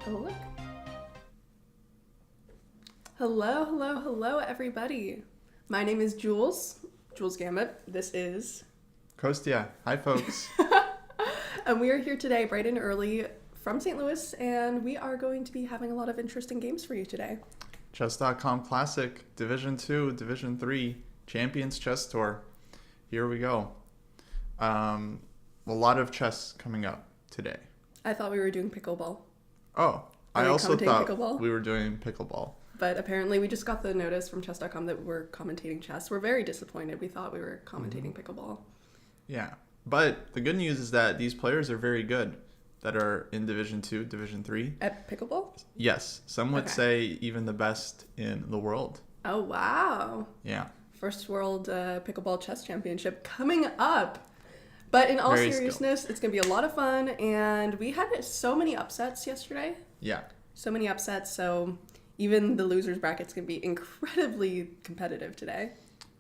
Oh, look. Hello, everybody. My name is JulesGambit. This is... Kostya. Hi, folks. And we are here today bright and early from St. Louis, and we are going to be having a lot of interesting games for you today. Chess.com Classic, Division 2, Division 3, Champions Chess Tour. Here we go. A lot of chess coming up today. I thought we were doing pickleball. Oh, I also thought pickleball? we were doing pickleball. But apparently we just got the notice from chess.com that we're commentating chess. We're very disappointed. We thought we were commentating pickleball. Yeah, but the good news is that these players are very good that are in Division 2, Division 3. At pickleball? Yes, some would say even the best in the world. Oh, wow. Yeah. First World Pickleball Chess Championship coming up. But in all Very seriousness, it's going to be a lot of fun. And we had so many upsets yesterday. Yeah. So many upsets. So even the losers bracket's going to be incredibly competitive today.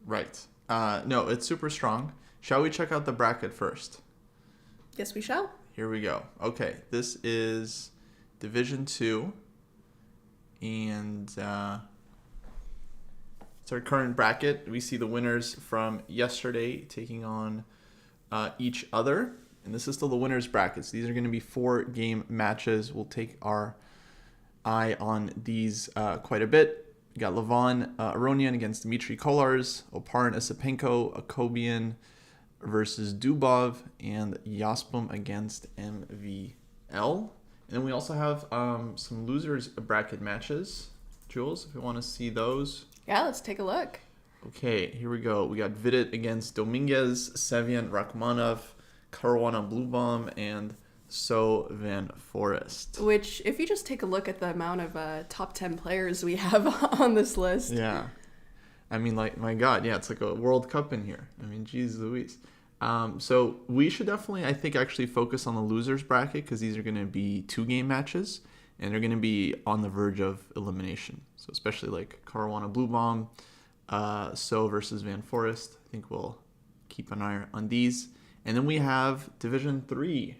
Right. No, it's super strong. Shall we check out the bracket first? Yes, we shall. Here we go. Okay, this is Division 2. And it's our current bracket. We see the winners from yesterday taking on each other. And this is still the winners brackets. These are going to be 4-game matches. We'll take our eye on these quite a bit. We got Levon Aronian against Dmitry Kolars, Oparin Esipenko, Akobian versus Dubov, and Yaspum against MVL. And then we also have some losers bracket matches. Jules, if you want to see those. Yeah, let's take a look. Okay, here we go. We got Vidit against Dominguez, Sevian Rachmanov, Caruana Bluebomb, and So Van Forest. Which, if you just take a look at the amount of top 10 players we have on this list. Yeah. I mean, like, my God, yeah, it's like a World Cup in here. I mean, geez Louise. So we should definitely, I think, actually focus on the losers bracket because these are going to be 2-game matches and they're going to be on the verge of elimination. So especially like Caruana Bluebomb, So versus Van Forest. I think we'll keep an eye on these. And then we have Division 3.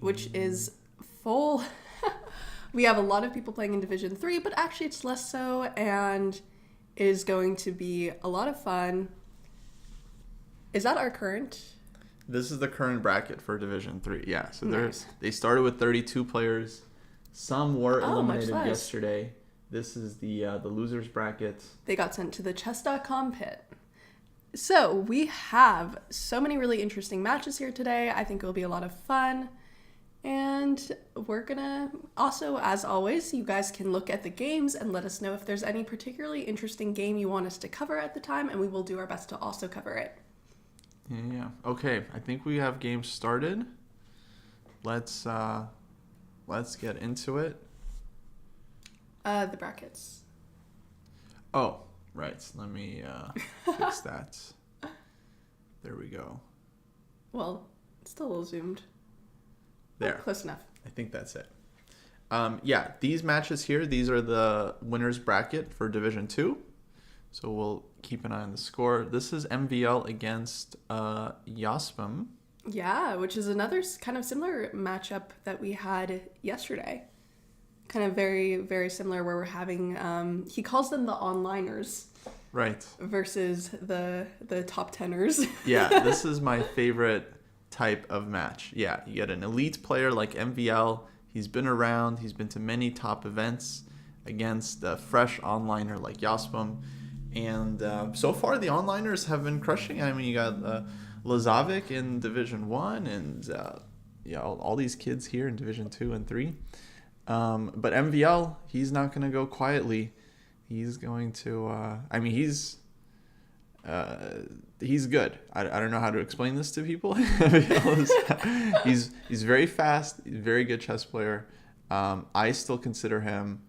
Which is full. We have a lot of people playing in Division 3, but actually it's less so and is going to be a lot of fun. Is that our current? This is the current bracket for Division 3. Yeah, so Nice. they started with 32 players. Some were eliminated much less. yesterday. This is the losers bracket. They got sent to the chess.com pit. So we have so many really interesting matches here today. I think it will be a lot of fun. And we're gonna also, as always, you guys can look at the games and let us know if there's any particularly interesting game you want us to cover at the time, and we will do our best to also cover it. Yeah. Okay. I think we have games started. Let's get into it. The brackets. Oh, right. Let me fix that. There we go. Well, it's still a little zoomed. There. Oh, close enough. I think that's it. Yeah, these matches here, these are the winners bracket for Division 2. So we'll keep an eye on the score. This is MVL against Yaspum. Yeah, which is another kind of similar matchup that we had yesterday. Kind of very, very similar where we're having, he calls them the onliners. Right. Versus the top teners. Yeah, this is my favorite type of match. Yeah, you get an elite player like MVL. He's been around. He's been to many top events against a fresh onliner like Yaspum. And so far, the onliners have been crushing. I mean, you got Lazovic in Division 1 and all these kids here in Division 2 and 3. But MVL, he's not going to go quietly. He's going to... he's good. I don't know how to explain this to people. He's very fast. He's a very good chess player. I still consider him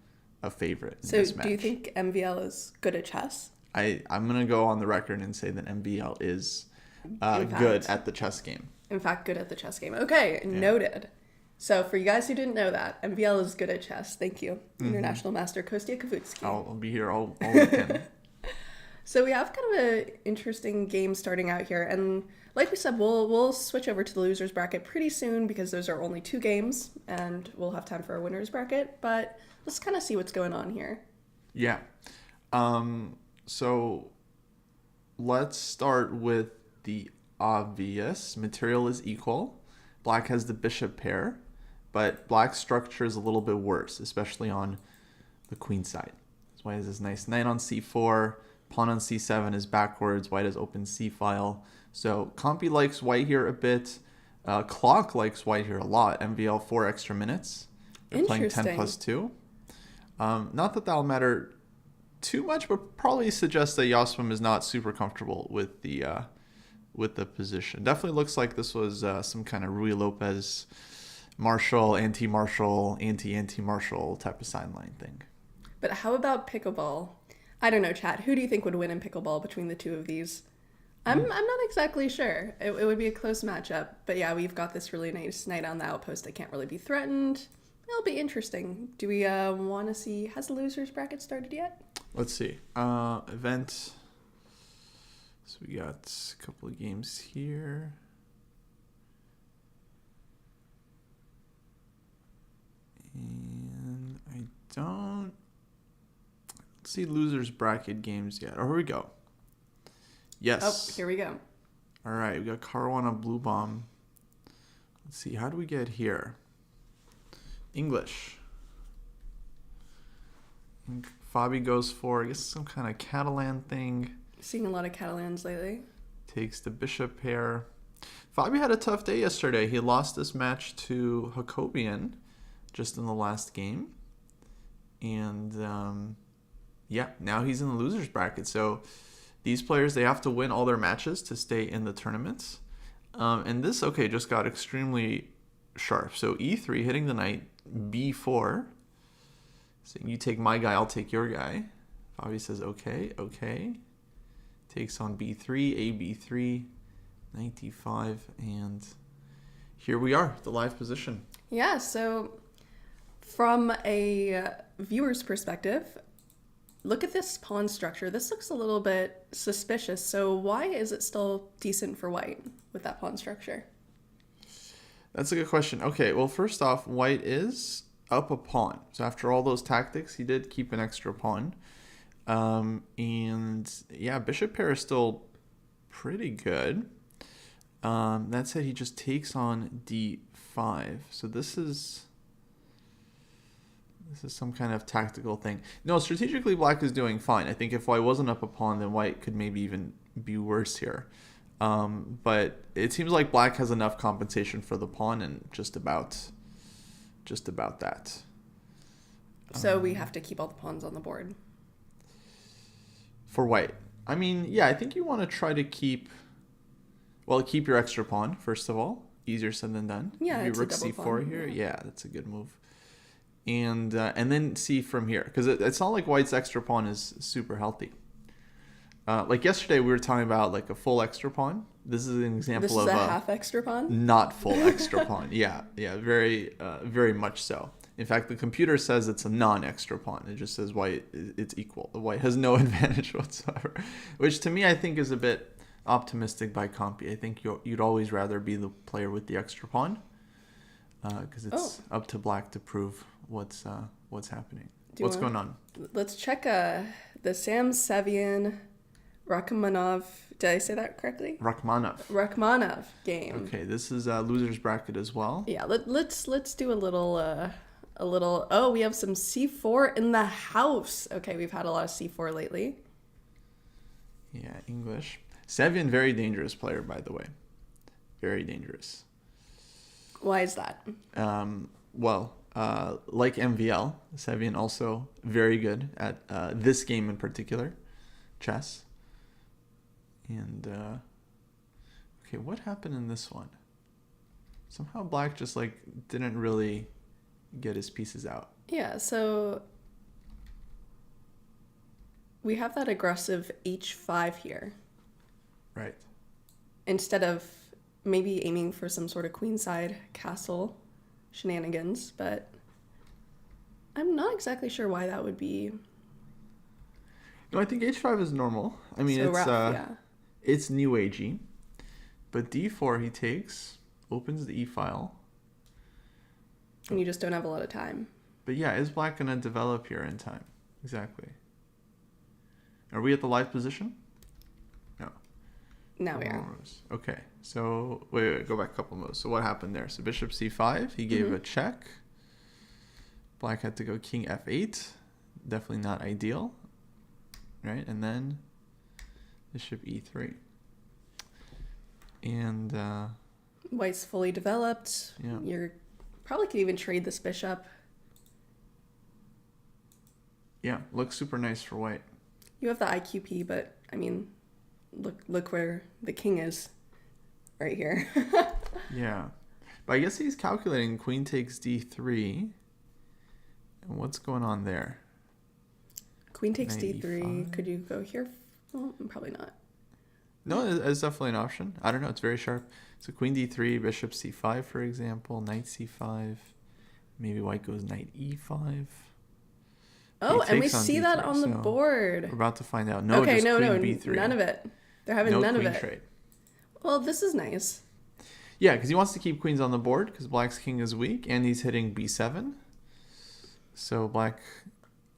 a favorite in this match. Do you think MVL is good at chess? I'm going to go on the record and say that MVL is good at the chess game. In fact, good at the chess game. Okay, noted. So for you guys who didn't know that, MVL is good at chess. Thank you. International Master Kostya Kavutsky. I'll be here all weekend. So we have kind of an interesting game starting out here. And like we said, we'll switch over to the losers bracket pretty soon because those are only 2 games and we'll have time for a winners bracket. But let's kind of see what's going on here. Yeah. So let's start with the obvious. Material is equal. Black has the bishop pair, but black's structure is a little bit worse, especially on the queen side. That's why it has this nice knight on c4. Pawn on c7 is backwards. White has open c-file. So Compy likes white here a bit. Clock likes white here a lot. MVL 4 extra minutes. They're playing 10 plus 2. Not that that'll matter too much, but probably suggests that Yaspum is not super comfortable with the position. Definitely looks like this was some kind of Rui Lopez Marshall, anti-Marshall, anti-Marshall type of sideline thing. But how about pickleball? I don't know, chat. Who do you think would win in pickleball between the two of these? I'm not exactly sure. It would be a close matchup, but yeah, we've got this really nice knight on the outpost that can't really be threatened. It'll be interesting. Do we want to see? Has the losers bracket started yet? Let's see. Event. So we got a couple of games here. And I don't see losers bracket games yet. Oh, here we go. Yes. Oh, here we go. All right, we got Caruana Blue Bomb. Let's see, how do we get here? English. Fabi goes for, I guess, some kind of Catalan thing. Seeing a lot of Catalans lately. Takes the bishop pair. Fabi had a tough day yesterday. He lost this match to Jacobian just in the last game. And, yeah, now he's in the losers bracket. So these players, they have to win all their matches to stay in the tournaments. And this, okay, just got extremely sharp. So E3 hitting the knight, B4. So you take my guy, I'll take your guy. Fabi says, okay. Takes on B3, A B3, knight D5, and here we are, the live position. Yeah, so from a viewer's perspective, look at this pawn structure. This looks a little bit suspicious. So why is it still decent for white with that pawn structure? That's a good question. Okay, well, first off, white is up a pawn. So after all those tactics, he did keep an extra pawn. And yeah, bishop pair is still pretty good. That said, he just takes on D5. So this is some kind of tactical thing. No, strategically, black is doing fine. I think if white wasn't up a pawn, then white could maybe even be worse here. But it seems like black has enough compensation for the pawn and just about that. So we have to keep all the pawns on the board. For white. I mean, yeah, I think you want to try to keep your extra pawn, first of all. Easier said than done. Yeah, maybe it's rook a double C4 pawn. here. Yeah, that's a good move. And then see from here. Because it's not like white's extra pawn is super healthy. Like yesterday, we were talking about like a full extra pawn. This is an example of a half extra pawn? Not full extra pawn. Yeah, very much so. In fact, the computer says it's a non-extra pawn. It just says white, it's equal. The white has no advantage whatsoever, which to me I think is a bit optimistic by Compy. I think you'd always rather be the player with the extra pawn because it's up to black to prove what's happening. What's going on? Let's check the Sam Sevian Rachmanov. Did I say that correctly? Rachmanov game. Okay, this is losers bracket as well. Yeah, let's do a little. Oh, we have some C4 in the house. Okay, we've had a lot of C4 lately. Yeah, English. Sevian, very dangerous player, by the way. Very dangerous. Why is that? Like MVL, Sevian also very good at this game in particular, chess. And, okay, what happened in this one? Somehow black just, didn't really get his pieces out. Yeah, so we have that aggressive H5 here. Right. Instead of maybe aiming for some sort of queenside castle shenanigans, but I'm not exactly sure why that would be. No, I think H5 is normal. I mean, it's new agey. But D4 he takes, opens the E file. And you just don't have a lot of time. But yeah, is black going to develop here in time? Exactly. Are we at the live position? No. Now we are. Okay, so wait, go back a couple moves. So what happened there? So bishop C5, he gave a check. Black had to go king F8. Definitely not ideal. Right, and then bishop E3. And white's fully developed. Yeah. You're probably could even trade this bishop. Yeah, looks super nice for white. You have the IQP, but I mean, look where the king is, right here. Yeah, but I guess he's calculating queen takes D3. And what's going on there? Queen takes Knight D3. E5. Could you go here? Well, probably not. No, it's definitely an option. I don't know. It's very sharp. So queen d3, bishop c5, for example, knight c5. Maybe white goes knight e5. Oh, He and we takes on see that d3, on the so board. We're about to find out. No, Okay, just no, queen b3. none of it. They're having No none of queen it. trade. Well, this is nice. Yeah, because he wants to keep queens on the board because black's king is weak, and he's hitting b7. So black,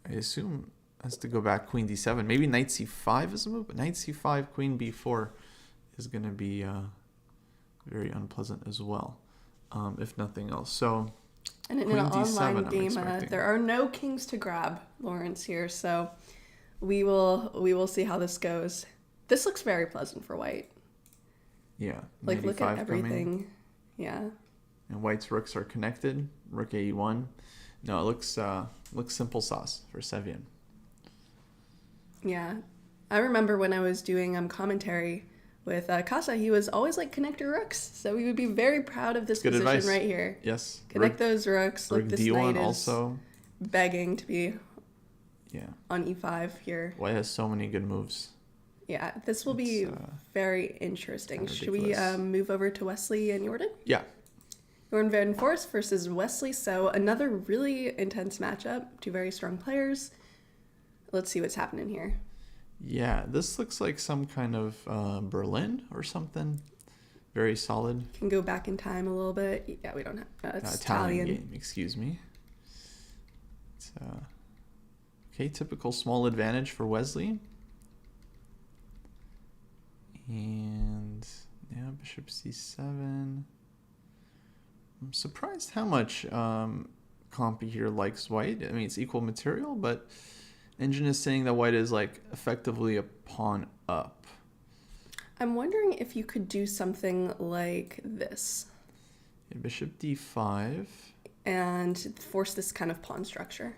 I assume, has to go back queen d7. Maybe knight c5 is a move, but knight c5, queen b4 is going to be very unpleasant as well, if nothing else. So And in queen an d7, online I'm game, expecting. there are no kings to grab, Lawrence, here. So we will see how this goes. This looks very pleasant for white. Yeah, Like, knight look e5 at everything. coming. Yeah. And white's rooks are connected. Rook a1. No, it looks simple sauce for Sevian. Yeah. I remember when I was doing commentary with Kostya, he was always like, connect your rooks. So we would be very proud of this Good position advice. right here. Yes. Connect those rooks. Rook Like, this d1 knight is also. begging to be Yeah. on e5 here. White has so many good moves. Yeah, this will be very interesting. Should we ridiculous. move over to Wesley and Jordan? Yeah. Jordan Van Forst versus Wesley. So another really intense matchup. Two very strong players. Let's see what's happening here. Yeah, this looks like some kind of Berlin or something. Very solid. Can go back in time a little bit. Yeah, we don't have. It's Italian. Game, excuse me. It's, okay, typical small advantage for Wesley. And yeah, bishop c7. I'm surprised how much Compy here likes white. I mean, it's equal material, but Engine is saying that white is like effectively a pawn up. I'm wondering if you could do something like this Yeah, bishop d5. and force this kind of pawn structure.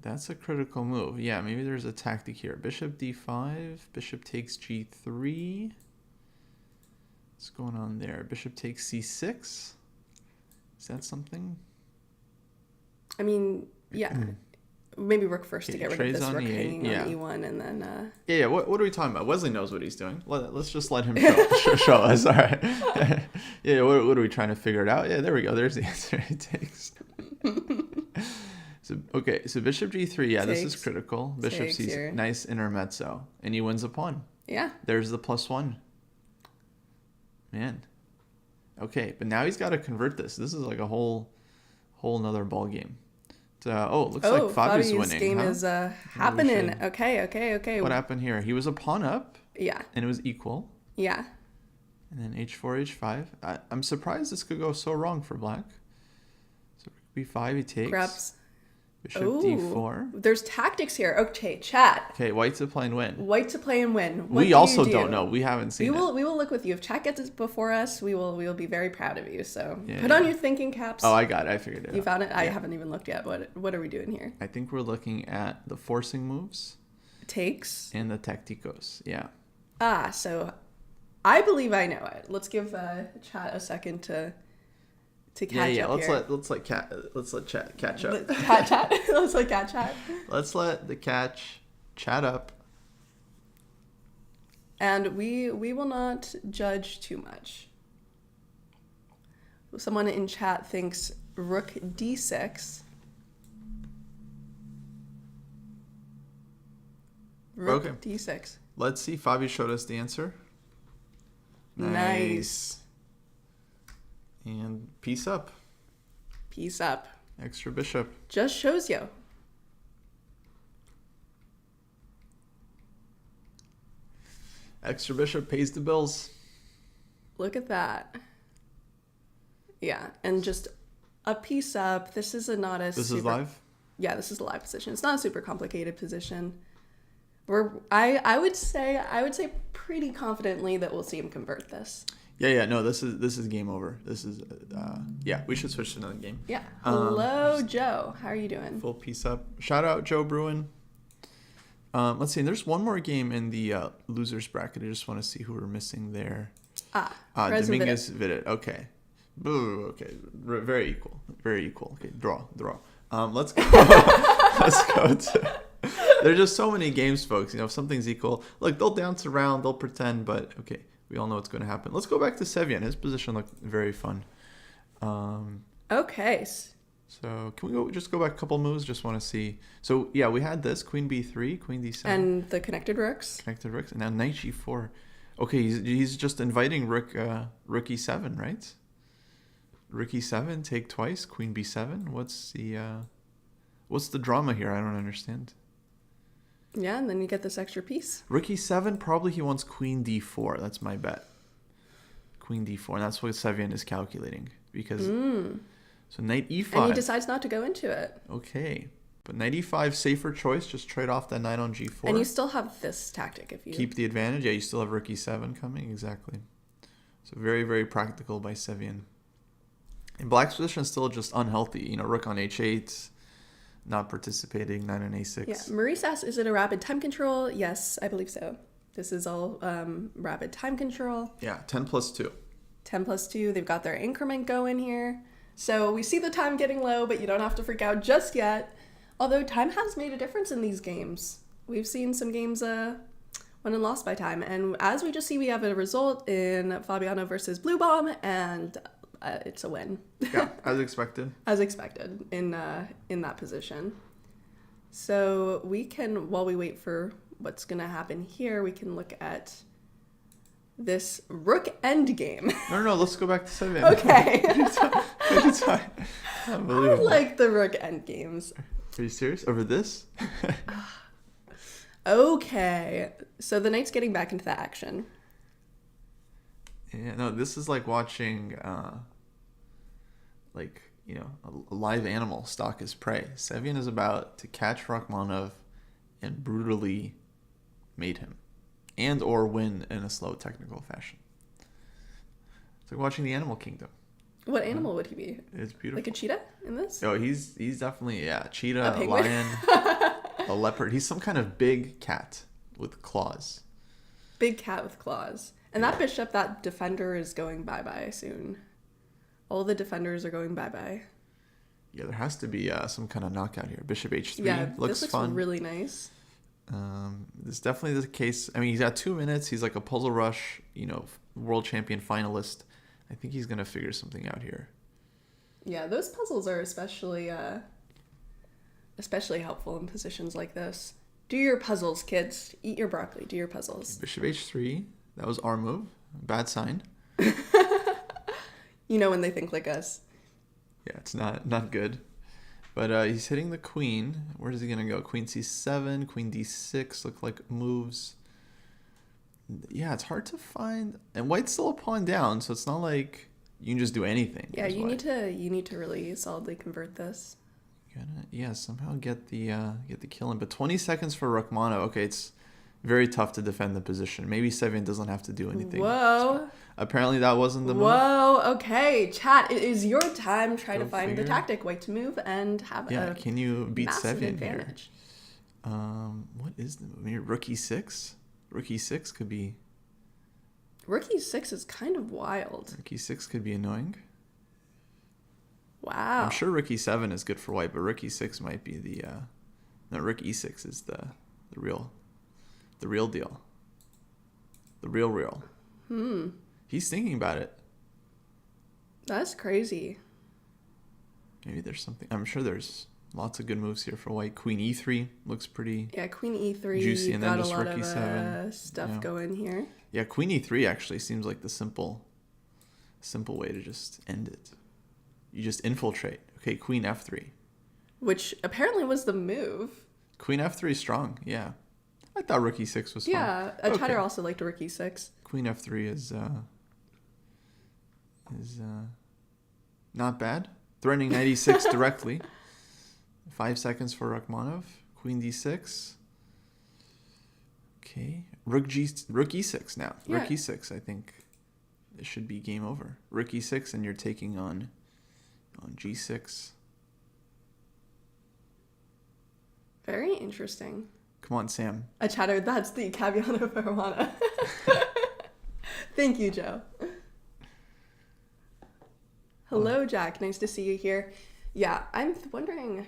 That's a critical move. Yeah, maybe there's a tactic here. Bishop d5. Bishop takes g3. What's going on there? Bishop takes c6. Is that something? I mean, yeah. Maybe rook first to Okay, get rid of trades this on rook e8, hanging yeah. on e1, and then... Yeah. What are we talking about? Wesley knows what he's doing. Let's just let him show us. All right. Yeah. What are we trying to figure it out? Yeah. There we go. There's the answer. He takes. So okay. So bishop g3. Yeah. This is Takes. critical. Bishop Takes c. here. Nice intermezzo, and he wins a pawn. Yeah. There's the +1. Man. Okay, but now he's got to convert this. This is like a whole nother ball game. It looks like Fabi's winning. Game huh? is happening. should- Okay. What happened here? He was a pawn up, Yeah. and it was equal. Yeah. And then h4, h5. I'm surprised this could go so wrong for black. So b5, he takes. Grabs. Bishop Ooh. d4. There's tactics here. Okay, chat. Okay, white to play and win. White to play and win. What We do also you do? don't know. We haven't seen We it. will look with you. If chat gets it before us, we will be very proud of you. So Yeah, put on yeah. your thinking caps. Oh, I got it. I figured it You out. found it? I Yeah. haven't even looked yet. What are we doing here? I think we're looking at the forcing moves Takes. and the tacticos. Yeah. So I believe I know it. Let's give chat a second to catch Yeah. up here. Let's let chat catch up. Cat chat. Let's let cat chat. Let's let the catch chat up. And we will not judge too much. Someone in chat thinks rook d6. Rook Okay. d6. Let's see. Fabi showed us the answer. Nice. And piece up. Piece up. Extra bishop. Just shows you. Extra bishop pays the bills. Look at that. Yeah, and just a piece up. This is not a This super, is live? Yeah, this is a live position. It's not a super complicated position. I would say pretty confidently that we'll see him convert this. Yeah. No, this is game over. This is yeah. We should switch to another game. Yeah. Hello, Joe. How are you doing? Full piece up. Shout out Joe Bruin. Let's see. There's one more game in the losers bracket. I just want to see who we're missing there. Dominguez Vidit. Okay. Boo. Okay. Very equal. Very equal. Okay. Draw. Let's go. There's just so many games, folks. If something's equal, look, they'll dance around, they'll pretend, but okay, we all know what's going to happen. Let's go back to Sevian. His position looked very fun. Okay. So can we just go back a couple moves? Just want to see. So yeah, we had this queen b3, queen d7, and the connected rooks. And now knight g4. Okay, he's just inviting rook e7, right? Rook e7, take twice, queen b7. What's the drama here? I don't understand. Yeah, and then you get this extra piece. Rook e7, probably he wants queen d4. That's my bet. Queen d4, and that's what Sevian is calculating. Because so knight e5. And he decides not to go into it. Okay. But knight e5, safer choice. Just trade off that knight on g4. And you still have this tactic if you... Keep the advantage. Yeah, you still have rook e7 coming. Exactly. So very, very practical by Sevian. And black's position is still just unhealthy. Rook on h8, not participating, knight on a6. Yeah. Maurice asks, is it a rapid time control? Yes, I believe so. This is all rapid time control. Yeah, 10 plus 2. 10 plus 2. They've got their increment going here. So we see the time getting low, but you don't have to freak out just yet. Although time has made a difference in these games. We've seen some games won and lost by time. And as we just see, we have a result in Fabiano versus Blue Bomb, and it's a win. Yeah, as expected. As expected in that position. So we can, while we wait for what's going to happen here, we can look at this rook endgame. No, let's go back to Sevian. Okay. I like the rook endgames. Are you serious? Over this? Okay. So the knight's getting back into the action. Yeah, no, this is like watching, a live animal stalk his prey. Sevian is about to catch Rachmanov and brutally mate him. And or win in a slow technical fashion. It's like watching the Animal Kingdom. What animal would he be? It's beautiful. Like a cheetah in this? Oh, he's definitely, cheetah, A a lion, a leopard. He's some kind of big cat with claws. Big cat with claws. And that bishop, that defender is going bye-bye soon. All the defenders are going bye-bye. Yeah, there has to be some kind of knockout here. Bishop h3 looks looks fun. Really nice. This is definitely the case. I mean, he's got 2 minutes. He's like a puzzle rush, world champion finalist. I think he's going to figure something out here. Yeah, those puzzles are especially helpful in positions like this. Do your puzzles, kids. Eat your broccoli. Do your puzzles. Bishop h3. That was our move. Bad sign. When they think like us. Yeah, it's not good. But he's hitting the queen. Where is he going to go? Queen c7, queen d6 look like moves. Yeah, it's hard to find. And white's still a pawn down, so it's not like you can just do anything. Yeah, you need to really solidly convert this. Somehow get the kill in. But 20 seconds for Rachmanov. Okay, it's very tough to defend the position. Maybe Sevian doesn't have to do anything. Whoa. Apparently that wasn't the move. Whoa, okay. Chat, it is your time. Try to find the tactic. White to move and have a can you beat Sevian advantage here? What is the move? Maybe rook e6? Rook e6 could be... Rook e6 is kind of wild. Rook e6 could be annoying. Wow. I'm sure rook e7 is good for white, but rook e6 might be the... No, rook e6 is the real deal. The real. He's thinking about it. That's crazy. Maybe there's something. I'm sure there's lots of good moves here for white. Queen e3 looks pretty... Yeah, queen e3. Juicy, and then just rook got a lot of stuff going here. Yeah, queen e3 actually seems like the simple way to just end it. You just infiltrate. Okay, queen f3. Which apparently was the move. Queen f3 is strong, yeah. I thought rook e6 was fun. Yeah, a chatter also liked rook e6. Queen f3 is not bad. Threatening knight e6 directly. 5 seconds for Rachmanov. Queen d6. Okay. Rook e6 now. Yeah. Rook e6, I think it should be game over. Rook e6 and you're taking on g6. Very interesting. Come on, Sam. A chatter, that's the caveat of marijuana. Thank you, Joe. Hello, Jack. Nice to see you here. Yeah, I'm wondering.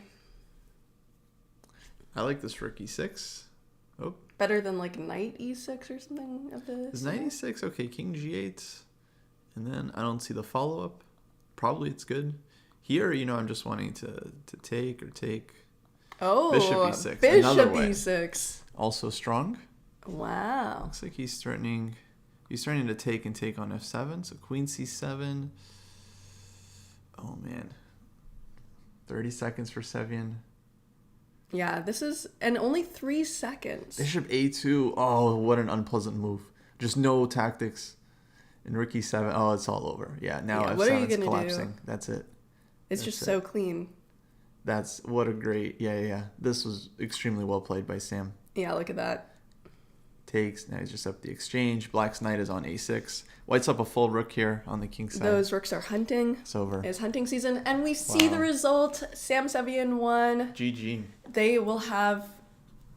I like this rook e6. Oh, Better than like knight e6 or something of this. is knight e6 okay? King g8, and then I don't see the follow up. Probably it's good. Here, I'm just wanting to take or take. Oh, Bishop e6. Bishop Another way. e6. Also strong. Wow. Looks like he's threatening to take and take on f7. So queen c7. Oh man. 30 seconds for Sevian. Yeah, this is and only 3 seconds. Bishop a2. Oh, what an unpleasant move. Just no tactics. And rook e7. Oh, it's all over. Yeah, now what are you f7 is gonna collapsing. do? That's it. It's That's just it. so clean. That's what a great. Yeah. This was extremely well played by Sam. Yeah, look at that. Takes. Now he's just up the exchange. Black's knight is on a6. White's up a full rook here on the king side. Those rooks are hunting. It's over. It's hunting season. And we see the result. Sam Sevian won. GG. They will have...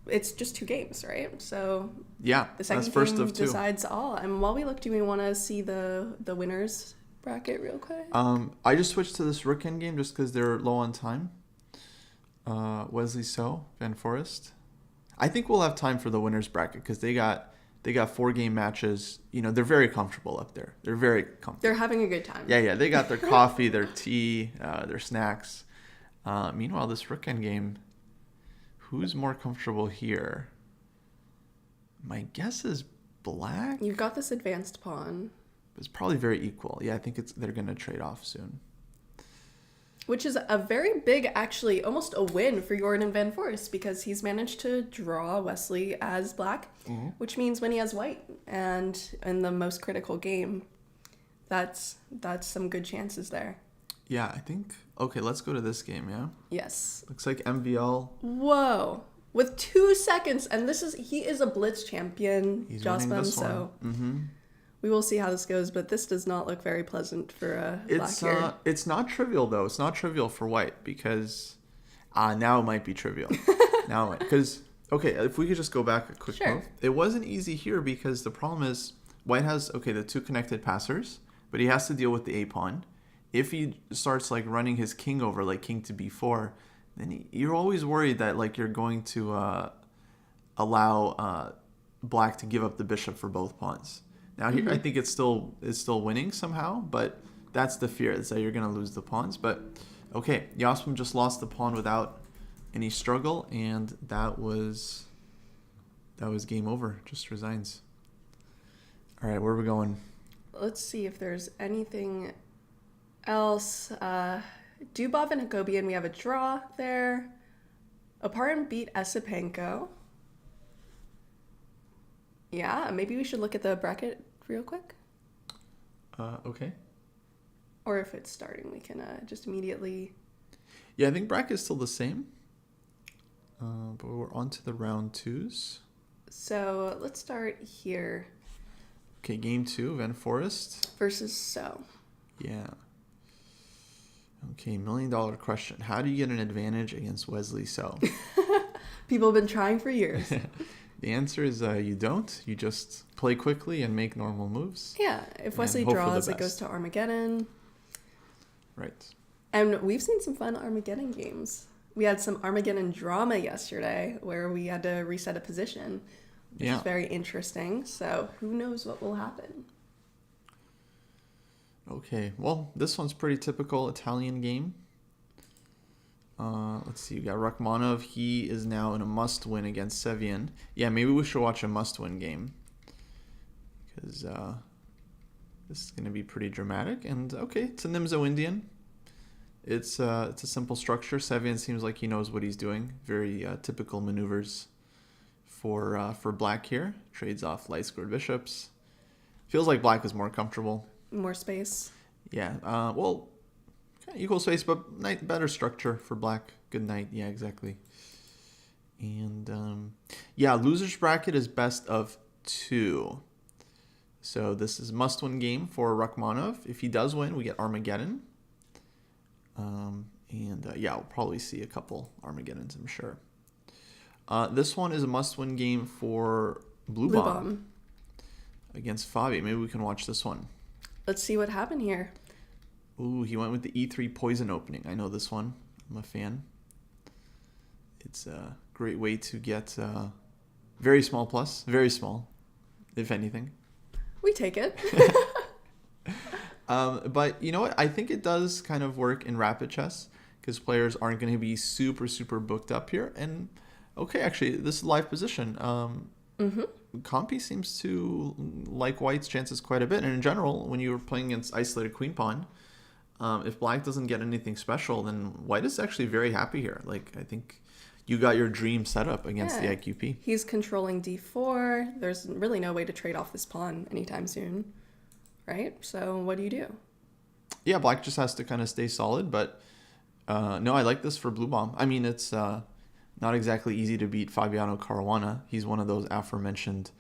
It's just 2 games, right? So Yeah, the second that's first game of 2. decides all. And while we look, do we want to see the winners bracket real quick? I just switched to this rook end game just because they're low on time. Wesley So, Van Forest. I think we'll have time for the winners bracket because they got 4-game matches. They're very comfortable up there. They're very comfortable. They're having a good time. Yeah. They got their coffee, their tea, their snacks. Meanwhile, this rook end game, who's more comfortable here? My guess is black. You've got this advanced pawn. It's probably very equal. Yeah, I think they're going to trade off soon. Which is a very big, actually, almost a win for Jordan Van Forest because he's managed to draw Wesley as black, which means when he has white. And in the most critical game, that's some good chances there. Yeah, I think... Okay, let's go to this game, yeah? Yes. Looks like MVL. Whoa. With 2 seconds, and he is a blitz champion, He's winning Josman, this so one. we will see how this goes, but this does not look very pleasant for black here. It's not trivial, though. It's not trivial for white because... now it might be trivial. Now it might. Because, okay, if we could just go back a quick Sure. move. It wasn't easy here because the problem is white has, the 2 connected passers, but he has to deal with the a-pawn. If he starts, running his king over, king to b4, then you're always worried that, you're going to allow black to give up the bishop for both pawns. Now, here, I think it's still winning somehow, but that's the fear, is that you're going to lose the pawns. But, okay, Yasmin just lost the pawn without any struggle, and that was game over. Just resigns. All right, where are we going? Let's see if there's anything else. Dubov and Hagobian, we have a draw there. Oparin beat Esipenko. Yeah, maybe we should look at the bracket real quick. Okay. Or if it's starting, we can just immediately... Yeah, I think bracket is still the same. But we're on to the round 2s. So let's start here. Okay, game 2, Van Forest. Versus So. Yeah. Okay, $1 million question. How do you get an advantage against Wesley So? People have been trying for years. The answer is you don't. You just play quickly and make normal moves. Yeah, if Wesley hope for the draws, it best. goes to Armageddon. Right. And we've seen some fun Armageddon games. We had some Armageddon drama yesterday where we had to reset a position, which is very interesting. So who knows what will happen? Okay, well, this one's pretty typical Italian game. Let's see, we got Rachmanov. He is now in a must-win against Sevian. Yeah, maybe we should watch a must-win game. Because this is going to be pretty dramatic. And, okay, it's a Nimzo Indian. It's a simple structure. Sevian seems like he knows what he's doing. Very typical maneuvers for black here. Trades off light-squared bishops. Feels like black is more comfortable. More space. Yeah, well, kind of equal space, but better structure for black. Good knight, yeah, exactly. And, yeah, loser's bracket is best of 2. So this is must-win game for Rachmanov. If he does win, we get Armageddon. Yeah, we'll probably see a couple Armageddons, I'm sure. This one is a must-win game for Blue Bomb against Fabi. Maybe we can watch this one. Let's see what happened here. Ooh, he went with the E3 poison opening. I know this one. I'm a fan. It's a great way to get very small plus, very small, if anything. We take it. But you know what? I think it does kind of work in rapid chess because players aren't going to be super, super booked up here. And okay, actually, this is live position. Compi seems to like white's chances quite a bit. And in general, when you're playing against isolated queen pawn, if black doesn't get anything special, then white is actually very happy here. Like, I think you got your dream setup against the IQP. He's controlling d4. There's really no way to trade off this pawn anytime soon, right? So what do you do? Yeah, black just has to kind of stay solid. But no, I like this for blue bomb. I mean, it's not exactly easy to beat Fabiano Caruana. He's one of those aforementioned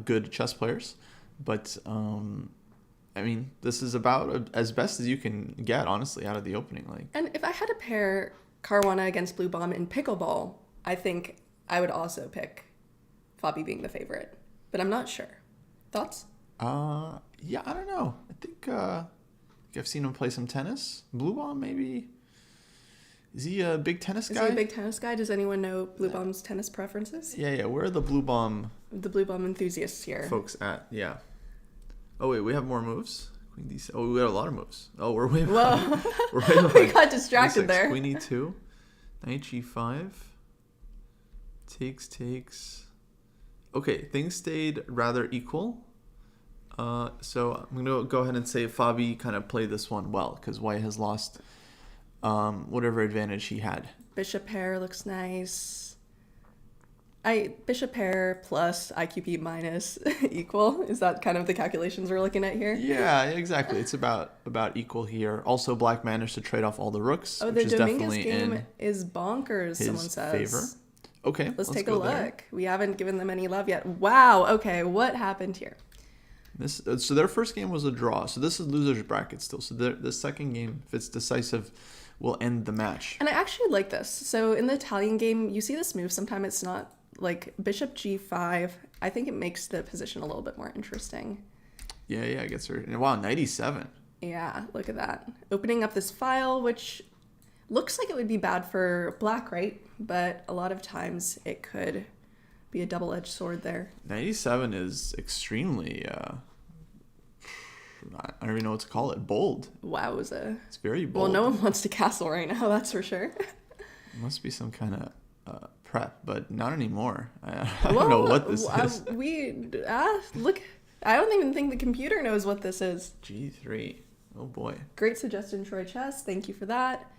good chess players. But I mean, this is about as best as you can get, honestly, out of the opening. Like, and if I had to pair Caruana against blue bomb in pickleball, I think I would also pick Fabi being the favorite, but I'm not sure. Thoughts? Yeah, I don't know. I think I've seen him play some tennis. Blue bomb, maybe. Is he a big tennis guy? Is he a big tennis guy? Does anyone know blue bomb's tennis preferences? Yeah. Where are the blue bomb? The blue bomb enthusiasts here. Folks at, yeah. Oh wait, we have more moves. Queen d6. Oh, we got a lot of moves. Oh, we're way behind. Whoa. We're way behind. We got distracted D6, there. Queen e2, knight g5, takes. Okay, things stayed rather equal. So I'm gonna go ahead and say Fabi kind of played this one well because white has lost whatever advantage he had. Bishop pair looks nice. Bishop pair plus IQP minus equal. Is that kind of the calculations we're looking at here? Yeah, exactly. It's about equal here. Also, black managed to trade off all the rooks, Oh, which the is Dominguez definitely game in is bonkers, his someone says. favor. Okay, Let's take a go look. there. We haven't given them any love yet. Wow. Okay, what happened here? So their first game was a draw. So this is loser's bracket still. So the second game, if it's decisive, will end the match. And I actually like this. So in the Italian game, you see this move. Sometimes it's not like bishop g5. I think it makes the position a little bit more interesting. Yeah, I guess her. Wow, 97. Yeah, look at that. Opening up this file, which looks like it would be bad for black, right? But a lot of times it could be a double-edged sword there. 97 is extremely, I don't even know what to call it, bold. Wowza. It's very bold. Well, no one wants to castle right now, that's for sure. It must be some kind of prep, but not anymore. I don't know what this is. Look, I don't even think the computer knows what this is. G3. Oh boy. Great suggestion, Troy Chess. Thank you for that.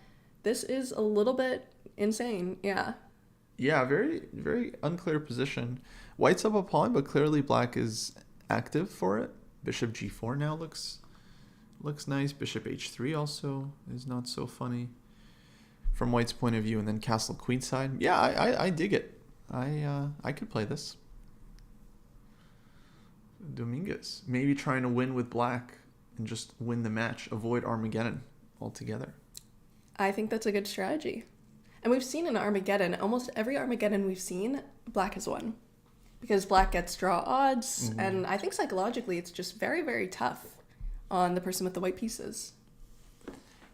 This is a little bit insane. Yeah. Yeah, very, very unclear position. White's up a pawn, but clearly black is active for it. Bishop g4 now looks nice. Bishop h3 also is not so funny from white's point of view. And then castle queenside. Yeah, I dig it. I could play this. Dominguez maybe trying to win with black and just win the match, avoid Armageddon altogether. I think that's a good strategy. And we've seen in Armageddon, almost every Armageddon we've seen, black has won. Because black gets draw odds, and I think psychologically it's just very, very tough on the person with the white pieces.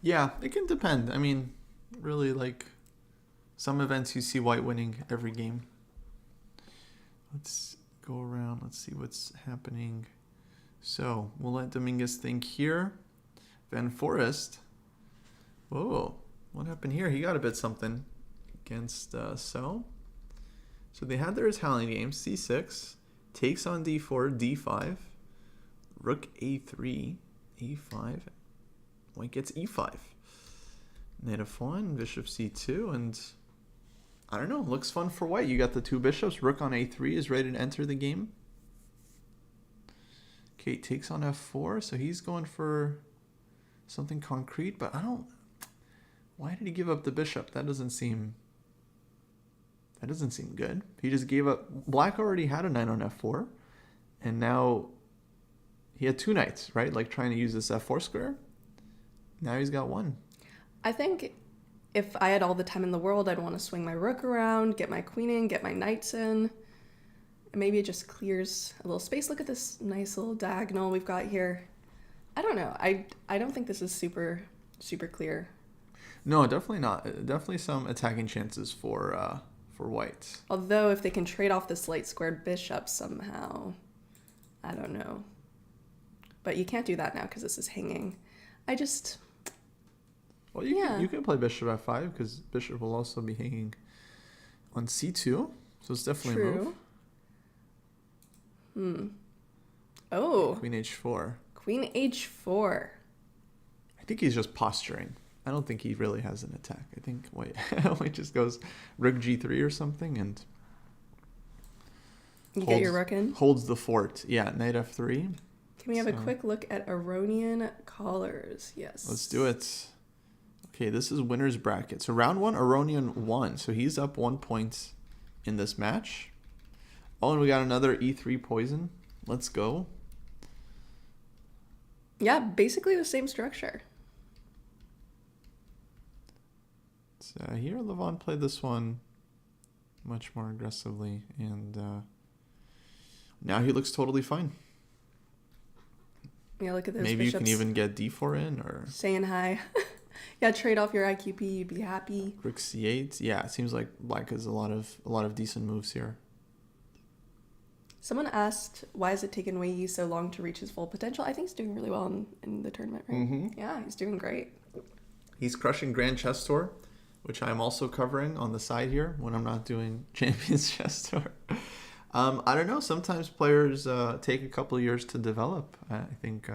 Yeah, it can depend. I mean, really, like, some events you see white winning every game. Let's go around. Let's see what's happening. So, we'll let Dominguez think here. Van Forest. Whoa. What happened here? He got a bit something against So they had their Italian game, c6, takes on d4, d5, rook a3, a5, white gets e5, knight f1, bishop c2, and I don't know, looks fun for white. You got the two bishops, rook on a3 is ready to enter the game. Okay, takes on f4, so he's going for something concrete, but why did he give up the bishop? That doesn't seem good. He just gave up. Black already had a knight on f4, and now he had two knights, right? Like trying to use this f4 square. Now he's got one. I think if I had all the time in the world, I'd want to swing my rook around, get my queen in, get my knights in. And maybe it just clears a little space. Look at this nice little diagonal we've got here. I don't know. I don't think this is super, super clear. No, definitely not. Definitely some attacking chances for white. Although if they can trade off this light squared bishop somehow, I don't know. But you can't do that now because this is hanging. Well, you can play bishop f5 because bishop will also be hanging on c2, so it's definitely a move. Oh. Queen h4. Queen h4. I think he's just posturing. I don't think he really has an attack. I think white just goes rook g3 or something and get your rook in? Holds the fort. Yeah, knight f3. Can we have a quick look at Aronian callers? Yes. Let's do it. Okay, this is winner's bracket. So round 1, Aronian won. So he's up 1 point in this match. Oh, and we got another e3 poison. Let's go. Yeah, basically the same structure. So here, Levon played this one much more aggressively, and now he looks totally fine. Yeah, look at those Maybe bishops. You can even get d4 in, or saying hi. Yeah, trade off your IQP, you'd be happy. Rook c8. Yeah, it seems like black has a lot of decent moves here. Someone asked, why is it taking Wei Yi so long to reach his full potential? I think he's doing really well in the tournament, right? Mm-hmm. Yeah, he's doing great. He's crushing Grand Chess Tour, which I'm also covering on the side here when I'm not doing Champions Chess Tour. I don't know. Sometimes players take a couple of years to develop. I think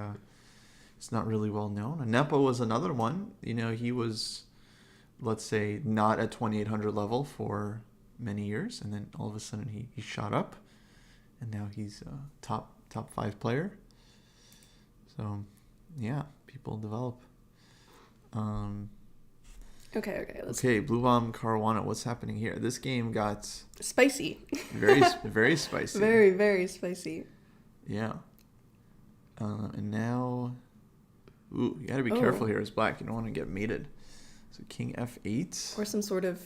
it's not really well known. Nepo was another one. You know, he was, let's say, not at 2800 level for many years, and then all of a sudden he shot up, and now he's a top 5 player. So, yeah, people develop. Okay, Blue Bomb Caruana, what's happening here? This game got spicy. Very spicy. Very, very spicy. Yeah. And now, ooh, you gotta be careful here as black. You don't want to get mated. So king f8. Or some sort of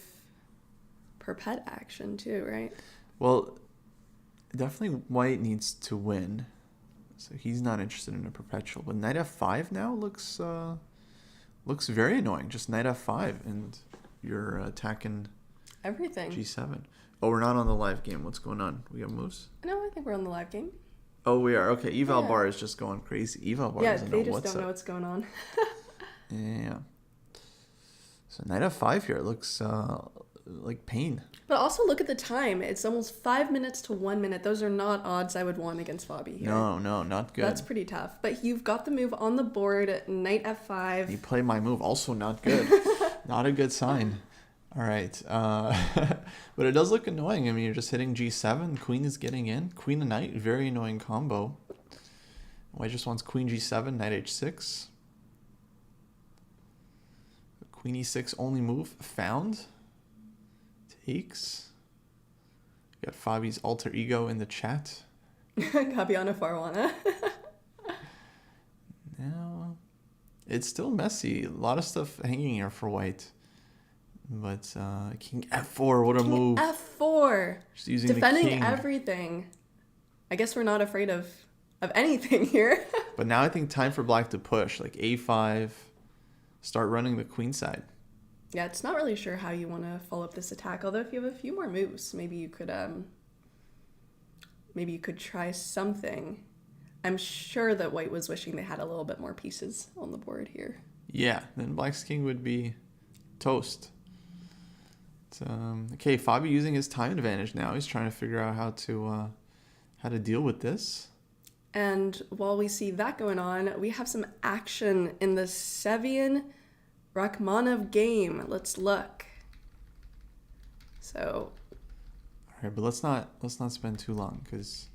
perpet action too, right? Well, definitely white needs to win. So he's not interested in a perpetual. But knight f5 now looks very annoying. Just knight f5 and you're attacking everything. g7. Oh, we're not on the live game. What's going on? We got moves? No, I think we're on the live game. Oh, we are. Okay, eval bar is just going crazy. Eval bar doesn't know what's up. Yeah, they just don't know what's going on. Yeah. So knight f5 here looks like pain. But also look at the time. It's almost 5 minutes to 1 minute. Those are not odds I would want against Fabi here. No, not good. That's pretty tough. But you've got the move on the board, knight f5. You play my move, also not good. Not a good sign. All right. But it does look annoying. I mean, you're just hitting g7. Queen is getting in. Queen and knight, very annoying combo. White just wants queen g7, knight h6. Queen e6 only move found. Takes. Got Fabi's alter ego in the chat. Kabiana Farwana. Now, it's still messy. A lot of stuff hanging here for white. But king f4, what a move. f4. Just using defending the king. Everything. I guess we're not afraid of anything here. But now I think time for black to push. Like a5. Start running the queen side. Yeah, it's not really sure how you want to follow up this attack. Although if you have a few more moves, maybe you could try something. I'm sure that white was wishing they had a little bit more pieces on the board here. Yeah, then black's king would be toast. Okay, Fabi using his time advantage now. He's trying to figure out how to deal with this. And while we see that going on, we have some action in the Sevian Rachmanov game. Let's look. So, all right, but let's not spend too long because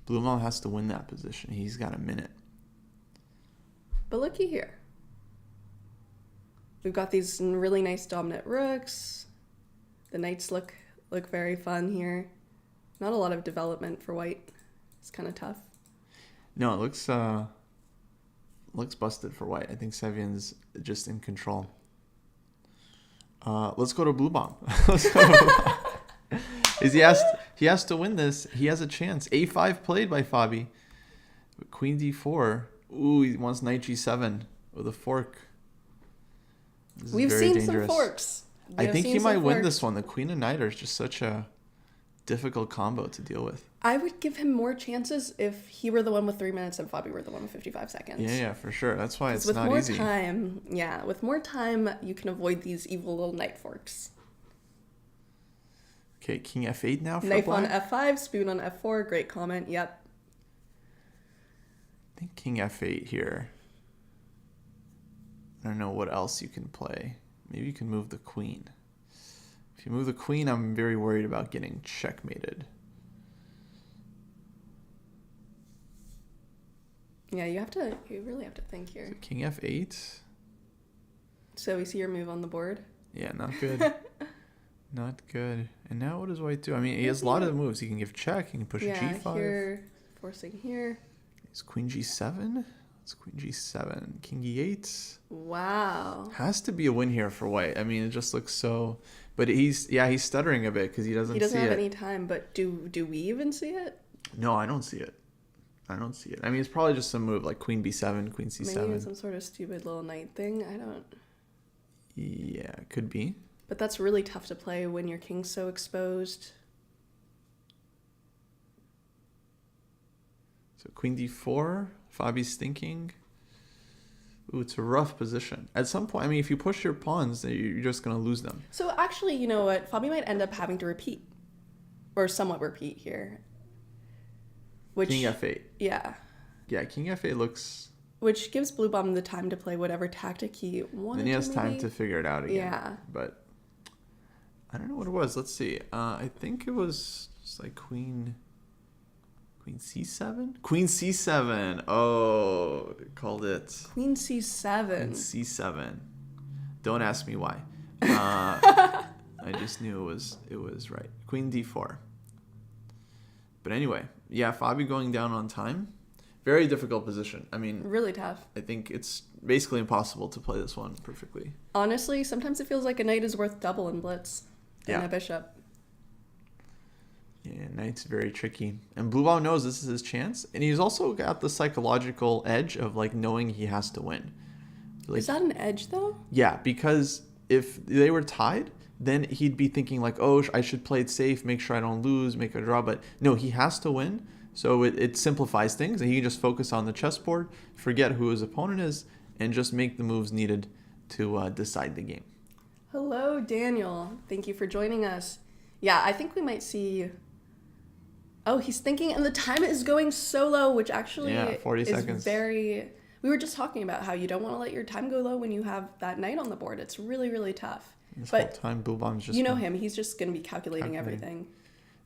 Blue Mom has to win that position. He's got a minute. But looky here. We've got these really nice dominant rooks. The knights look very fun here. Not a lot of development for white. It's kind of tough. No, it looks busted for white. I think Sevian's just in control. Let's go to Blue Bomb. He has to win this. He has a chance. A5 played by Fabi. Queen d4. Ooh, he wants knight g7 with a fork. This is We've very seen dangerous. some forks. I think he might win this one. The queen and knight are just such a difficult combo to deal with. I would give him more chances if he were the one with 3 minutes and Fabi were the one with 55 seconds. Yeah, for sure. That's why it's with not more easy. With more time, you can avoid these evil little knight forks. Okay, king f8 now for Knife black. on f5, spoon on f4. Great comment. Yep. I think king f8 here. I don't know what else you can play. Maybe you can move the queen. If you move the queen, I'm very worried about getting checkmated. Yeah, you really have to think here. So king f8. So we see your move on the board. Yeah, not good. Not good. And now what does white do? I mean, he has a lot of moves. He can give check. He can push a g5. Yeah, here, forcing here. It's queen g7. It's queen g7. King e8. Wow. Has to be a win here for white. I mean, it just looks so... But he's stuttering a bit because he doesn't see it. He doesn't have any time, but do we even see it? No, I don't see it. I don't see it. I mean, it's probably just some move like queen b7, queen c7. Maybe some sort of stupid little knight thing. I don't... Yeah, could be. But that's really tough to play when your king's so exposed. So queen d4. Fabi's thinking. Ooh, it's a rough position. At some point, I mean, if you push your pawns, then you're just going to lose them. So actually, you know what? Fabi might end up having to repeat. Or somewhat repeat here. Which, King f8. Yeah. Yeah, king f8 looks... Which gives Blue Bomb the time to play whatever tactic he wanted. Then he has to time maybe. to figure it out again. Yeah. But I don't know what it was. Let's see. I think it was just like queen c7? Queen c7. Oh, called it. Queen c7. Queen c7. Don't ask me why. I just knew it was right. Queen d4. But anyway, yeah, Fabi going down on time. Very difficult position. I mean, Really tough. I think it's basically impossible to play this one perfectly. Honestly, sometimes it feels like a knight is worth double in blitz than Yeah. a bishop. Yeah, knight's very tricky. And Blue Bomb knows this is his chance. And he's also got the psychological edge of like knowing he has to win. Like, Is that an edge though? yeah, because if they were tied, then he'd be thinking like, oh, I should play it safe, make sure I don't lose, make a draw. But no, he has to win. So it simplifies things. And he can just focus on the chessboard, forget who his opponent is, and just make the moves needed to decide the game. Hello, Daniel. Thank you for joining us. Yeah, I think we might see... Oh, he's thinking, and the time is going so low, which actually 40 is seconds. very... We were just talking about how you don't want to let your time go low when you have that knight on the board. It's really, really tough. This But whole time, Blue Bomb's just... you know him. He's just going to be calculating Calculating. everything.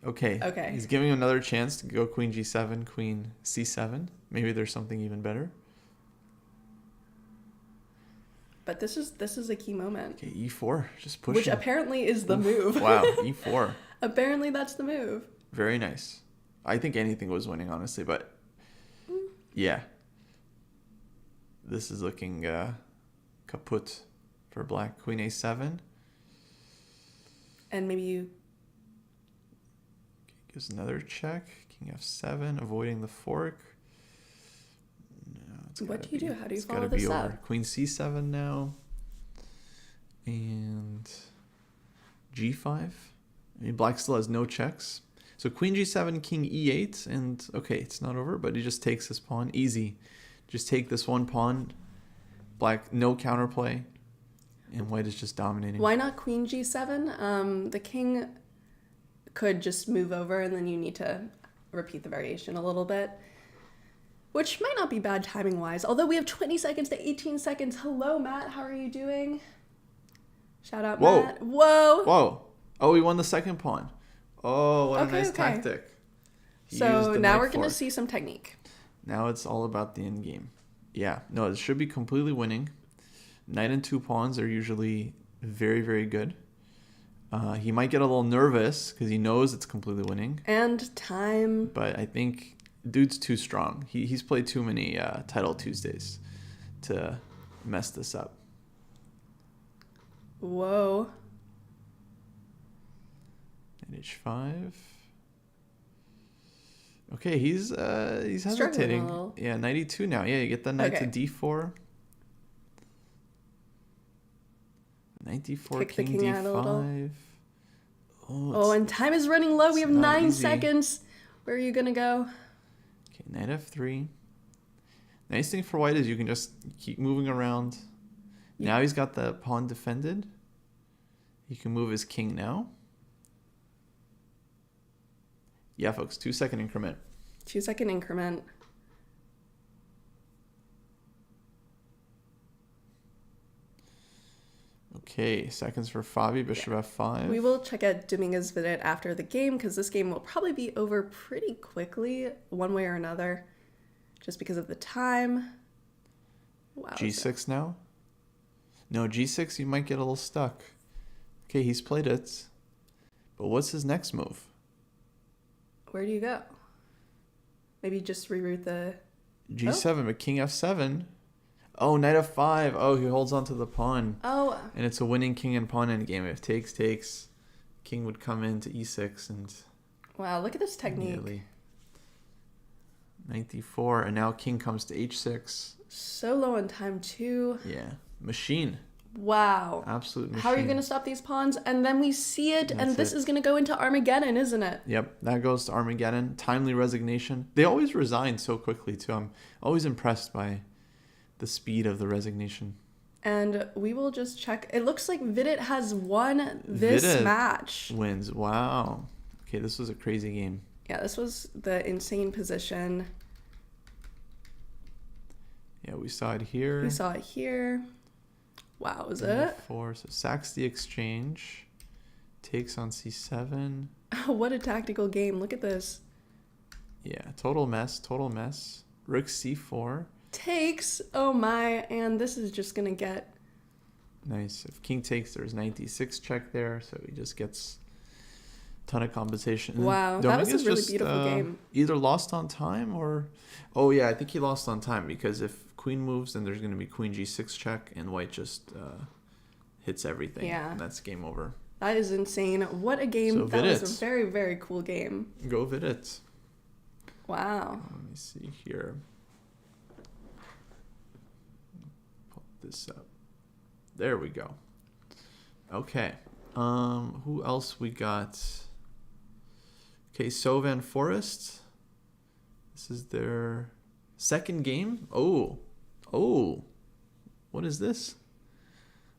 Okay. He's giving him another chance to go queen g7, queen c7. Maybe there's something even better. But this is a key moment. Okay, e4. Just push Which him. apparently is the Oof. move. Wow, e4. Apparently that's the move. Very nice. I think anything was winning, honestly, but yeah. This is looking kaput for black. Queen a7. And maybe you... Gives another check. King f7, avoiding the fork. No, it's What gotta do you be- do? How do you it's follow gotta be this over. up? Queen c7 now. And g5. I mean, black still has no checks. So queen g7, king e8, and okay, it's not over, but he just takes this pawn. Easy. Just take this one pawn. Black, no counterplay. And white is just dominating. Why not queen g7? The king could just move over and then you need to repeat the variation a little bit. Which might not be bad timing-wise. Although we have 20 seconds to 18 seconds. Hello, Matt. How are you doing? Shout out, Whoa. Matt. Whoa. Whoa. Oh, he won the second pawn. Oh, what a Okay, nice okay. tactic. He used So the now knight we're going to fork. see some technique. Now it's all about the end game. Yeah, no, it should be completely winning. Knight and two pawns are usually very, very good. He might get a little nervous because he knows it's completely winning. And time. But I think dude's too strong. He's played too many Title Tuesdays to mess this up. Whoa. Knight h5. Okay, he's Struggling a hesitating. little. Yeah, knight e2 now. Yeah, you get the knight Okay. to d4. Knight d4, Kick the king king out a little. d5. Oh, and time is running low. We have 9 easy. seconds. Where are you going to go? Okay, knight f3. Nice thing for white is you can just keep moving around. Now he's got the pawn defended. He can move his king now. Yeah, folks, 2-second increment. 2-second increment. Okay, seconds for Fabi, bishop f5. We will check out Dominguez Vidit after the game because this game will probably be over pretty quickly, one way or another, just because of the time. Wow. G6 now? No, G6, you might get a little stuck. Okay, he's played it. But what's his next move? Where do you go? Maybe just reroute the... G7, but king f7. Oh, knight f5. Oh, he holds onto the pawn. Oh. And it's a winning king and pawn endgame. If takes, king would come into e6 and... Wow, look at this technique. Knight d4, and now king comes to h6. So low on time, too. Yeah. Machine. Wow. Absolute machine. How are you going to stop these pawns? And then we see it, and this is going to go into Armageddon, isn't it? Yep, that goes to Armageddon. Timely resignation. They always resign so quickly, too. I'm always impressed by the speed of the resignation. And we will just check. It looks like Vidit has won this Vidit match. Wins. Wow. Okay, this was a crazy game. Yeah, this was the insane position. Yeah, we saw it here. We saw it here. Wow, was it? 4. So sacks the exchange. Takes on c7. What a tactical game. Look at this. Yeah, total mess. Total mess. Rook c4. Takes. Oh my. And this is just going to get... Nice. If king takes, there's knight d6 check there. So he just gets a ton of compensation. Wow, that was a really beautiful game. Either lost on time or... Oh, yeah, I think he lost on time because if queen moves, then there's going to be queen g6 check, and white just hits everything. Yeah. And that's game over. That is insane. What a game. So that Vidit. was a very, very cool game. Go Vidit. Wow. Let me see here. Put this up. There we go. Okay. Who else we got? Okay, Sovan Forest. This is their second game. Oh. What is this?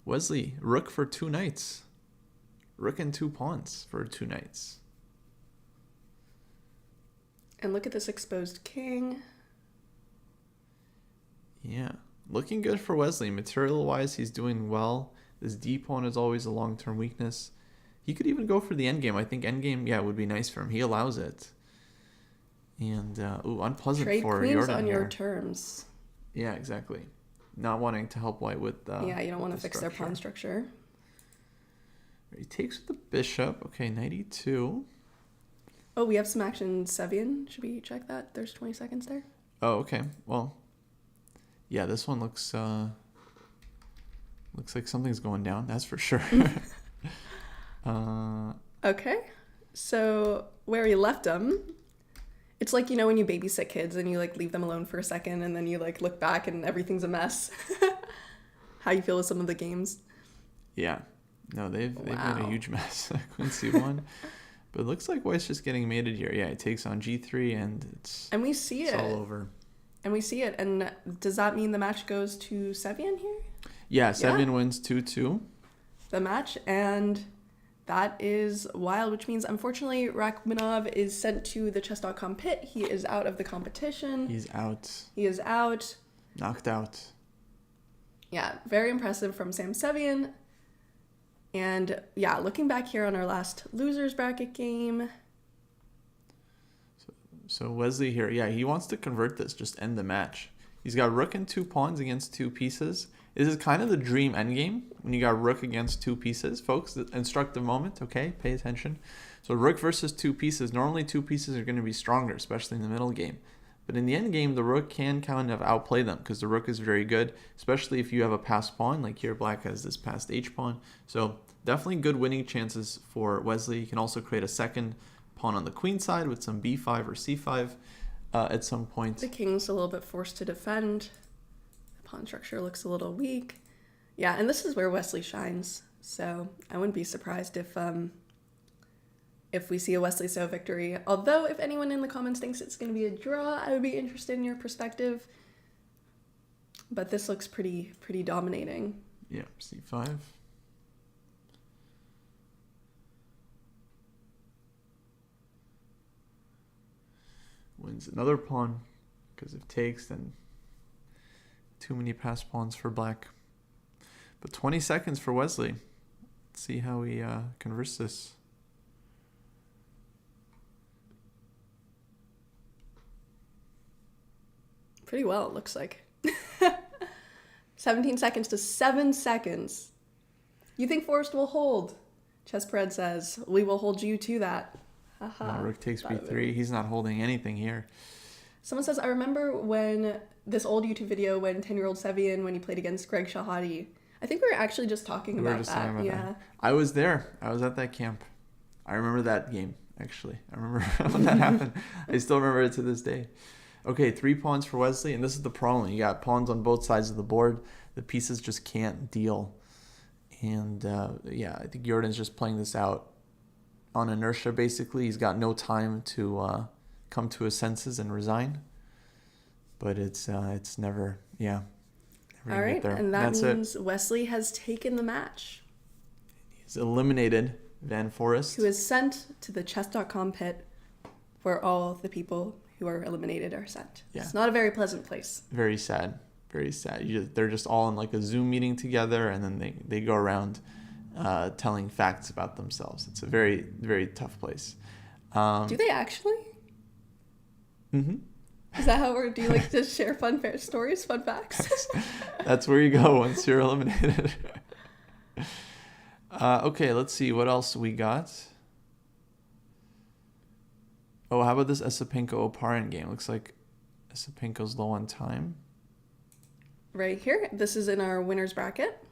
Wesley, rook for 2 knights. Rook and 2 pawns for 2 knights. And look at this exposed king. Yeah. Looking good for Wesley. Material-wise, he's doing well. This D pawn is always a long-term weakness. He could even go for the endgame. I think endgame, yeah, would be nice for him. He allows it. And, unpleasant Trade for queens Jordan on here. your terms. Yeah, exactly. Not wanting to help white with yeah, you don't want to fix their pawn structure. He takes with the bishop. Okay, knight e2. Oh, we have some action Sevian. Should we check that? There's 20 seconds there. Oh, okay. Well, yeah, this one looks like something's going down. That's for sure. Okay. So where we left them, it's like, you know, when you babysit kids and you like leave them alone for a second and then you like look back and everything's a mess. How you feel with some of the games? Yeah. No, they've made a huge mess. Queen c1. But it looks like white's just getting mated here. Yeah, it takes on g3 and it's we see it. all over. And we see it. And does that mean the match goes to Sevian here? Yeah, Sevian wins 2-2. The match, and that is wild, which means unfortunately Rachmanov is sent to the chess.com pit. He is out of the competition. He's out. He is out. Knocked out. Yeah, very impressive from Sam Sevian. And yeah, looking back here on our last losers bracket game. So Wesley here, yeah, he wants to convert this, just end the match. He's got rook and 2 pawns against 2 pieces. This is kind of the dream endgame when you got rook against 2 pieces, folks. The instructive moment, okay? Pay attention. So rook versus 2 pieces. Normally 2 pieces are going to be stronger, especially in the middle game. But in the end game, the rook can kind of outplay them because the rook is very good, especially if you have a passed pawn. Like here, black has this passed h pawn. So definitely good winning chances for Wesley. You can also create a second pawn on the queen side with some b5 or c5 at some point. The king's a little bit forced to defend. The pawn structure looks a little weak. Yeah, and this is where Wesley shines. So I wouldn't be surprised if we see a Wesley So victory. Although if anyone in the comments thinks it's going to be a draw, I would be interested in your perspective. But this looks pretty dominating. Yeah, c5. Wins another pawn, because if takes, then too many passed pawns for black. But 20 seconds for Wesley. Let's see how he converts this. Pretty well, it looks like. 17 seconds to 7 seconds. You think Forrest will hold? Chess Pred says, we will hold you to that. Haha. Rook takes b3. He's not holding anything here. Someone says, I remember when this old YouTube video when 10-year-old Sevian, when he played against Greg Shahadi. I think we were actually just talking about that. Yeah. I was there. I was at that camp. I remember that game, actually. I remember when that happened. I still remember it to this day. Okay, 3 pawns for Wesley, and this is the problem. You got pawns on both sides of the board. The pieces just can't deal. And yeah, I think Jordan's just playing this out on inertia, basically. He's got no time to come to his senses and resign. But it's never, yeah. All right, and that's means Wesley has taken the match. He's eliminated Van Forest, who is sent to the chess.com pit where all the people who are eliminated are sent. Yeah. It's not a very pleasant place. Very sad. Very sad. They're just all in like a Zoom meeting together, and then they go around telling facts about themselves. It's a very, very tough place. Do they actually? Mm-hmm. Is that how do you like to share fun stories, fun facts? That's where you go once you're eliminated. Okay, let's see what else we got. Oh, how about this Esipenko-Oparin game? Looks like Esipenko's low on time. Right here. This is in our winner's bracket.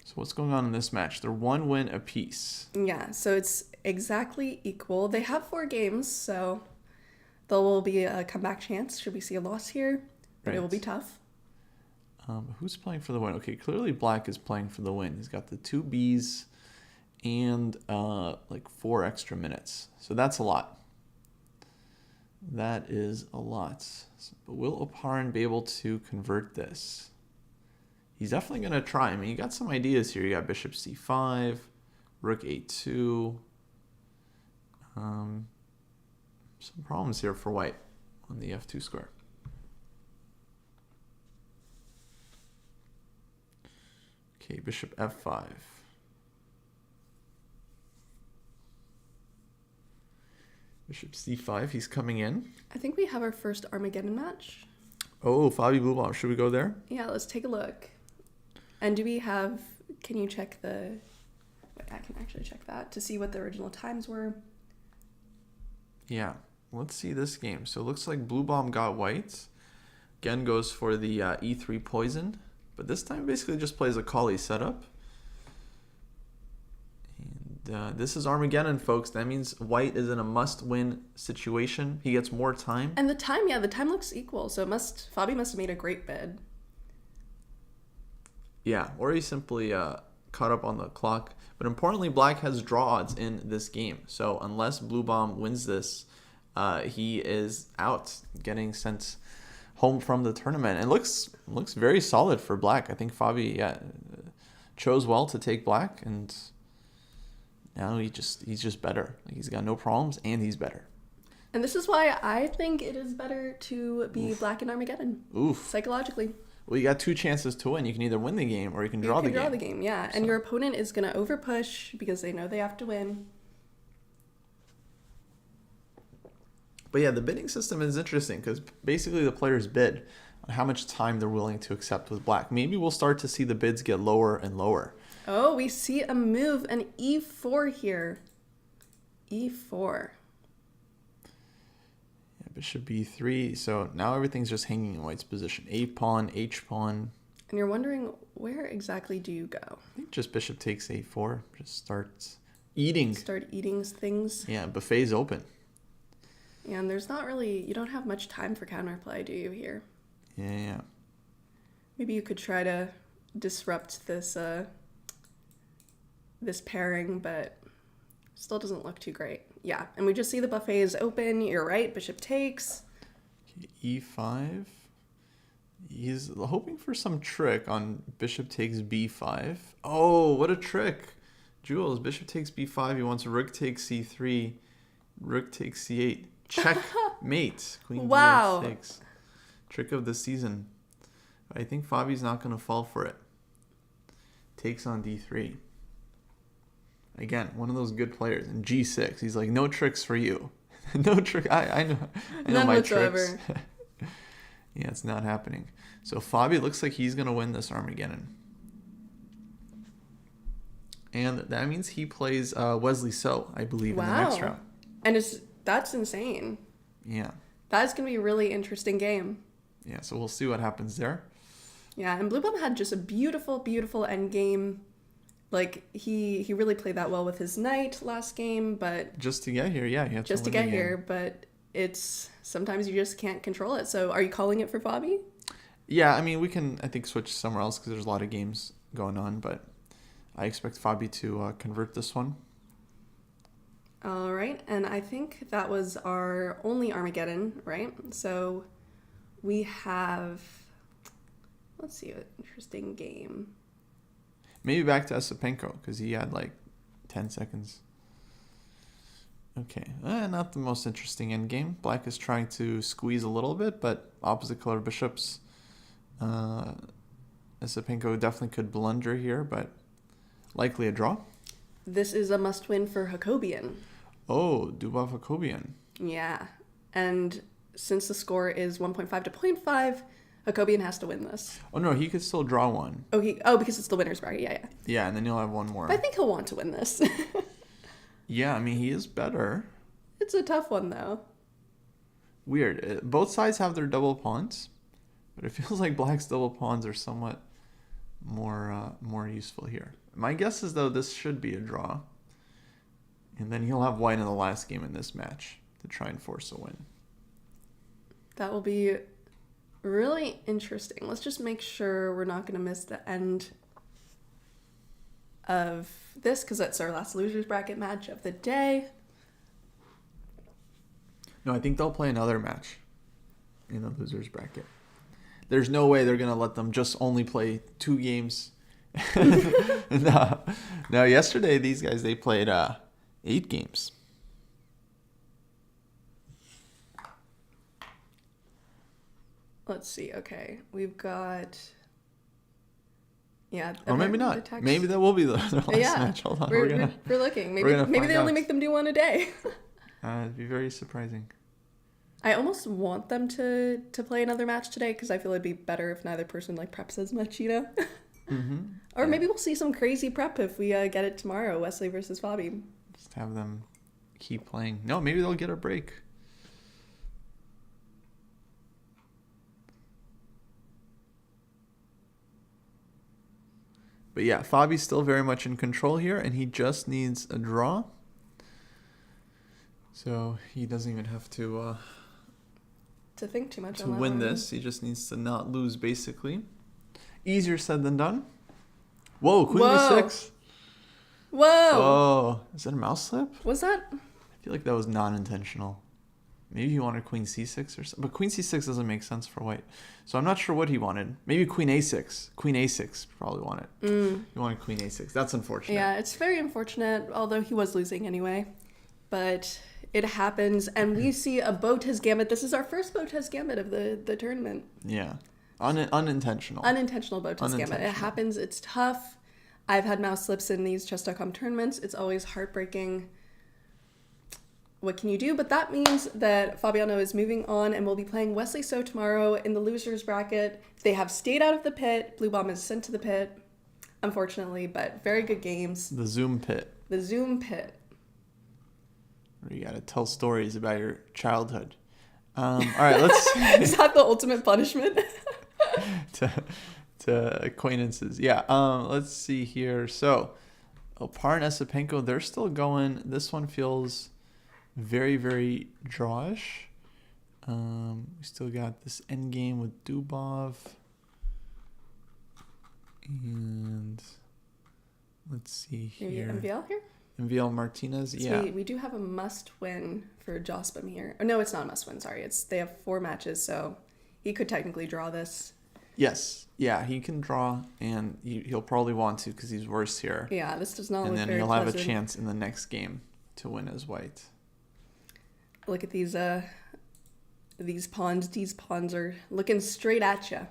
So what's going on in this match? They're 1 win apiece. Yeah, so it's exactly equal. They have 4 games, so there will be a comeback chance should we see a loss here, but It will be tough. Who's playing for the win? Okay, clearly Black is playing for the win. He's got the 2 Bs and like 4 extra minutes. So that's a lot. That is a lot. But will Oparin be able to convert this? He's definitely going to try. I mean, you got some ideas here. You got Bishop C5, Rook A2. Some problems here for White on the F2 square. Okay, Bishop F5. Bishop C5, he's coming in. I think we have our first Armageddon match. Oh, Fabi Bluebomb. Should we go there? Yeah, let's take a look. And do we have, can you check the, wait, I can actually check that to see what the original times were. Yeah, let's see this game. So it looks like Bluebomb got White. Again goes for the E3 poison. But this time basically just plays a Kali setup. And this is Armageddon, folks. That means White is in a must-win situation. He gets more time. And the time, yeah, the time looks equal. So Fabi must have made a great bid. Yeah, or he simply caught up on the clock. But importantly, Black has draw odds in this game. So unless Bluebomb wins this, he is out, getting sent home from the tournament. And looks very solid for Black. I think Fabi chose well to take Black, and now he's just better. He's got no problems, and he's better. And this is why I think it is better to be Black in Armageddon. Oof. Psychologically. Well, you got 2 chances to win. You can either win the game or you can draw the game. You can draw the game, yeah. And your opponent is going to overpush because they know they have to win. But yeah, the bidding system is interesting because basically the players bid on how much time they're willing to accept with Black. Maybe we'll start to see the bids get lower and lower. Oh, we see a move, an E4 here. E4. Yeah, Bishop B3. So now everything's just hanging in White's position. A pawn, H pawn. And you're wondering, where exactly do you go? I think just Bishop takes A4. Just starts eating. Start eating things. Yeah, buffet's open. Yeah, and there's not really, you don't have much time for counterplay, do you, here? this pairing, but still doesn't look too great. Yeah, and we just see the buffet is open. You're right, bishop takes. E5. He's hoping for some trick on bishop takes b5. Oh, what a trick. Jules, bishop takes b5. He wants rook takes c3. Rook takes c8. Checkmate. Queen Wow. d8 takes. Trick of the season. I think Fabi's not going to fall for it. Takes on d3. Again, one of those good players. And g6. He's like, no tricks for you. No trick. I know None my whatsoever. tricks. Yeah, it's not happening. So Fabi looks like he's going to win this Armageddon. And that means he plays Wesley So, I believe, in the next round. And that's insane. Yeah. That's going to be a really interesting game. Yeah, so we'll see what happens there. Yeah, and Blue Bomb had just a beautiful, beautiful end game. Like, he really played that well with his knight last game, but... Just to get here, yeah. He had just to get here, but it's... Sometimes you just can't control it. So are you calling it for Fabi? Yeah, I mean, we can, I think, switch somewhere else because there's a lot of games going on, but I expect Fabi to convert this one. All right, and I think that was our only Armageddon, right? So we have... Let's see, an interesting game. Maybe back to Esipenko because he had like 10 seconds. Okay, not the most interesting endgame. Black is trying to squeeze a little bit, but opposite color bishops. Esipenko definitely could blunder here, but likely a draw. This is a must-win for Jacobian. Oh, Dubov Jacobian. Yeah, and since the score is 1.5 to 0.5, Jacobian has to win this. Oh no, he could still draw one. Oh, because it's the winner's bracket, yeah. Yeah, and then he'll have one more. But I think he'll want to win this. Yeah, I mean, he is better. It's a tough one, though. Weird. Both sides have their double pawns, but it feels like Black's double pawns are somewhat more useful here. My guess is, though, this should be a draw. And then he'll have white in the last game in this match to try and force a win. That will be really interesting. Let's just make sure we're not going to miss the end of this because that's our last loser's bracket match of the day. No, I think they'll play another match in the loser's bracket. There's no way they're going to let them just only play 2 games. No, yesterday these guys, they played 8 games. Let's see. Okay, we've got... Yeah. Or maybe not. Maybe that will be their last match. Hold on. We're looking. Maybe they only make them do one a day. It'd be very surprising. I almost want them to play another match today because I feel it'd be better if neither person like preps as much, you know? Mm-hmm. Or maybe we'll see some crazy prep if we get it tomorrow, Wesley versus Fabi. Just have them keep playing. No, maybe they'll get a break. But yeah, Fabi's still very much in control here, and he just needs a draw. So he doesn't even have to think too much to on that win one. this. He just needs to not lose, basically. Easier said than done. Whoa, Queen B6. Whoa. Oh, is that a mouse slip? Was that? I feel like that was non-intentional. Maybe he wanted Queen C6 or something. But Queen C6 doesn't make sense for white. So I'm not sure what he wanted. Maybe Queen A6. Queen A6 probably wanted. He wanted Queen A6. That's unfortunate. Yeah, it's very unfortunate, although he was losing anyway. But it happens, and we see a Botez Gambit. This is our first Botez Gambit of the tournament. Yeah. Unintentional. Unintentional Botez Gambit. It happens. It's tough. I've had mouse slips in these chess.com tournaments. It's always heartbreaking. What can you do? But that means that Fabiano is moving on and will be playing Wesley So tomorrow in the loser's bracket. They have stayed out of the pit. Blue Bomb is sent to the pit, unfortunately, but very good games. The Zoom pit. The Zoom pit. Where you got to tell stories about your childhood. All right, let's... Is that the ultimate punishment? to acquaintances. Yeah, let's see here. So, Opar and Esipenko, they're still going. This one feels very, very drawish. We still got this end game with Dubov. And Let's see Maybe here. MVL here? MVL Martinez, yeah. We do have a must-win for Jospin here. Oh, no, it's not a must-win, sorry. They have 4 matches, so he could technically draw this. Yes, yeah, he can draw, and he'll probably want to because he's worse here. Yeah, this does not look very And then he'll pleasant. have a chance in the next game to win as white. Look at these pawns. These pawns are looking straight at you.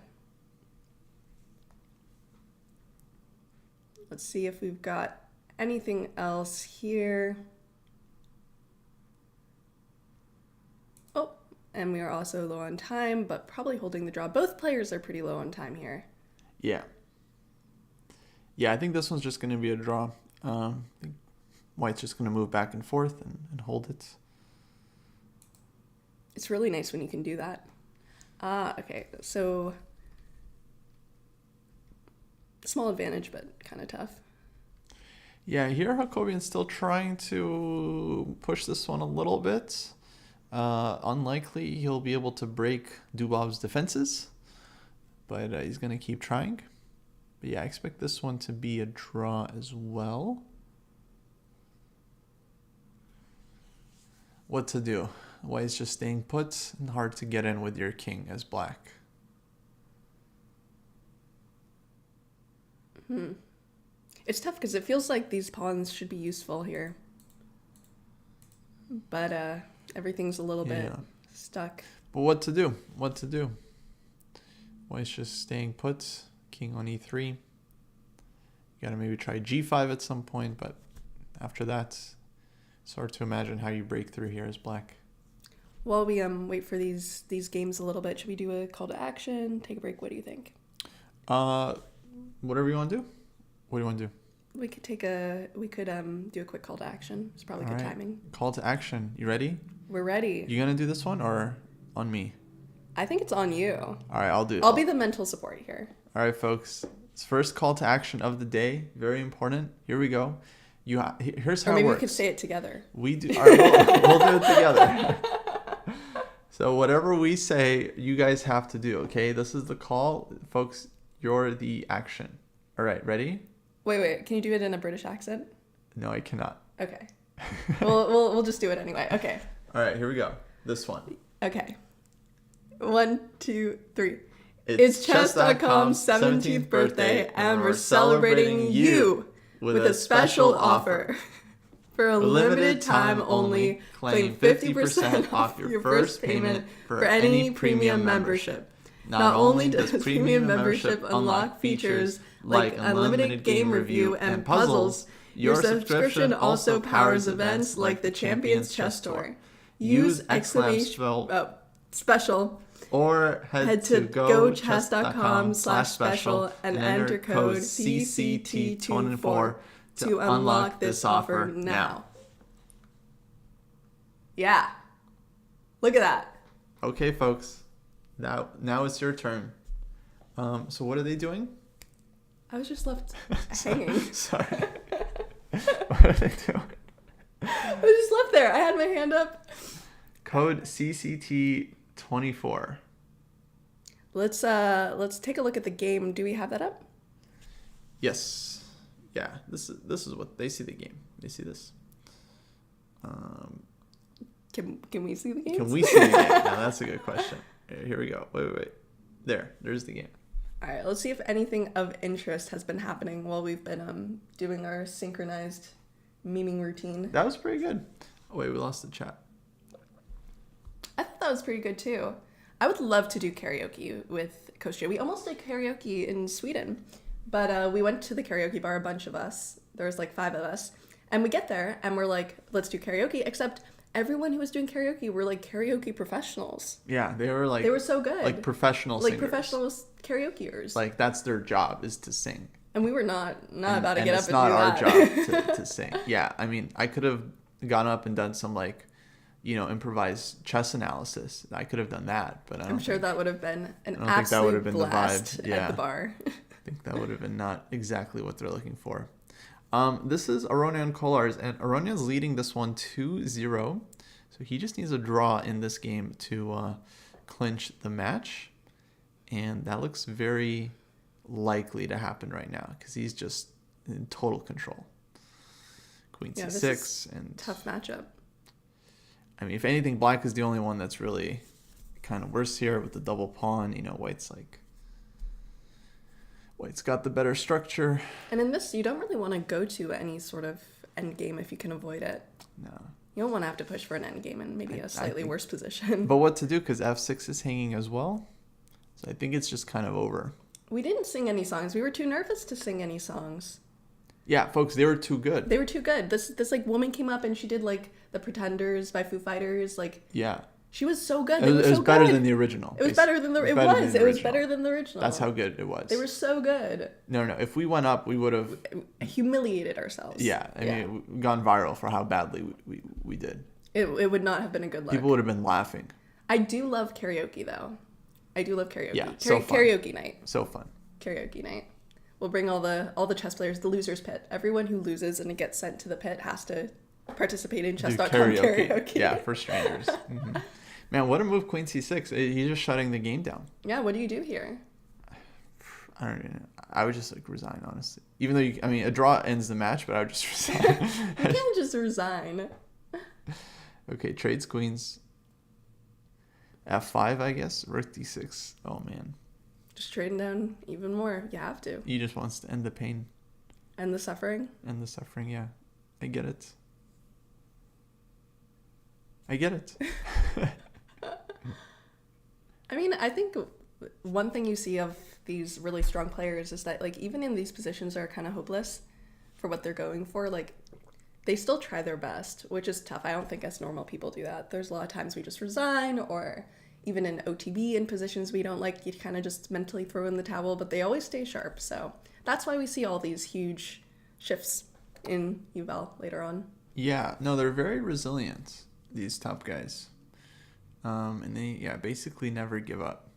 Let's see if we've got anything else here. Oh, and we are also low on time, but probably holding the draw. Both players are pretty low on time here. Yeah. Yeah, I think this one's just going to be a draw. I think white's just going to move back and forth and hold it. It's really nice when you can do that. Okay, so small advantage, but kind of tough. Yeah, here Jacobian's still trying to push this one a little bit. Unlikely he'll be able to break Dubov's defenses, but he's going to keep trying. But yeah, I expect this one to be a draw as well. What to do? White's just staying put and hard to get in with your king as black. It's tough because it feels like these pawns should be useful here. But everything's a little bit stuck. But what to do? What to do? White's just staying put. King on e3. You gotta maybe try g5 at some point, but after that, it's hard to imagine how you break through here as black. While we wait for these games a little bit, should we do a call to action? Take a break? What do you think? Whatever you want to do. What do you want to do? We could do a quick call to action. It's probably good timing. Call to action. You ready? We're ready. You gonna do this one or on me? I think it's on you. All right, I'll do it. I'll be the mental support here. All right, folks. It's first call to action of the day. Very important. Here we go. Here's how it works. Or maybe we could say it together. We do. All right, we'll do it together. So whatever we say, you guys have to do. Okay, this is the call, folks. You're the action. All right, ready? Wait. Can you do it in a British accent? No, I cannot. Okay. we'll just do it anyway. Okay. All right, here we go. This one. Okay. 1, 2, 3. It's chess.com's 17th birthday, and we're celebrating you with a special offer. For a limited time only, claim 50% off your first payment for any premium membership. Not only does premium membership unlock features like unlimited game review and puzzles, your subscription also powers events like the Champions Chess Tour. Use special or head to gochess.com/special and enter code CCT24 to unlock this offer now. Yeah. Look at that. Okay, folks. Now it's your turn. So what are they doing? I was just left hanging. Sorry. What are they doing? I was just left there. I had my hand up. Code CCT24. Let's take a look at the game. Do we have that up? Yes. Yeah. This is what they see the game. They see this. Can we see the game? Can we see the game? Now that's a good question. Here we go. Wait. There's the game. All right. Let's see if anything of interest has been happening while we've been doing our synchronized memeing routine. That was pretty good. Oh wait, we lost the chat. I thought that was pretty good too. I would love to do karaoke with Kostya. We almost did karaoke in Sweden, but we went to the karaoke bar, a bunch of us. There was like 5 of us. And we get there and we're like, let's do karaoke, except everyone who was doing karaoke were like karaoke professionals. Yeah, they were so good. Like professional singers. Like professional karaokeers. Like that's their job, is to sing. And we were not about to get up and do that. It's not our job to sing. Yeah, I mean, I could have gone up and done some improvised chess analysis. I could have done that, but I'm sure that would have been an absolute blast at the bar. I think that would have been not exactly what they're looking for. This is Aronian Kolars, and Aronian's leading this one 2-0. So he just needs a draw in this game to clinch the match. And that looks very likely to happen right now because he's just in total control. Queen Yeah, c6 this is and tough matchup. I mean, if anything, black is the only one that's really kind of worse here with the double pawn. White's got the better structure. And in this, you don't really want to go to any sort of endgame if you can avoid it. No. You don't want to have to push for an endgame in maybe a slightly worse position. But what to do, because f6 is hanging as well. So I think it's just kind of over. We didn't sing any songs. We were too nervous to sing any songs. Yeah, folks, they were too good. They were too good. This woman came up and she did The Pretenders by Foo Fighters. Yeah. She was so good. It was better than the original. It was better than the original. It was better than the original. That's how good it was. They were so good. No. If we went up, we would have humiliated ourselves. Yeah, I mean, gone viral for how badly we did. It would not have been a good look. People would have been laughing. I do love karaoke though. I do love karaoke. Yeah, so fun. Karaoke night. So fun. Karaoke night. We'll bring all the chess players, the losers pit. Everyone who loses and it gets sent to the pit has to participate in chess.com karaoke. Yeah, for strangers. Mm-hmm. Man, what a move, Queen c6. He's just shutting the game down. Yeah, what do you do here? I don't know. I would just resign, honestly. Even though a draw ends the match, but I would just resign. You can't just resign. Okay, trades queens. f5, I guess. Rook d6. Oh man. Just trading down even more. You have to. He just wants to end the pain. And the suffering? And the suffering, yeah. I get it. I get it. I mean, I think one thing you see of these really strong players is that, even in these positions that are kind of hopeless for what they're going for, they still try their best, which is tough. I don't think as normal people do that. There's a lot of times we just resign, or even in OTB in positions we don't like, you kind of just mentally throw in the towel, but they always stay sharp. So that's why we see all these huge shifts in UVL later on. Yeah, no, they're very resilient, these top guys. And they, basically never give up.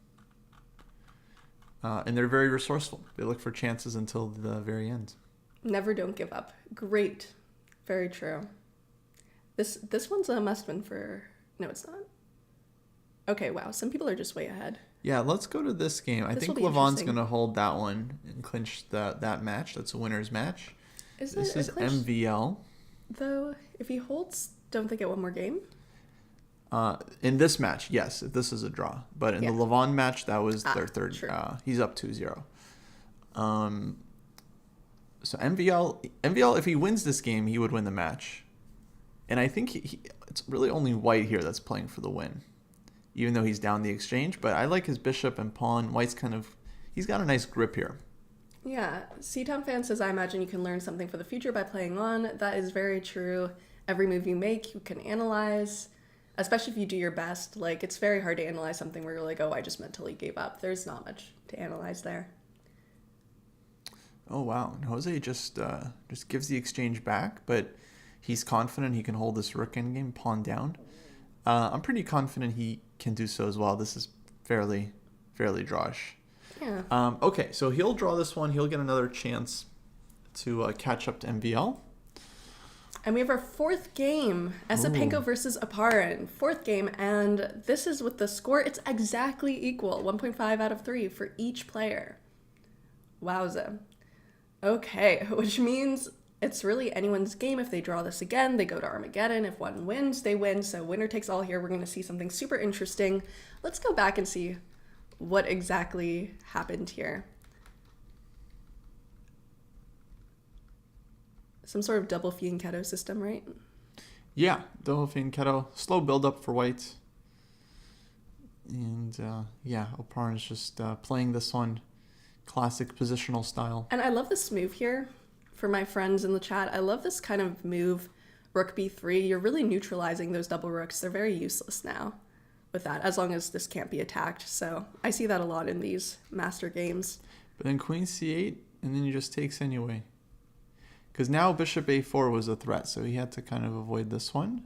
And they're very resourceful. They look for chances until the very end. Never don't give up. Great. Very true. This one's a must-win for... No, it's not. Okay, wow. Some people are just way ahead. Yeah, let's go to this game. I think Levon's going to hold that one and clinch that match. That's a winner's match. This is MVL. Though, if he holds, don't they get one more game? In this match, yes, if this is a draw. But in the Levon match, that was their third. True. He's up 2-0. So MVL, if he wins this game, he would win the match. And I think it's really only white here that's playing for the win, even though he's down the exchange. But I like his bishop and pawn. White's he's got a nice grip here. Yeah, C-Town fan says, I imagine you can learn something for the future by playing on. That is very true. Every move you make, you can analyze, especially if you do your best. It's very hard to analyze something where you're like, oh, I just mentally gave up. There's not much to analyze there. Oh, wow. And Jose just gives the exchange back, but he's confident he can hold this rook endgame, pawn down. I'm pretty confident he can do so as well. This is fairly drawish. Yeah. Okay, so he'll draw this one. He'll get another chance to catch up to MVL. And we have our fourth game, Esipenko versus Aparin. Fourth game, and this is with the score. It's exactly equal, 1.5 out of 3 for each player. Wowza. Okay, which means it's really anyone's game. If they draw this again, they go to Armageddon. If one wins, they win. So winner takes all here. We're going to see something super interesting. Let's go back and see what exactly happened here. Some sort of double fianchetto system, right? Yeah, double fianchetto. Slow build up for white. And Oparin's just playing this one. Classic positional style. And I love this move here for my friends in the chat. I love this kind of move, rook b3. You're really neutralizing those double rooks. They're very useless now with that, as long as this can't be attacked. So I see that a lot in these master games. But then queen c8, and then he just takes anyway. Because now bishop a4 was a threat, so he had to kind of avoid this one.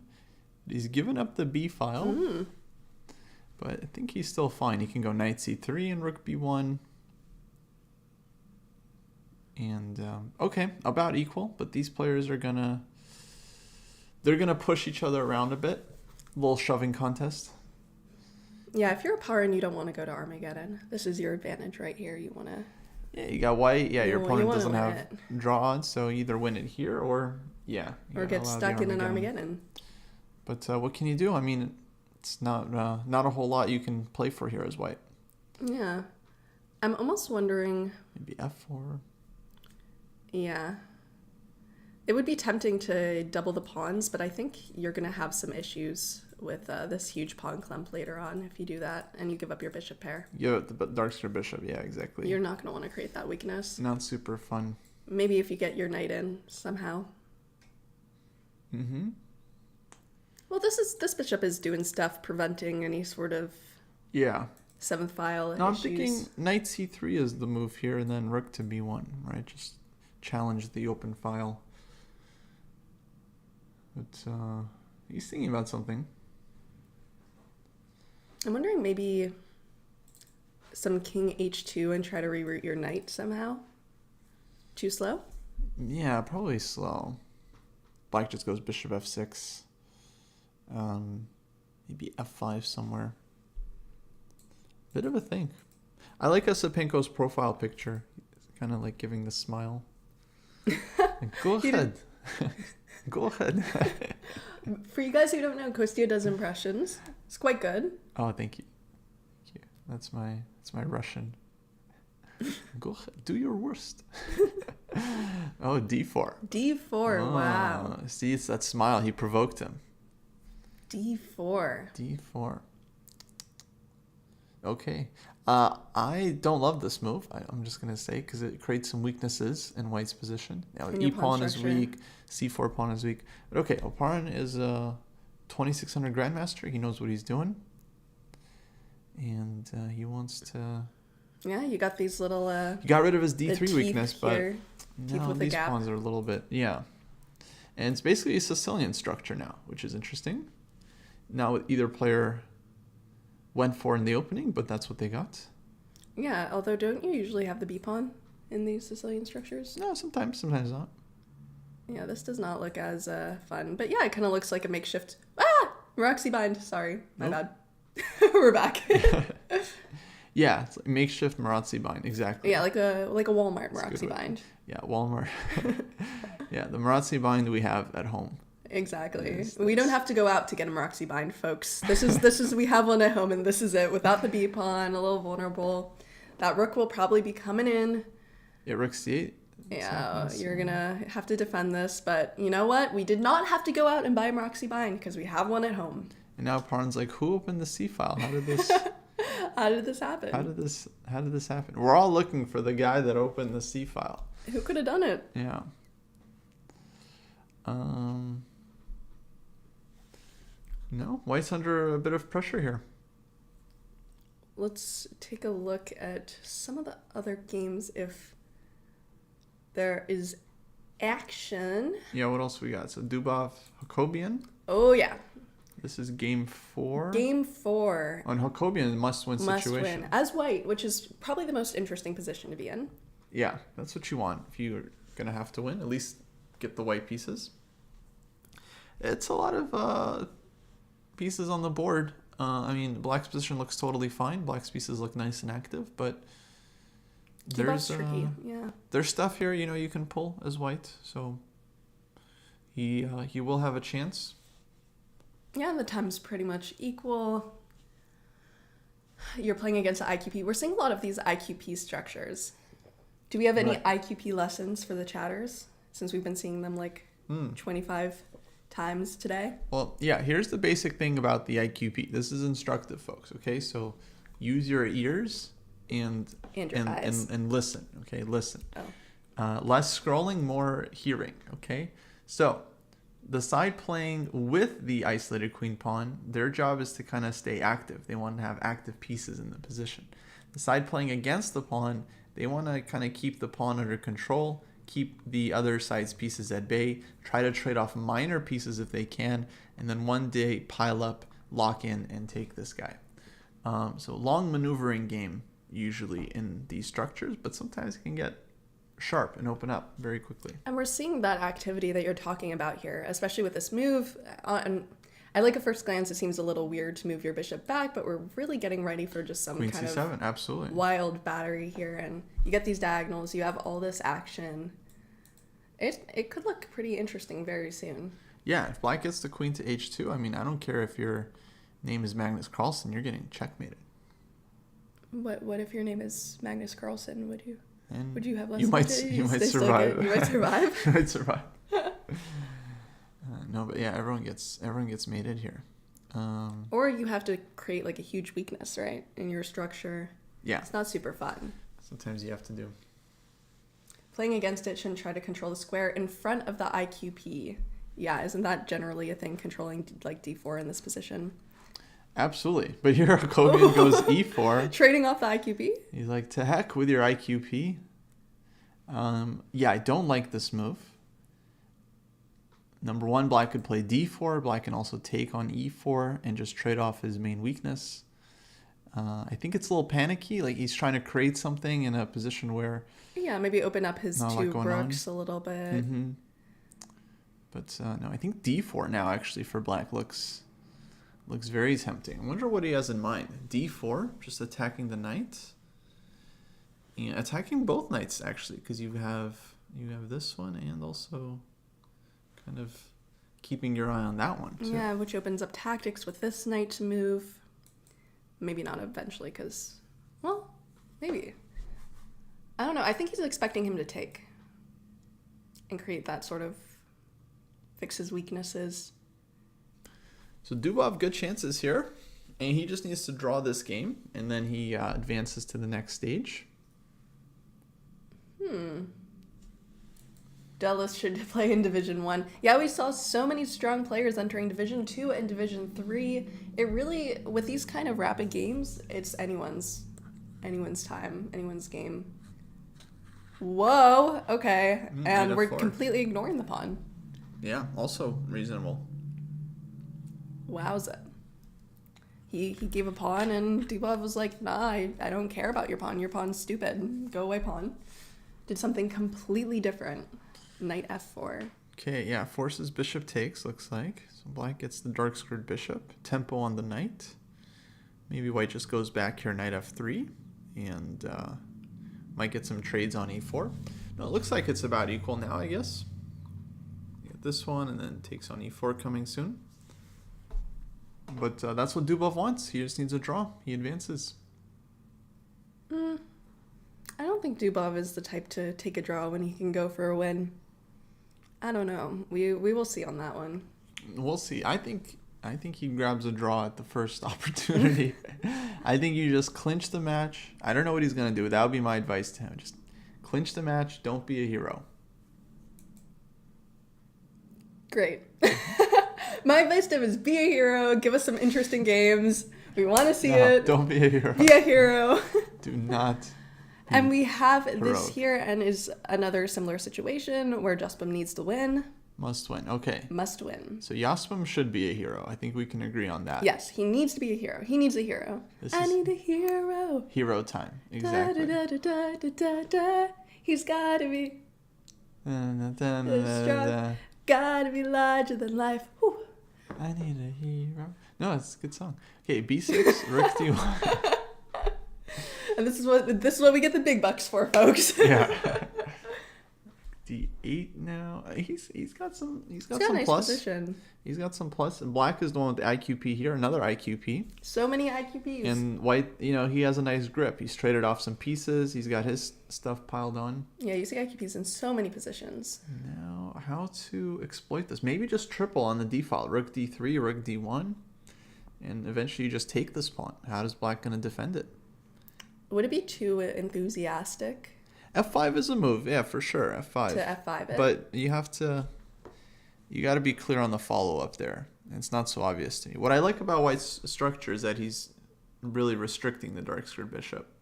He's given up the b file, but I think he's still fine. He can go knight c3 and rook b1. And, okay, about equal, but these players are they're gonna push each other around a bit. A little shoving contest. Yeah, if you're a power and you don't want to go to Armageddon, this is your advantage right here. You want to Yeah, you got white. Yeah, your You opponent wanna doesn't win have it. draw odds, so either win it here or you Or get allow the stuck in an Armageddon. But what can you do? I mean, it's not a whole lot you can play for here as white. Yeah. I'm almost wondering... Maybe f4. Yeah. It would be tempting to double the pawns, but I think you're going to have some issues with this huge pawn clump later on if you do that and you give up your bishop pair. Yeah, the dark square bishop. Yeah, exactly. You're not going to want to create that weakness. Not super fun. Maybe if you get your knight in somehow. Mm-hmm. Well, this bishop is doing stuff preventing any sort of seventh file No, I'm issues. thinking knight c3 is the move here, and then rook to b1, right? Just challenge the open file. But he's thinking about something. I'm wondering maybe some king h2 and try to reroute your knight somehow. Too slow? Yeah, probably slow. Black just goes bishop f6. Maybe f5 somewhere. Bit of a thing. I like Ostapenko's profile picture. It's kind of like giving the smile. Go ahead. Go ahead. For you guys who don't know, Kostya does impressions. It's quite good. Oh, thank you. Thank you. That's my Russian. Go ahead. Do your worst. Oh, d4. D4, wow. See, it's that smile. He provoked him. D4. D4. Okay. I don't love this move. I'm just going to say, because it creates some weaknesses in white's position. Now, In E your pawn pawn is structure. weak. C4 pawn is weak. But okay, Oparin is a 2600 Grandmaster. He knows what he's doing. And he wants to... Yeah, you got these little... He got rid of his the D3 teeth weakness, here. but Teeth no, with a these gap. pawns are a little bit... Yeah. And it's basically a Sicilian structure now, which is interesting. Now, either player went for in the opening, but that's what they got. Yeah, although don't you usually have the B pawn in these Sicilian structures? No, sometimes not. Yeah, this does not look as fun. But yeah, it kind of looks like a makeshift... Roxy bind. Sorry, my Nope. bad. We're back. Yeah, it's like makeshift Marazzi bind, exactly. Yeah, like a Walmart That's a Roxy good way. bind. Yeah, Walmart. Yeah, the Marazzi bind we have at home. Exactly. Yes, We don't have to go out to get a Roxy bind, folks. This is we have one at home and this is it. Without the B pawn, a little vulnerable. That rook will probably be coming in. Yeah, rook c8. Yeah, you're gonna have to defend this, but you know what? We did not have to go out and buy a Roxy bind because we have one at home. And now Parn's like, who opened the C file? How did this How did this happen? how did this happen? We're all looking for the guy that opened the C file. Who could have done it? Yeah. No, white's under a bit of pressure here. Let's take a look at some of the other games if there is action. Yeah, what else we got? So Dubov, Hakobian. Oh yeah, This is game 4. game 4. On Hakobian, must-win Must situation. win as white, which is probably the most interesting position to be in. Yeah, that's what you want. If you're going to have to win, at least get the white pieces. It's a lot of pieces on the board. I mean, black's position looks totally fine. Black's pieces look nice and active, but That's tricky. Yeah. there's stuff here, you can pull as white. So he will have a chance. Yeah, the time's pretty much equal. You're playing against the IQP. We're seeing a lot of these IQP structures. Do we have any Right. IQP lessons for the chatters? Since we've been seeing them like 25 times today. Well, yeah, here's the basic thing about the IQP. This is instructive, folks, okay? So use your ears and And your eyes. and listen, okay? Listen. Oh. Less scrolling, more hearing, okay? So the side playing with the isolated queen pawn, their job is to kind of stay active. They want to have active pieces in the position. The side playing against the pawn, they want to kind of keep the pawn under control, keep the other side's pieces at bay, try to trade off minor pieces if they can, and then one day pile up, lock in, and take this guy. So long maneuvering game usually in these structures, but sometimes it can get sharp and open up very quickly. And we're seeing that activity that you're talking about here, especially with this move. And I like at first glance it seems a little weird to move your bishop back, but we're really getting ready for just some Queen kind C7, of absolutely. wild battery here. And you get these diagonals, you have all this action. It could look pretty interesting very soon. Yeah, if black gets the queen to h2, I mean, I don't care if your name is Magnus Carlsen, you're getting checkmated. What if your name is Magnus Carlsen? Would you have less? You might survive. You might survive. You might survive. No, but yeah, everyone gets mated here. Or you have to create like a huge weakness, right, in your structure. Yeah. It's not super fun. Sometimes you have to do. Playing against it shouldn't try to control the square in front of the IQP. Yeah, isn't that generally a thing, controlling like d4 in this position? Absolutely. But here Kogan goes e4. Trading off the IQP? He's like, to heck with your IQP. Yeah, I don't like this move. Number one, black could play d4. Black can also take on e4 and just trade off his main weakness. I think it's a little panicky. Like he's trying to create something in a position where... Yeah, maybe open up his two rooks a little bit. Mm-hmm. But no, I think d4 now actually for black looks very tempting. I wonder what he has in mind. d4, just attacking the knight. Yeah, attacking both knights actually, because you have this one and also kind of keeping your eye on that one too. Yeah, which opens up tactics with this knight to move. Maybe not eventually, because, well, maybe. I don't know. I think he's expecting him to take and create that sort of fix his weaknesses. So Dubov, good chances here. And he just needs to draw this game, and then he advances to the next stage. Dallas should play in Division 1. Yeah, we saw so many strong players entering Division 2 and Division 3. It really, with these kind of rapid games, it's anyone's time, anyone's game. Whoa, okay. And we're completely ignoring the pawn. Yeah, also reasonable. Wowza. He gave a pawn and Dubov was like, nah, I don't care about your pawn. Your pawn's stupid. Go away, pawn. Did something completely different. Knight f4. Okay, yeah, forces bishop takes, looks like. So black gets the dark squared bishop. Tempo on the knight. Maybe white just goes back here, knight f3. And might get some trades on e4. No, it looks like it's about equal now, I guess. Get this one, and then takes on e4 coming soon. But that's what Dubov wants. He just needs a draw. He advances. I don't think Dubov is the type to take a draw when he can go for a win. I don't know. We will see on that one. We'll see. I think he grabs a draw at the first opportunity. I think you just clinch the match. I don't know what he's going to do. That would be my advice to him. Just clinch the match. Don't be a hero. Great. My advice to him is be a hero. Give us some interesting games. We want to see it. Don't be a hero. Be a hero. Do not. And we have this here, and is another similar situation where Jaspam needs to win. Must win. Okay. Must win. So Jaspam should be a hero. I think we can agree on that. Yes, he needs to be a hero. He needs a hero. I need a hero. Hero time. Exactly. Da, da, da, da, da, da. He's gotta be strong. Gotta be larger than life. Whew. I need a hero. No, it's a good song. Okay, b6, rook d1. And this is what we get the big bucks for, folks. Yeah. d8 now. He's got some some nice plus. Position. He's got some plus. And black is the one with the IQP here. Another IQP. So many IQPs. And white, he has a nice grip. He's traded off some pieces. He's got his stuff piled on. Yeah, you see IQPs in so many positions. Now, how to exploit this? Maybe just triple on the d file. Rook d3, rook d1. And eventually you just take this pawn. How is black going to defend it? Would it be too enthusiastic? F5 is a move, yeah, for sure. F5. To F5 it. But you got to be clear on the follow-up there. It's not so obvious to me. What I like about white's structure is that he's really restricting the dark squared bishop.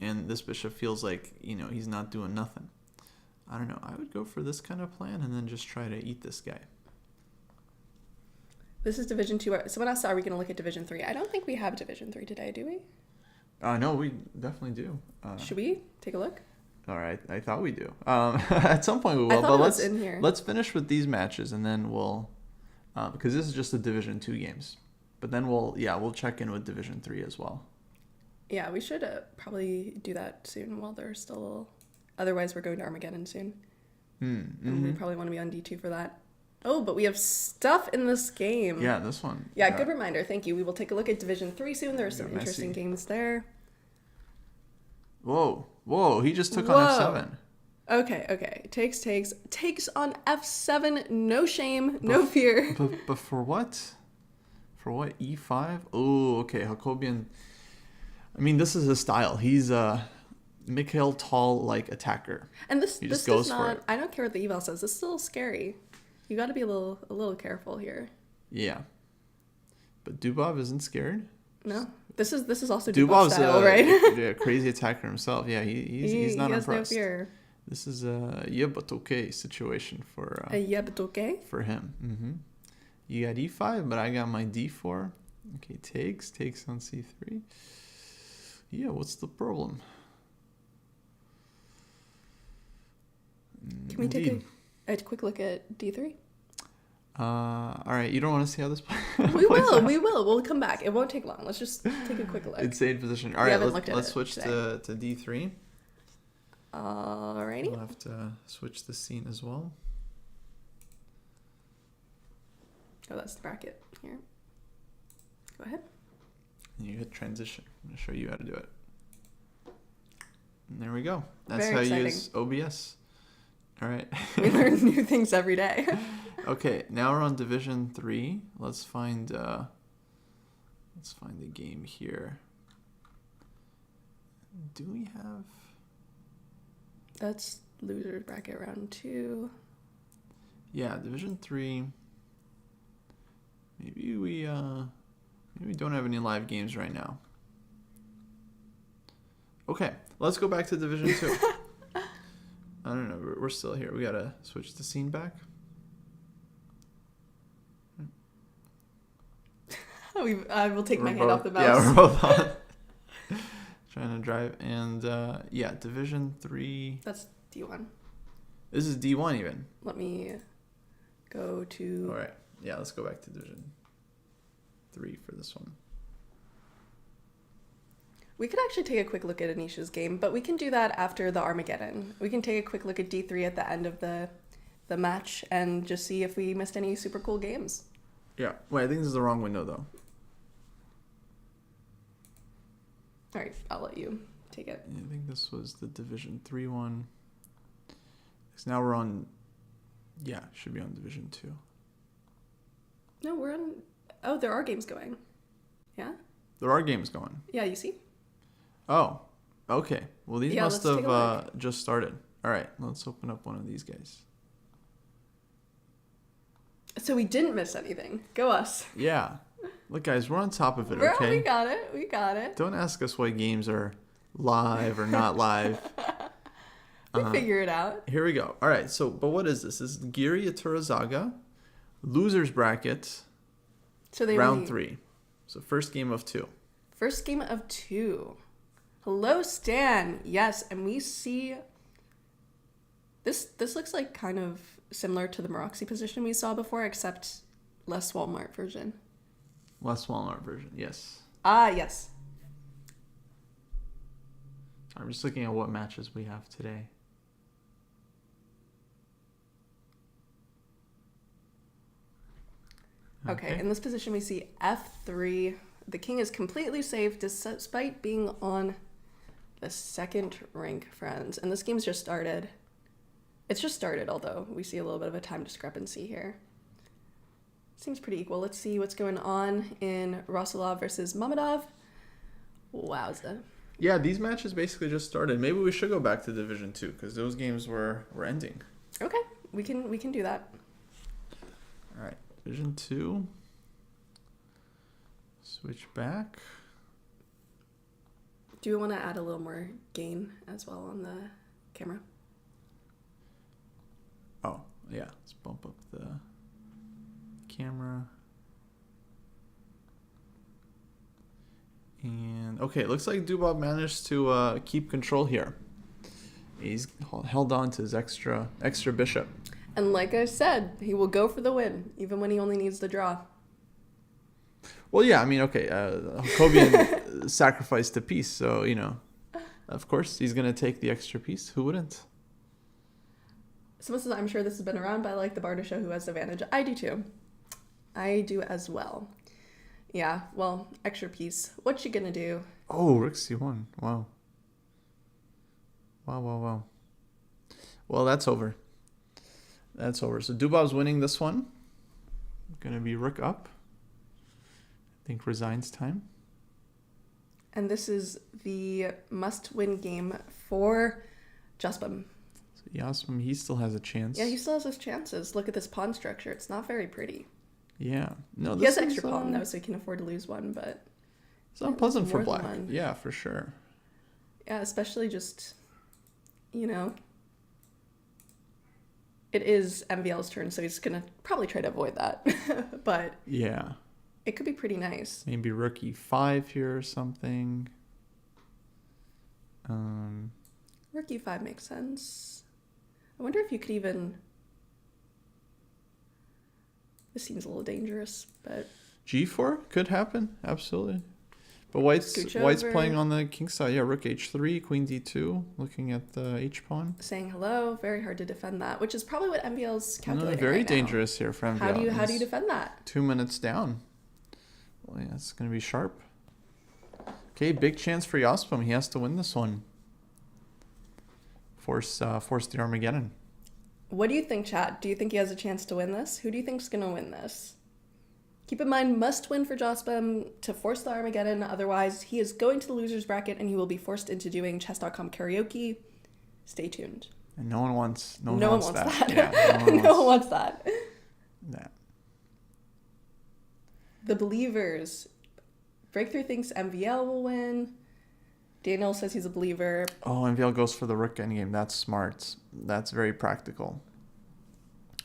And this bishop feels like, he's not doing nothing. I don't know. I would go for this kind of plan and then just try to eat this guy. This is Division 2. Someone asked, are we going to look at Division 3? I don't think we have Division 3 today, do we? No, we definitely do. Should we take a look? All right, I thought we do. At some point we will, but was in here. Let's finish with these matches and then we'll because this is just the Division 2 games. But then we'll check in with Division 3 as well. Yeah, we should probably do that soon while they're still... Otherwise, we're going to Armageddon soon. And we probably want to be on D2 for that. Oh, but we have stuff in this game. Yeah, this one. Yeah, good reminder. Thank you. We will take a look at Division 3 soon. There are some interesting games there. Whoa. He just took on F7. Okay. Takes on F7. No shame, no fear. But for what? For what? E5? Oh, okay. Jacobian. I mean, this is his style. He's a Mikhail Tal-like attacker. And this just does goes not... for it. I don't care what the eval says. This is still scary. You got to be a little careful here. Yeah. But Dubov isn't scared. No. This is also Dubov's style, right? Yeah, crazy attacker himself. Yeah, he's not impressed. He has no fear. This is a but okay situation for but okay for him. Mm-hmm. You got E5, but I got my D4. Okay, takes on C3. Yeah, what's the problem? Can we take a quick look at D3? All right, you don't want to see how this plays We will. We'll come back. It won't take long. Let's just take a quick look. Insane position. All right, let's switch to D3. Alrighty. We'll have to switch the scene as well. Oh, that's the bracket here. Go ahead. And you hit transition. I'm going to show you how to do it. And there we go. That's Very how exciting. you use OBS. All right. We learn new things every day. Okay, now we're on Division 3. Let's find the game here. Do we have... That's losers bracket round 2. Yeah, Division 3. Maybe we don't have any live games right now. Okay, let's go back to Division 2. I don't know, we're still here. We gotta switch the scene back. I will take my hand off the mouse. Yeah, we're both on. Trying to drive. And Division 3. That's D1. This is D1 even. Let me go to... All right. Yeah, let's go back to Division 3 for this one. We could actually take a quick look at Anisha's game, but we can do that after the Armageddon. We can take a quick look at D3 at the end of the match and just see if we missed any super cool games. Yeah. Wait, I think this is the wrong window, though. All right, I'll let you take it. I think this was the Division 3 one. Because now we're on... Yeah, should be on Division 2. No, we're on... Oh, there are games going. Yeah? There are games going. Yeah, you see? Oh, okay. Well, these must let's have just started. All right, let's open up one of these guys. So we didn't miss anything. Go us. Yeah. Look, guys, we're on top of it, okay? We got it. Don't ask us why games are live or not live. We figure it out. Here we go. All right, but what is this? This is Giri Aturazaga, losers bracket, So round 3. So first game of 2. First game of 2. Hello, Stan. Yes, and we see... This looks like kind of similar to the Maroxy position we saw before, except less Walmart version. Less Walmart version, yes. Ah, yes. I'm just looking at what matches we have today. Okay, in this position we see F3. The king is completely safe despite being on the second rank, friends. And this game's just started. It's just started, although we see a little bit of a time discrepancy here. Seems pretty equal. Let's see what's going on in Rasulov versus Mamedov. Wowza. Yeah, these matches basically just started. Maybe we should go back to Division 2 because those games were ending. Okay, we can do that. All right, Division 2. Switch back. Do you want to add a little more gain as well on the camera? Oh, yeah. Let's bump up the camera. And, okay, it looks like Dubov managed to keep control here. He's held on to his extra bishop. And like I said, he will go for the win, even when he only needs the draw. Well, yeah, I mean, okay, Jacobian sacrificed a piece, so, of course he's going to take the extra piece. Who wouldn't? Someone says, I'm sure this has been around, but I like the bar to show who has the advantage. I do too. I do as well. Yeah, well, extra piece. What you gonna do? Oh, Rook C1. Wow. Wow. Well, that's over. So Dubov's winning this one. Gonna be Rook up. I think resigns time. And this is the must-win game for Jaspam. So Jaspam, he still has a chance. Yeah, he still has his chances. Look at this pawn structure. It's not very pretty. Yeah. No, he has extra pawn, though, so he can afford to lose one, but... It's unpleasant for black. Yeah, for sure. Yeah, especially just, it is MVL's turn, so he's going to probably try to avoid that. But... Yeah. It could be pretty nice. Maybe Rook E5 here or something. Rook E5 makes sense. I wonder if you could even... This seems a little dangerous, but... G4 could happen, absolutely. But White's playing on the king side. Yeah, Rook H3, Queen D2, looking at the H pawn. Saying hello, very hard to defend that, which is probably what MVL's calculating Very right dangerous now. Here for MVL. How do you defend that? 2 minutes down. Well, yeah, it's going to be sharp. Okay, big chance for Jaspam. He has to win this one. Force the Armageddon. What do you think, chat? Do you think he has a chance to win this? Who do you think's going to win this? Keep in mind, must win for Jaspam to force the Armageddon. Otherwise, he is going to the loser's bracket and he will be forced into doing chess.com karaoke. Stay tuned. And no one wants that. Yeah, no one wants that. That. The Believers. Breakthrough thinks MVL will win. Daniel says he's a believer. Oh, MVL goes for the rook endgame. That's smart. That's very practical.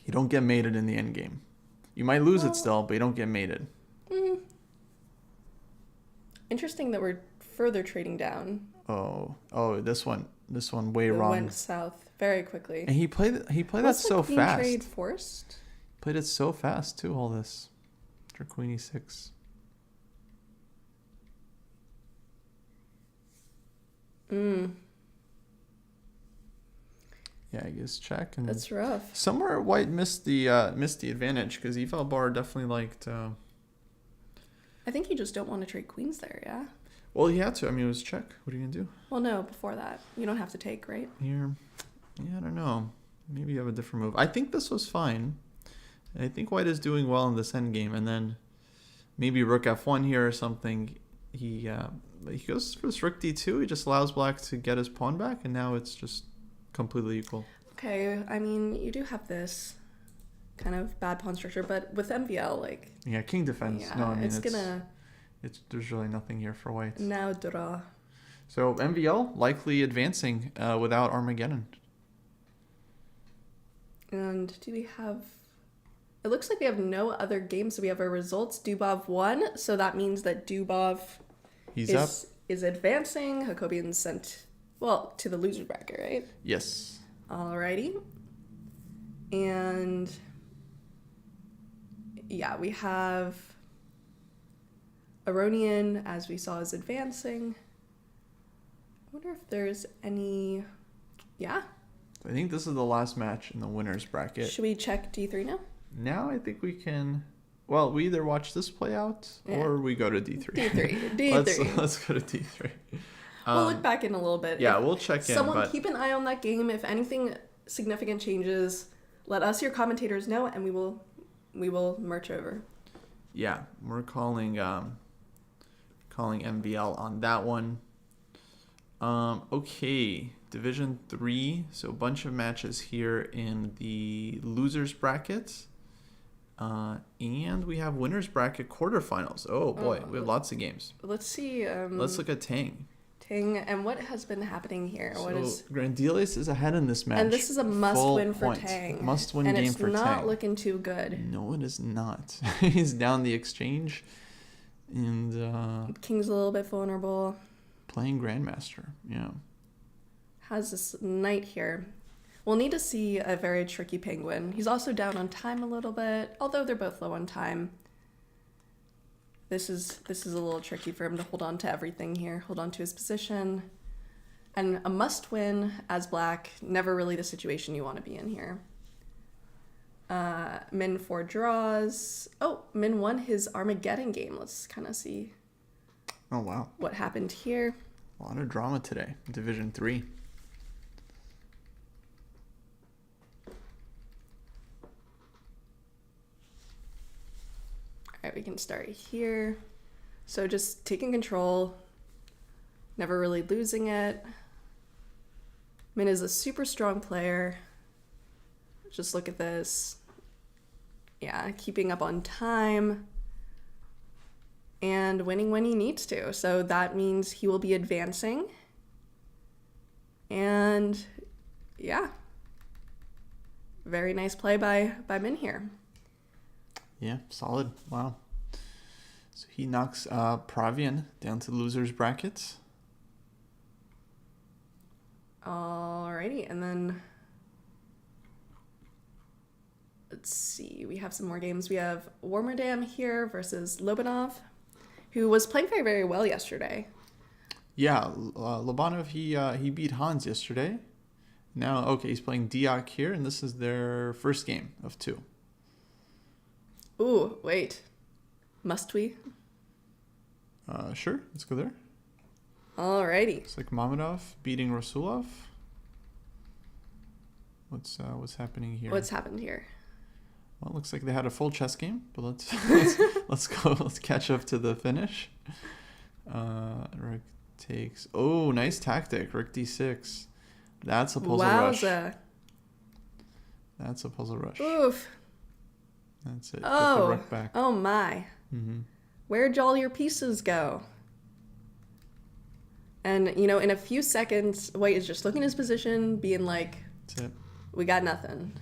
You don't get mated in the endgame. You might lose it still, but you don't get mated. Interesting that we're further trading down. Oh, this one way wrong. Went south very quickly. And he played that so fast. Trade forced. Played it so fast too. All this. After Queen E6. Yeah, I guess check. And that's rough. Somewhere White missed the advantage because Eval Bar definitely liked. I think you just don't want to trade queens there, yeah. Well, he had to. I mean, it was check. What are you gonna do? Well, no, before that, you don't have to take, right? Here, yeah, I don't know. Maybe you have a different move. I think this was fine. I think White is doing well in this endgame, and then maybe Rook F1 here or something. He goes for this Rook D2. He just allows Black to get his pawn back, and now it's just completely equal. Okay, I mean, you do have this kind of bad pawn structure, but with MVL, like... Yeah, king defense. Yeah, no, I mean, there's really nothing here for White. Now draw. So MVL likely advancing without Armageddon. And do we have... It looks like we have no other games, so we have our results. Dubov won, so that means that Dubov is advancing. Jacobian sent, to the loser bracket, right? Yes. Alrighty. And yeah, we have Aronian, as we saw, is advancing. I wonder if there's any... Yeah. I think this is the last match in the winner's bracket. Should we check D3 now? Now I think we can... Well, we either watch this play out or we go to D3. D3. Let's go to D3. We'll look back in a little bit. Yeah, we'll check in. Someone keep an eye on that game. If anything significant changes, let us, your commentators, know, and we will march over. Yeah, we're calling MVL on that one. Okay, Division 3. So a bunch of matches here in the losers bracket. And we have winners bracket quarterfinals. Oh boy, we have lots of games. Let's see. Let's look at Tang. And what has been happening here? So Grandilis is ahead in this match. And this is a must-win for Tang. Must-win game for Tang. And it's not looking too good. No, it is not. He's down the exchange, and King's a little bit vulnerable. Playing Grandmaster, yeah. Has this knight here. We'll need to see a very tricky penguin. He's also down on time a little bit, although they're both low on time. This is a little tricky for him to hold on to everything here, hold on to his position. And a must win as black, never really the situation you want to be in here. Min 4 draws. Oh, Min won his Armageddon game. Let's kind of see. Oh, wow. What happened here. A lot of drama today. Division 3. All right, we can start here. So just taking control, never really losing it. Min is a super strong player. Just look at this. Yeah, keeping up on time and winning when he needs to. So that means he will be advancing. And yeah, very nice play by Min here. Yeah, solid. Wow. So he knocks Pravian down to the loser's brackets. Alrighty, and then let's see, we have some more games. We have Warmerdam here versus Lobanov, who was playing very, very well yesterday. Yeah, Lobanov, he beat Hans yesterday. Now, okay, he's playing Diak here, and this is their first game of 2. Ooh, wait. Must we? Sure, let's go there. Alrighty. It's like Mamadov beating Rasulov. What's happening here? What's happened here? Well, it looks like they had a full chess game, but let's go. Let's catch up to the finish. Rook takes. Oh, nice tactic. Rook d6. That's a puzzle rush. Wowza. That's a puzzle rush. Oof. That's it. Oh. Get the rook back. Oh my. Mm-hmm. Where'd all your pieces go? And, you know, in a few seconds, White is just looking at his position, being like, That's it. we got nothing.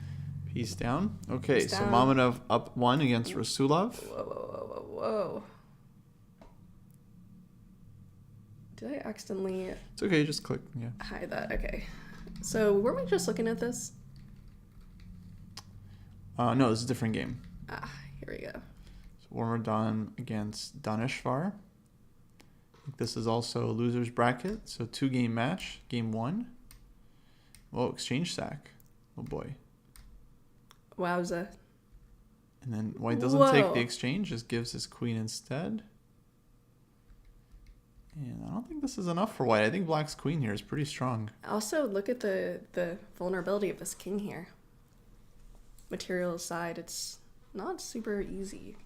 Piece down. Okay, Piece so down. Mamadov up 1 against Rasulov. Whoa. Did I accidentally It's okay, just click. Yeah. hide that? Okay. So were we just looking at this? No, this is a different game. Here we go. So Warmerdam against Daneshvar. I think this is also a loser's bracket. So 2-game match. Game 1. Whoa, exchange sack. Oh boy. Wowza. And then White doesn't take Whoa. the exchange, just gives his queen instead. And I don't think this is enough for White. I think Black's queen here is pretty strong. Also, look at the vulnerability of this king here. Material aside, it's not super easy.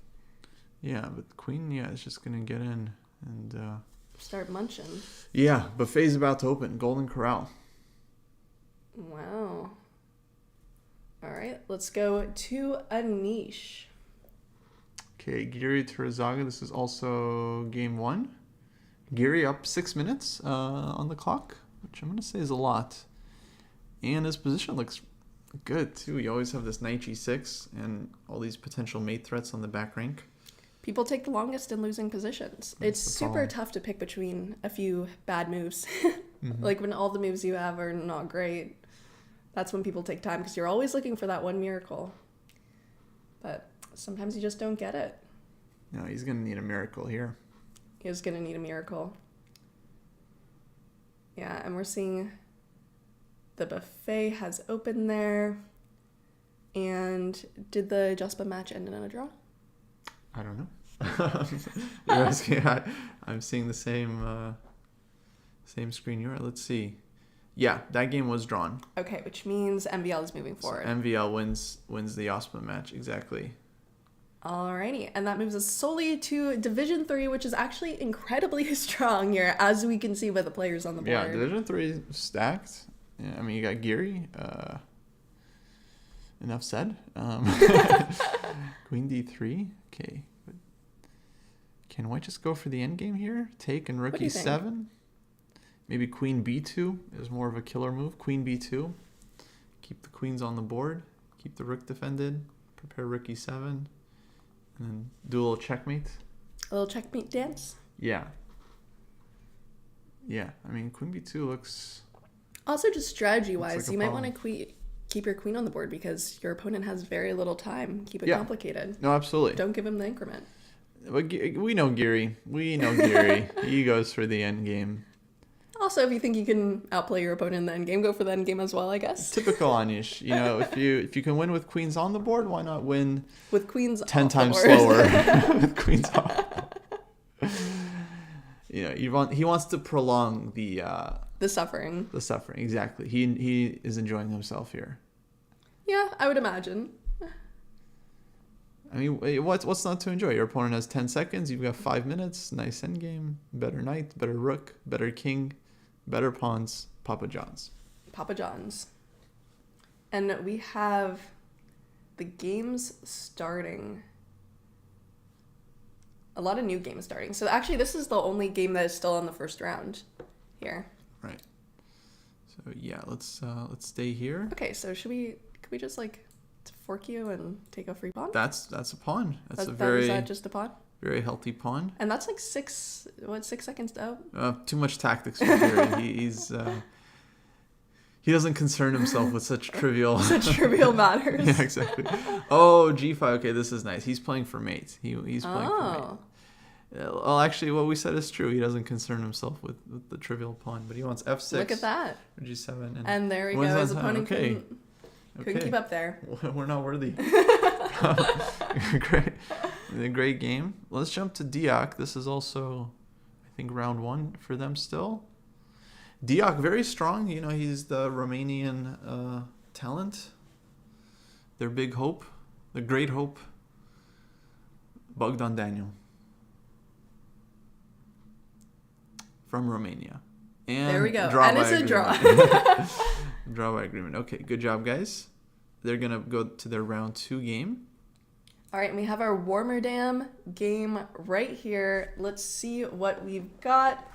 Yeah, but the queen, is just going to get in and... Start munching. Yeah, buffet's about to open. Golden Corral. Wow. All right, let's go to Anish. Okay, Giri Turazaga. This is also game 1. Giri up 6 minutes on the clock, which I'm going to say is a lot. And his position looks good, too. You always have this knight g6 and all these potential mate threats on the back rank. People take the longest in losing positions. It's the super problem. tough to pick between a few bad moves. Mm-hmm. Like when all the moves you have are not great, that's when people take time because you're always looking for that one miracle. But sometimes you just don't get it. No, he's going to need a miracle here. He's going to need a miracle. Yeah, and we're seeing the buffet has opened there. And did the Jaspa match end in a draw? I don't know. You're asking, I'm seeing the same screen you are. Let's see. Yeah, that game was drawn. Okay, which means MVL is moving forward. So MVL wins the Osma match, exactly. Alrighty, and that moves us solely to Division 3, which is actually incredibly strong here, as we can see by the players on the board. Yeah, Division 3 stacked. Yeah, I mean, you got Giri. Enough said. Queen d3. Okay. But can White just go for the endgame here? Take and rook What do you think? e7? Maybe queen b2 is more of a killer move. Queen b2. Keep the queens on the board. Keep the rook defended. Prepare rook e7. And then do a little checkmate. A little checkmate dance. Yeah. Yeah, I mean, queen b2 looks... Also, just strategy-wise, Looks like a you might problem. want to keep your queen on the board because your opponent has very little time. Keep it Yeah. complicated. No, absolutely. Don't give him the increment. But we know Geary. He goes for the end game. Also, if you think you can outplay your opponent in the end game, go for the end game as well, I guess. Typical Anish. You know, if you can win with queens on the board, why not win with queens 10 off times the board. slower with queens off? You know, he wants to prolong the suffering. The suffering, exactly. He is enjoying himself here. Yeah, I would imagine. I mean, what's not to enjoy? Your opponent has 10 seconds. You've got 5 minutes. Nice endgame. Better knight, better rook, better king, better pawns. Papa John's. Papa John's. And we have the games starting. A lot of new games starting. So actually, this is the only game that is still on the first round here. Right. So yeah, let's stay here. Okay, so could we just like fork you and take a free pawn? That's a pawn. Is that just a pawn? Very healthy pawn. And that's like 6 seconds out? Too much tactics for Gary. He doesn't concern himself with such trivial matters. Yeah, exactly. Oh, G5. Okay, this is nice. He's playing for mate. He's playing for mate. Well, actually, what we said is true. He doesn't concern himself with the trivial pawn, but he wants F6. Look at that. Or G7. And there we go. His opponent couldn't keep up there. We're not worthy. Great game. Let's jump to Diak. This is also, I think, round 1 for them still. Diak, very strong. You know, he's the Romanian talent. Their big hope. The great hope. Bogdan Daniel. From Romania. And there we go. And it's a draw. Draw by agreement. Okay, good job, guys. They're going to go to their round 2 game. All right, and we have our Warmerdam game right here. Let's see what we've got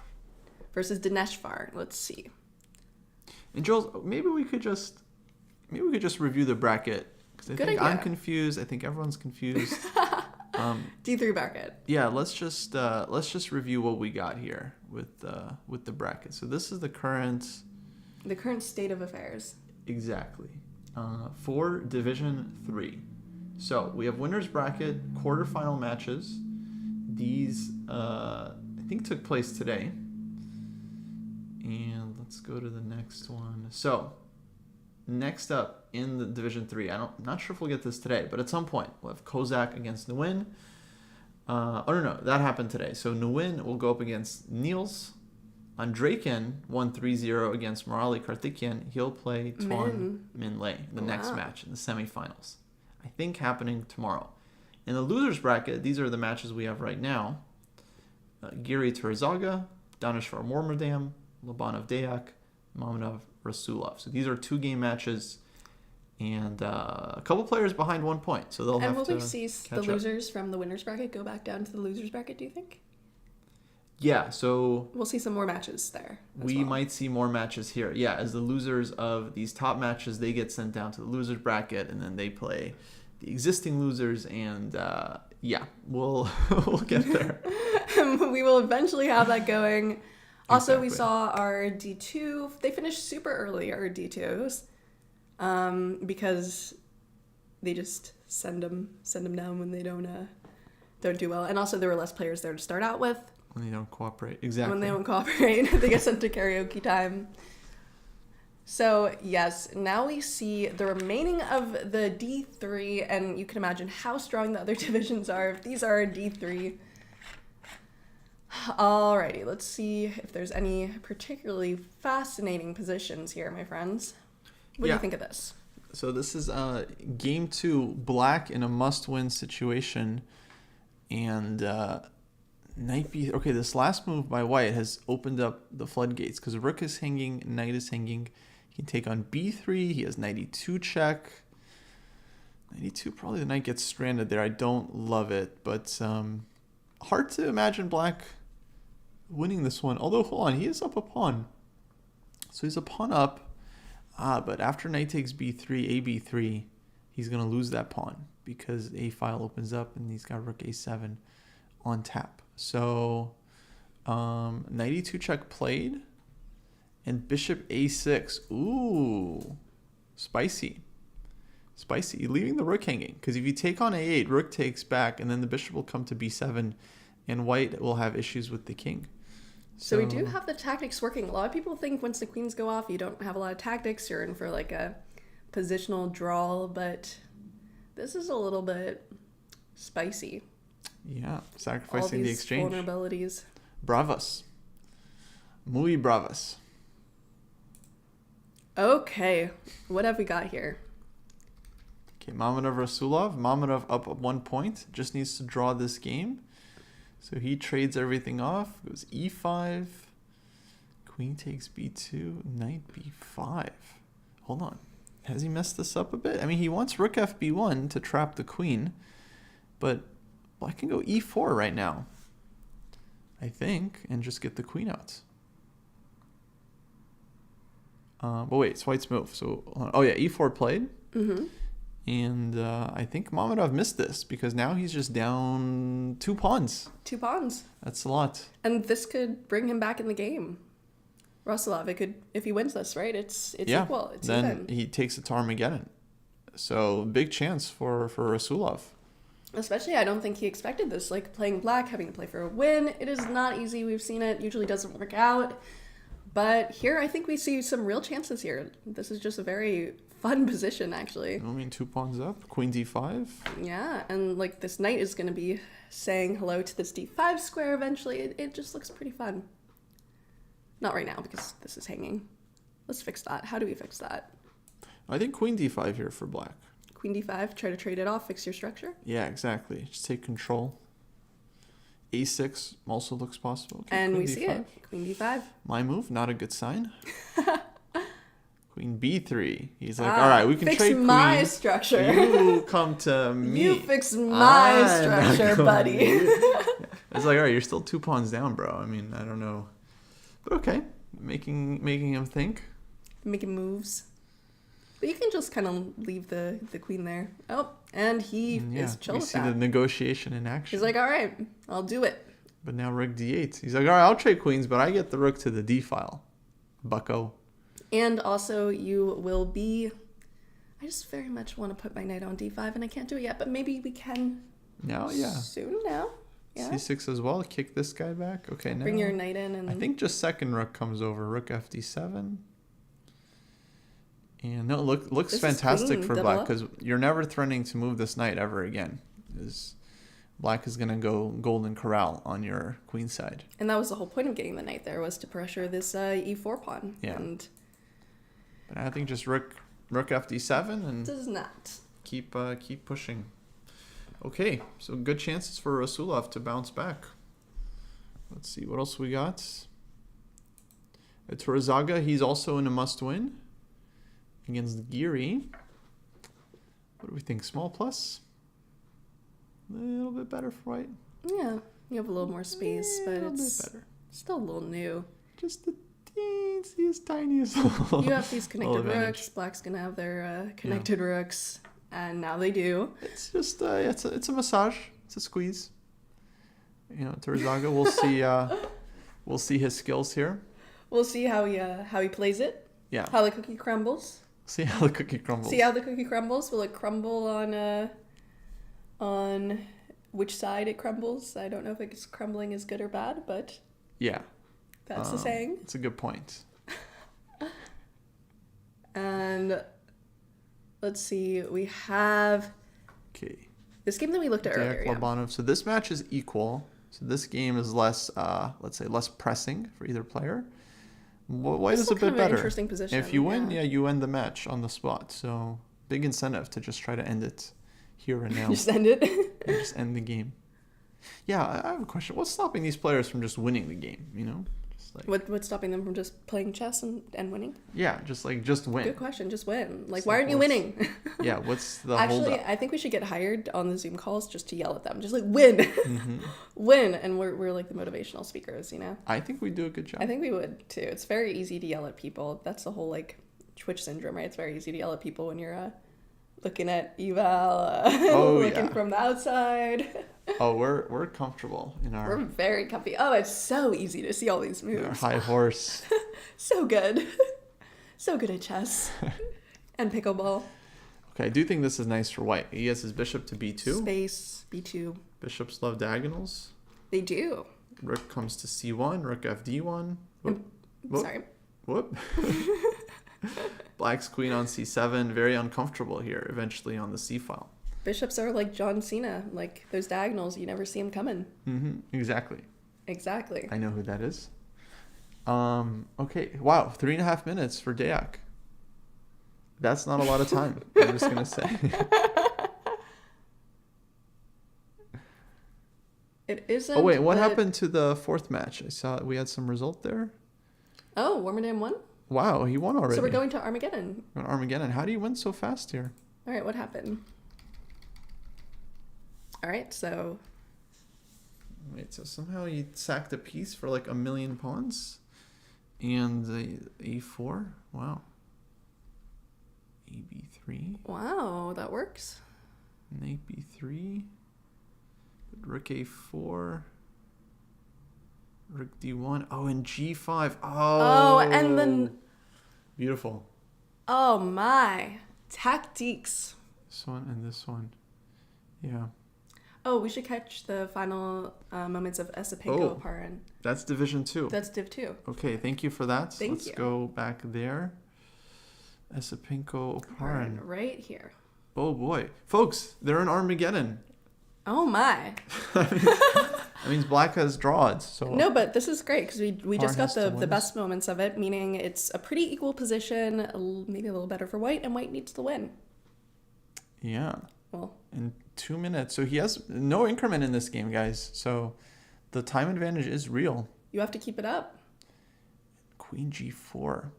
versus Dineshvar. Let's see. And Jules, maybe we could just review the bracket because I think I'm confused. I think everyone's confused. D3 bracket. Yeah, let's just review what we got here with the bracket. So this is the current state of affairs. Exactly. For Division 3. So we have winners bracket, quarterfinal matches. These I think took place today. And let's go to the next one. So next up in the Division 3, I'm not sure if we'll get this today, but at some point we'll have Kozak against Nguyen. No, that happened today. So Nguyen will go up against Niels. Andreken won 3-0 against Morali Karthikeyan. He'll play Tuan Minlay in the next match in the semifinals. I think happening tomorrow. In the losers bracket, these are the matches we have right now. Giri Turzaga, Danishvar Mormerdam, Labanov Dayak, Mamadov Rasulov. So these are 2-game matches and a couple players behind 1 point. So they'll have to. And will we see the losers from the winners bracket go back down to the losers bracket, do you think? Yeah, so we'll see some more matches there. We might see more matches here. Yeah, as the losers of these top matches, they get sent down to the losers bracket, and then they play the existing losers. And we'll get there. We will eventually have that going. Also, we saw our D2. They finished super early, our D2s, because they just send them down when they don't do well. And also, there were less players there to start out with. When they don't cooperate. Exactly. When they don't cooperate, they get sent to karaoke time. So, yes, now we see the remaining of the D3, and you can imagine how strong the other divisions are if these are D3. Alrighty, let's see if there's any particularly fascinating positions here, my friends. What do you think of this? So this is game 2, black in a must-win situation, and knight b. Okay, this last move by white has opened up the floodgates because rook is hanging, knight is hanging. He can take on b3. He has knight e2 check. Knight e2, probably the knight gets stranded there. I don't love it, but hard to imagine black winning this one. Although, hold on, he is up a pawn. So he's a pawn up. But after knight takes b3, ab3, he's going to lose that pawn because a file opens up and he's got rook a7 on tap. So knight e2 check played and bishop a6. Ooh, spicy. Spicy. Leaving the rook hanging. Because if you take on a8, rook takes back, and then the bishop will come to b7, and white will have issues with the king. So we do have the tactics working. A lot of people think once the queens go off, you don't have a lot of tactics. You're in for like a positional draw, but this is a little bit spicy. Yeah, sacrificing the exchange. Vulnerabilities. Bravas. Muy bravas. Okay, what have we got here? Okay, Mamadov Rasulov. Mamadov up 1 point. Just needs to draw this game. So he trades everything off. Goes e5. Queen takes b2. Knight b5. Hold on. Has he messed this up a bit? I mean, he wants rook fb1 to trap the queen. But black can go e4 right now, I think, and just get the queen out. But wait, it's white's move. So, oh yeah, e4 played. Mm-hmm. And I think Mamadov missed this because now he's just down 2 pawns. 2 pawns. That's a lot. And this could bring him back in the game. Rasulov, it could, if he wins this, right? It's equal. It's then even. He takes it to Armageddon. So big chance for Rasulov. Especially, I don't think he expected this. Like playing black, having to play for a win. It is not easy. We've seen it. Usually doesn't work out. But here, I think we see some real chances here. This is just a very fun position, actually. I mean, 2 pawns up. Queen d5. Yeah, and like this knight is going to be saying hello to this d5 square eventually. It just looks pretty fun. Not right now because this is hanging. Let's fix that. How do we fix that? I think queen d5 here for black. Queen d5, try to trade it off, fix your structure. Yeah, exactly. Just take control. a6 also looks possible. Okay, and we d5. see it. Queen d5. My move, not a good sign. Queen b3. He's like, all right, we can fix trade my queens. structure. You come to me. You fix my structure, buddy. It's like, all right, you're still 2 pawns down, bro. I mean, I don't know. But okay, making him think. Making moves. But you can just kind of leave the queen there. Oh, and he is chill with that. We see the negotiation in action. He's like, all right, I'll do it. But now rook d8. He's like, all right, I'll trade queens, but I get the rook to the d file. Bucko. And also you will be... I just very much want to put my knight on d5, and I can't do it yet, but maybe we can soon now. Yeah. c6 as well. Kick this guy back. Okay, now bring your knight in. And I think just second rook comes over. Rook fd7. And no, looks this fantastic for black up. because you're never threatening to move this knight ever again. Black is going to go golden corral on your queen side. And that was the whole point of getting the knight there, was to pressure this e4 pawn. Yeah. And but I think just rook fd7 and does not. keep pushing. Okay, so good chances for Rasulov to bounce back. Let's see, what else we got? Turazaga, he's also in a must-win against Giri. What do we think? Small plus? A little bit better for white. Yeah, you have a little more space, but it's bit better. still a little new. Just the teensiest, tiniest. You have these connected rooks. Black's gonna have their connected rooks, and now they do. It's just it's a massage. It's a squeeze. You know, Turazaga. We'll see his skills here. We'll see how he plays it. Yeah. How the cookie crumbles. See how the cookie crumbles. See how the cookie crumbles. Will it crumble on which side it crumbles? I don't know if it's crumbling is good or bad, but yeah, that's the saying. It's a good point. And let's see, we have this game that we looked at earlier. Yeah. So this match is equal. So this game is less, let's say, less pressing for either player. White is a bit better. Interesting position. If you win, you end the match on the spot. So big incentive to just try to end it here and now. Just end it. And just end the game. Yeah, I have a question. What's stopping these players from just winning the game? You know, just like what's stopping them from just playing chess and winning? Yeah, just win. Good question. Just win. Like, why aren't you winning? Yeah, what's the Actually, holdup? I think we should get hired on the Zoom calls just to yell at them. Just like win, win, and we're like the motivational speakers, you know. I think we do a good job. I think we would too. It's very easy to yell at people. That's the whole like Twitch syndrome, right? It's very easy to yell at people when you're looking at eval, looking from the outside. Oh, we're comfortable in our. We're very comfy. Oh, it's so easy to see all these moves. Our high horse. So good, so good at chess and pickleball. Okay, I do think this is nice for white. He has his bishop to b2. Space, b2. Bishops love diagonals. They do. Rook comes to c1. Rook fd1. Whoop. Sorry. Whoop. Black's queen on c7. Very uncomfortable here, eventually on the c file. Bishops are like John Cena. Like those diagonals, you never see them coming. Exactly. Exactly. I know who that is. Okay. Wow. 3.5 minutes for Dayak. That's not a lot of time. I'm just going to say. It isn't. Oh, wait. What happened to the fourth match? I saw we had some result there. Oh, Warmerdam won? Wow. He won already. So we're going to Armageddon. Armageddon. How do you win so fast here? All right. What happened? All right. So. Wait. So somehow he sacked a piece for like 1 million pawns? And e4? Wow. ab3. Wow. That works. Knight b3. Rook a4. Rook d1. Oh, and g5. Oh, and then. Beautiful. Oh my. Tactiques. This one and this one. Yeah. Oh, we should catch the final moments of Esipenko Oparin. That's Division 2. That's Div 2. Okay, thank you for that. Let's go back there. Esipenko Oparin. Right here. Oh boy. Folks, they're in Armageddon. Oh my. That means Black has draws. So no, but this is great because we just got the win. best moments of it, meaning it's a pretty equal position, maybe a little better for white, and white needs the win. Yeah. Well, in 2 minutes. So he has no increment in this game, guys. So the time advantage is real. You have to keep it up. Queen g4.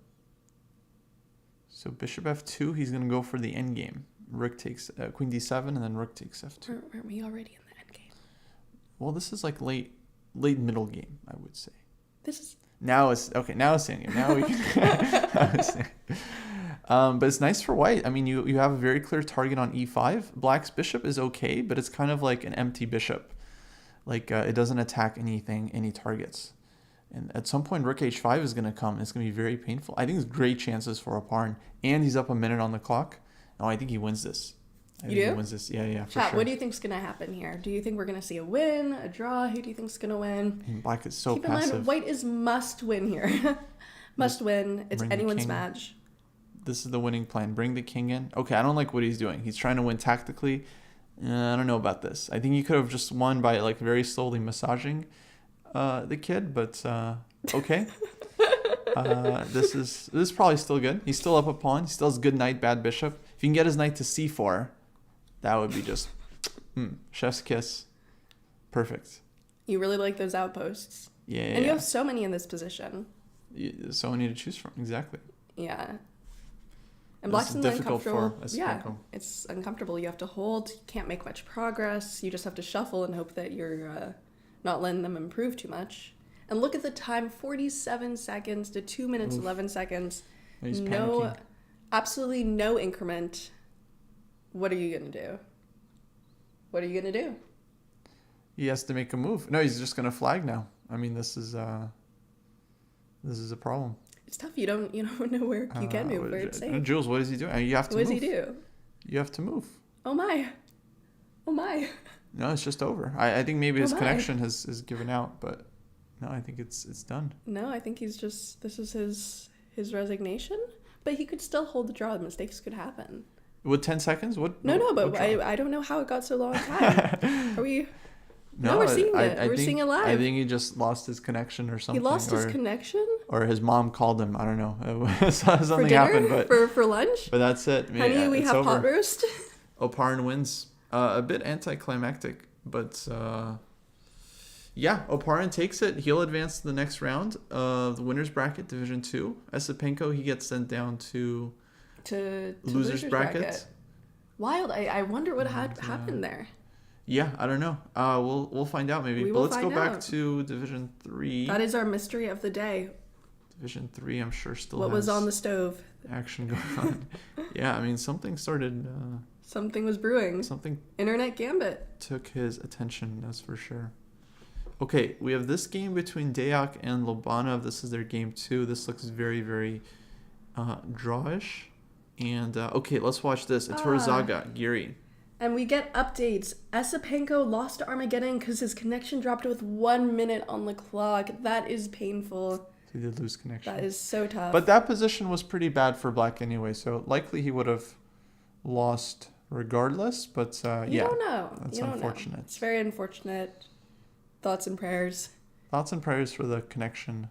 So bishop f2, he's going to go for the endgame. Rook takes queen d7, and then rook takes f2. Aren't we already in the endgame? Well, this is like late middle game, I would say. This is... Now it's endgame. Now we can... but it's nice for white. I mean, you have a very clear target on e5. Black's bishop is okay, but it's kind of like an empty bishop. Like, it doesn't attack any targets. And at some point, rook h5 is going to come. It's going to be very painful. I think it's great chances for Oparin. And he's up a minute on the clock. No, I think he wins this. I think he wins this. Yeah, for Chat, sure. what do you think's going to happen here? Do you think we're going to see a win, a draw? Who do you think's going to win? And Black is so passive. passive. Keep in mind, white is must win here. Must win. It's anyone's match. This is the winning plan. Bring the king in. Okay, I don't like what he's doing. He's trying to win tactically. I don't know about this. I think he could have just won by like very slowly massaging the kid, but okay. This is probably still good. He's still up a pawn. He still has good knight, bad bishop. If you can get his knight to c4, that would be just chef's kiss. Perfect. You really like those outposts. Yeah. And you have so many in this position. So many to choose from. Exactly. Yeah. And Black's in the uncomfortable. Yeah, it's uncomfortable. You have to hold. You can't make much progress. You just have to shuffle and hope that you're not letting them improve too much. And look at the time, 47 seconds to 2 minutes, 11 seconds. He's panicking. Absolutely no increment. What are you going to do? What are you going to do? He has to make a move. No, he's just going to flag now. I mean, this is a problem. It's tough. You don't know where you can move, where it's safe. Jules, what is he doing? You have to move. What does he do? You have to move. Oh my. No, it's just over. I think maybe his connection has given out, but no, I think it's done. No, I think he's just, this is his resignation, but he could still hold the draw. Mistakes could happen. With 10 seconds? What? No, but I don't know how it got so long time. Are we? No, we're seeing it. We're seeing it live. I think he just lost his connection or something. He lost his connection? Or his mom called him. I don't know. Something for dinner? happened. But for lunch? But that's it. Honey, we have pot roast. Oparin wins. A bit anticlimactic, but yeah, Oparin takes it. He'll advance to the next round of the winner's bracket, Division 2. Esipenko, he gets sent down to loser's bracket. Wild. I wonder what had happened there. Yeah, I don't know. We'll find out maybe. But let's go back to Division 3. That is our mystery of the day. Division 3, I'm sure still what was on the stove? Action going on. Yeah, I mean, something started... something was brewing. Something... Internet Gambit. Took his attention, that's for sure. Okay, we have this game between Dayak and Lobanov. This is their game 2. This looks very, very drawish. And, okay, let's watch this. It's Horizaga, Giri. And we get updates. Esipenko lost to Armageddon because his connection dropped with 1 minute on the clock. That is painful. He did lose connection. That is so tough. But that position was pretty bad for Black anyway, so likely he would have lost regardless. But you don't know. That's you don't unfortunate. Know. It's very unfortunate. Thoughts and prayers. Thoughts and prayers for the connection.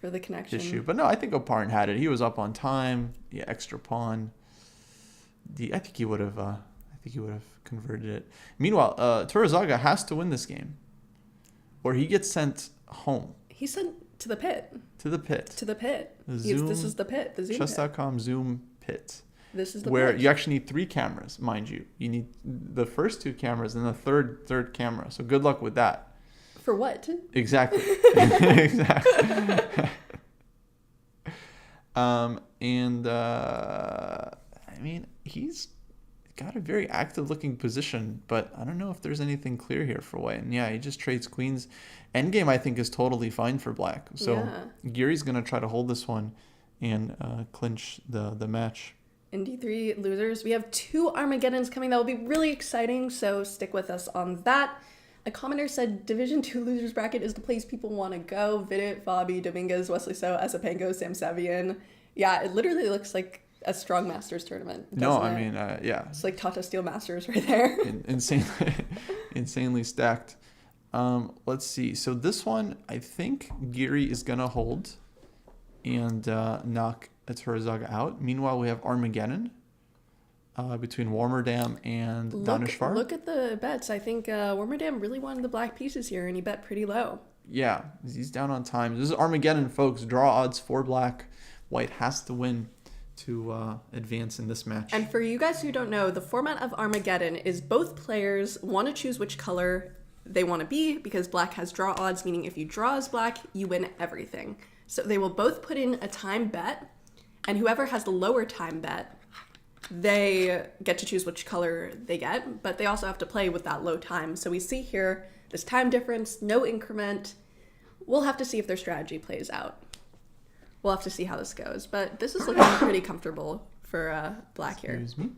Issue. But no, I think Oparn had it. He was up on time. Yeah, extra pawn. I think he would have. Converted it. Meanwhile, Horizaga has to win this game, or he gets sent home. He's sent to the pit. To the pit. This is the pit. The Zoom Chess.com Zoom pit. This is the where pit. You actually need 3 cameras, mind you. You need the first 2 cameras and the third camera. So good luck with that. For what? Exactly. Exactly. I mean, he's got a very active looking position, but I don't know if there's anything clear here for white. And yeah, he just trades queens. Endgame, I think, is totally fine for black. So Giri's going to try to hold this one and clinch the match. In D3 losers, we have 2 Armageddons coming. That will be really exciting, so stick with us on that. A commenter said Division 2 losers bracket is the place people want to go. Vidit, Fabi, Dominguez, Wesley So, Esipenko, Sam Savian. Yeah, it literally looks like a strong Masters tournament. Yeah. It's like Tata Steel Masters right there. Insanely stacked. Let's see. So this one, I think Giri is going to hold and knock Horizaga out. Meanwhile, we have Armageddon between Warmerdam and Danishvar. Look at the bets. I think Warmerdam really wanted the black pieces here, and he bet pretty low. Yeah, he's down on time. This is Armageddon, folks. Draw odds for black. White has to win to advance in this match. And for you guys who don't know, the format of Armageddon is both players want to choose which color they want to be, because black has draw odds, meaning if you draw as black, you win everything. So they will both put in a time bet, and whoever has the lower time bet, they get to choose which color they get, but they also have to play with that low time. So we see here this time difference, no increment. We'll have to see if their strategy plays out. We'll have to see how this goes, but this is looking pretty comfortable for black here. Excuse me.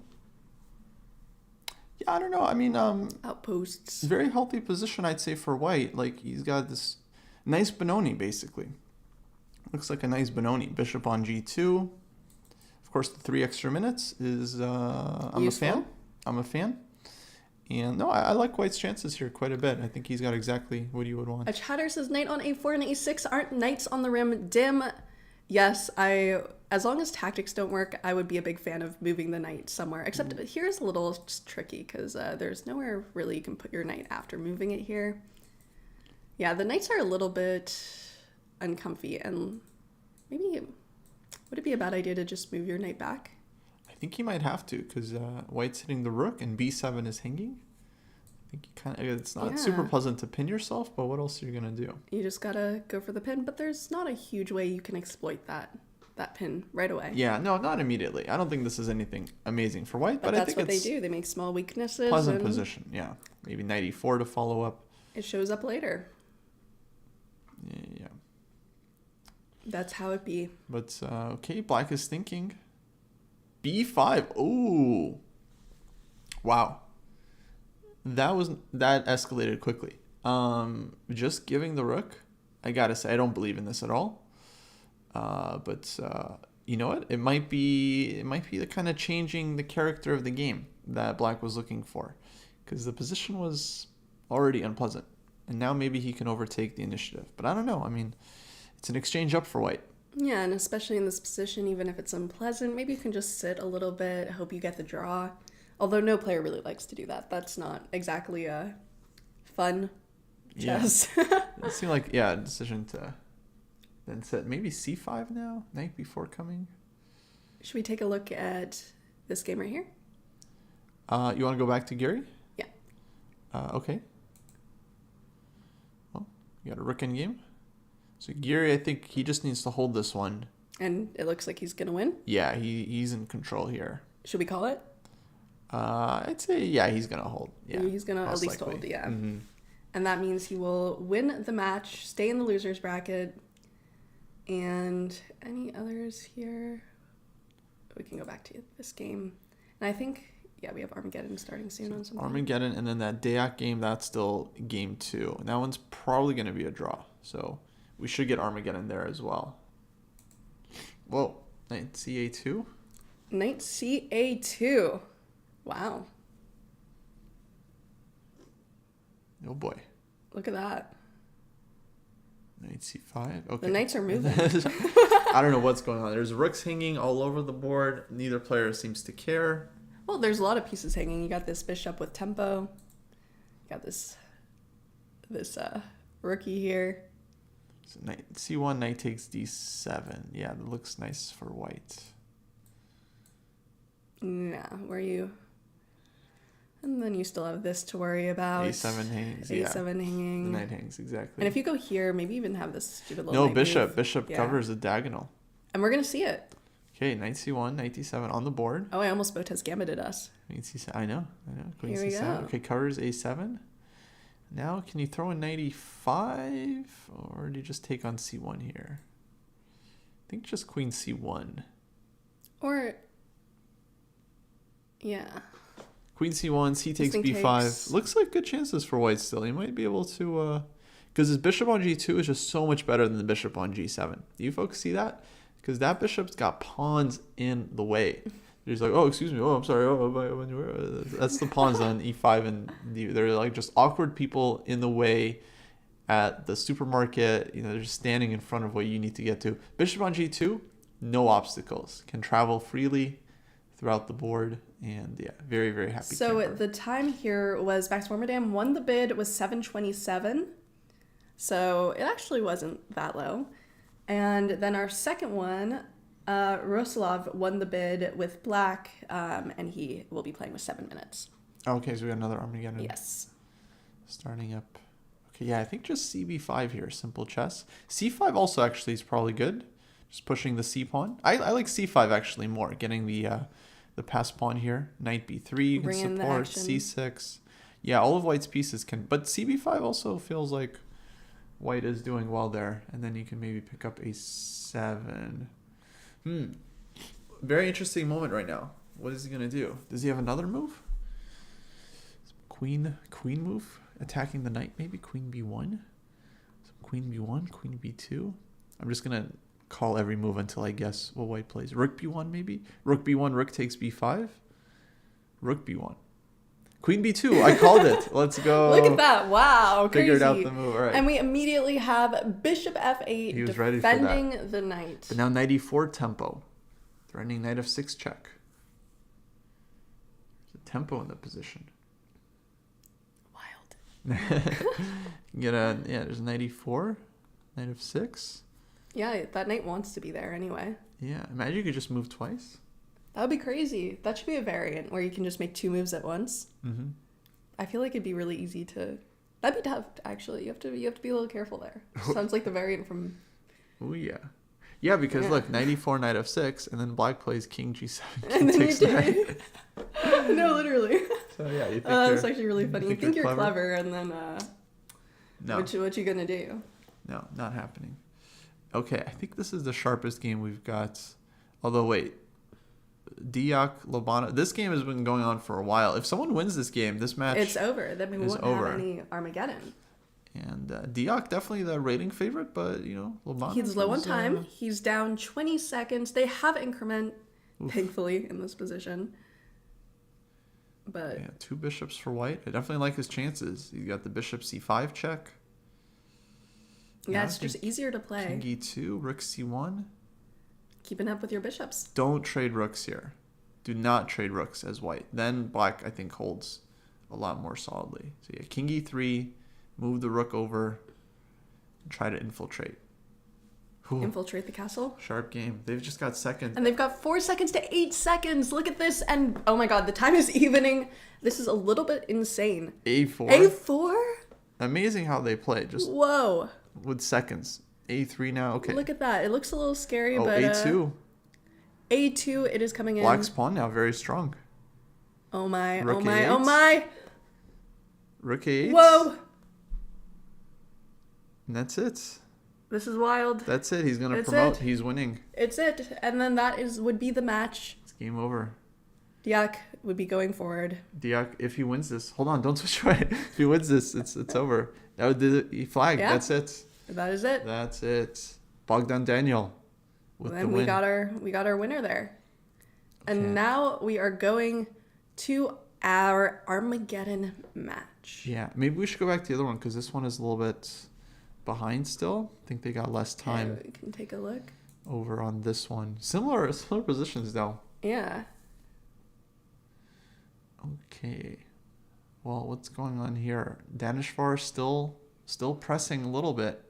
Yeah, I don't know. I mean, outposts. Very healthy position, I'd say, for white. Like, he's got this nice Benoni, basically. Looks like a nice Benoni. Bishop on G2. Of course, the 3 extra minutes is I'm useful. a fan. And no, I like White's chances here quite a bit. I think he's got exactly what you would want. A chatter says knight on A4 and A6 aren't knights on the rim dim. Yes, as long as tactics don't work, I would be a big fan of moving the knight somewhere. Except here's a little tricky because there's nowhere really you can put your knight after moving it here. Yeah, the knights are a little bit uncomfy, and maybe would it be a bad idea to just move your knight back? I think you might have to, because White's hitting the rook and B7 is hanging. I think it's not super pleasant to pin yourself, but what else are you gonna do? You just gotta go for the pin, but there's not a huge way you can exploit that pin right away. Yeah, no, not immediately. I don't think this is anything amazing for White, but I think that's what they do. They make small weaknesses. Pleasant position, yeah. Maybe knight E4 to follow up. It shows up later. Yeah. That's how it be. But okay, black is thinking. B5. Ooh. Wow. That escalated quickly. Just giving the rook. I gotta say, I don't believe in this at all. But you know what? It might be the kind of changing the character of the game that black was looking for, because the position was already unpleasant, and now maybe he can overtake the initiative. But I don't know. I mean, it's an exchange up for white. Yeah, and especially in this position, even if it's unpleasant, maybe you can just sit a little bit, hope you get the draw. Although no player really likes to do that. That's not exactly a fun chess. Yeah. It seemed like, a decision to then set maybe C5 now, knight before coming. Should we take a look at this game right here? You want to go back to Gary? Yeah. Okay. Well, you got a rook in game. So Gary, I think he just needs to hold this one. And it looks like he's going to win? Yeah, he's in control here. Should we call it? I'd say, he's going to hold. Yeah, he's going to at least hold, yeah. Mm-hmm. And that means he will win the match, stay in the loser's bracket. And any others here? we can go back to this game. And I think, yeah, we have Armageddon starting soon on something. Armageddon, and then that Dayak game, that's still game 2. And that one's probably going to be a draw. So we should get Armageddon there as well. Whoa, knight CA2? Knight CA2. Wow. Oh boy. Look at that. Knight C5. Okay. The knights are moving. I don't know what's going on. There's rooks hanging all over the board. Neither player seems to care. Well, there's a lot of pieces hanging. You got this bishop with tempo. You got this rookie here. So knight C1, knight takes D7. Yeah, that looks nice for white. Nah, where you? And then you still have this to worry about. A7 hangs. A7 hanging. The knight hangs, exactly. And if you go here, maybe even have this stupid little knight bishop. move. Bishop covers a diagonal. And we're going to see it. Okay, knight C1, knight D7 on the board. Oh, I almost Botes Gambited us. Queen C7. I know. Queen Here we C7. go. Okay, covers A7. Now, can you throw a knight E5? Or do you just take on C1 here? I think just queen C1. Or, yeah. Queen C1, C takes thing B5. takes- Looks like good chances for white still. He might be able to... Because his bishop on G2 is just so much better than the bishop on G7. Do you folks see that? Because that bishop's got pawns in the way. He's like, oh, excuse me. Oh, I'm sorry. Oh, that's the pawns on E5 and D. They're like just awkward people in the way at the supermarket. You know, they're just standing in front of what you need to get to. Bishop on G2, no obstacles. Can travel freely throughout the board. And yeah, very, very happy. So camper. the time here was Max Warmerdam won the bid was 7:27. So it actually wasn't that low. And then our second one, Roslav won the bid with black, and he will be playing with 7 minutes. Okay, so we got another Armageddon. Yes. Starting up. Okay, yeah, I think just CB5 here, simple chess. C5 also actually is probably good. Just pushing the C pawn. I like C5 actually more, getting the pass pawn here. Knight B3, you can Bring in the support action. C6. Yeah, all of white's pieces can, but CB5 also feels like white is doing well there. And then you can maybe pick up A7. Very interesting moment right now. What is he going to do? Does he have another move? Queen move? Attacking the knight maybe? Queen B1? So queen B1, queen B2. I'm just going to call every move until I guess what white plays. Rook B1 maybe? Rook B1, rook takes B5. Rook B1. Queen B2, I called it. Let's go. Look at that. Wow. Figured crazy. out the move. All right. And we immediately have Bishop F8 He was ready for that. defending the knight. But now knight E4 tempo. Threatening knight F6 check. There's a tempo in the position. Wild. There's knight E4, knight F6. Yeah, that knight wants to be there anyway. Yeah, imagine you could just move twice. That would be crazy. That should be a variant where you can just make 2 moves at once. Mm-hmm. I feel like it'd be really easy to... That'd be tough, actually. You have to be a little careful there. Sounds like the variant from... Oh, yeah. Yeah, because Yeah. look, knight E4, knight F6, and then black plays king G7, And king then you takes knight. No, literally. So, yeah, you think That's actually really funny. You think you're you're clever, and then No, what you gonna do? no, not happening. Okay, I think this is the sharpest game we've got. Although, wait. Diak, Lobana. This game has been going on for a while. If someone wins this game, this match It's over. Then we is won't over. have any Armageddon. And Diak, definitely the rating favorite, but, you know, Lobana. He's low on is, time. He's down 20 seconds. They have increment, thankfully, in this position. But Yeah, 2 bishops for white. I definitely like his chances. You got the bishop C5 check. yeah, I it's just think easier to play. King E2, rook C1. Keeping up with your bishops. Don't trade rooks here. Do not trade rooks as white. Then black, I think, holds a lot more solidly. So yeah, King E3, move the rook over, and try to infiltrate. Ooh, Infiltrate the castle. sharp game. They've just got second. And they've got 4 seconds to 8 seconds. Look at this. And oh my god, the time is evening. This is a little bit insane. A4. A4? Amazing how they play, just Whoa. with seconds. A3 now. Okay. Look at that. It looks a little scary, Oh, but A2. A2, it is coming in. Black's pawn now very strong. Oh my, Rook oh my, A8. oh my. Rook A8. Whoa. And that's it. This is wild. That's it. He's going to That's promote. it. He's winning. It's it. And then that would be the match. It's game over. Diak would be going forward. Diak, if he wins this, hold on, don't switch right. If he wins this, it's over. He flagged. Yeah. That's it. That is it. That's it. Bogdan Daniel with Then the we win. we got our winner there. Okay. And now we are going to our Armageddon match. Yeah, maybe we should go back to the other one because this one is a little bit behind still. I think they got less time Okay, we can take a look. over on this one. Similar positions though. Yeah. Okay. Well, what's going on here? Danishvar still pressing a little bit.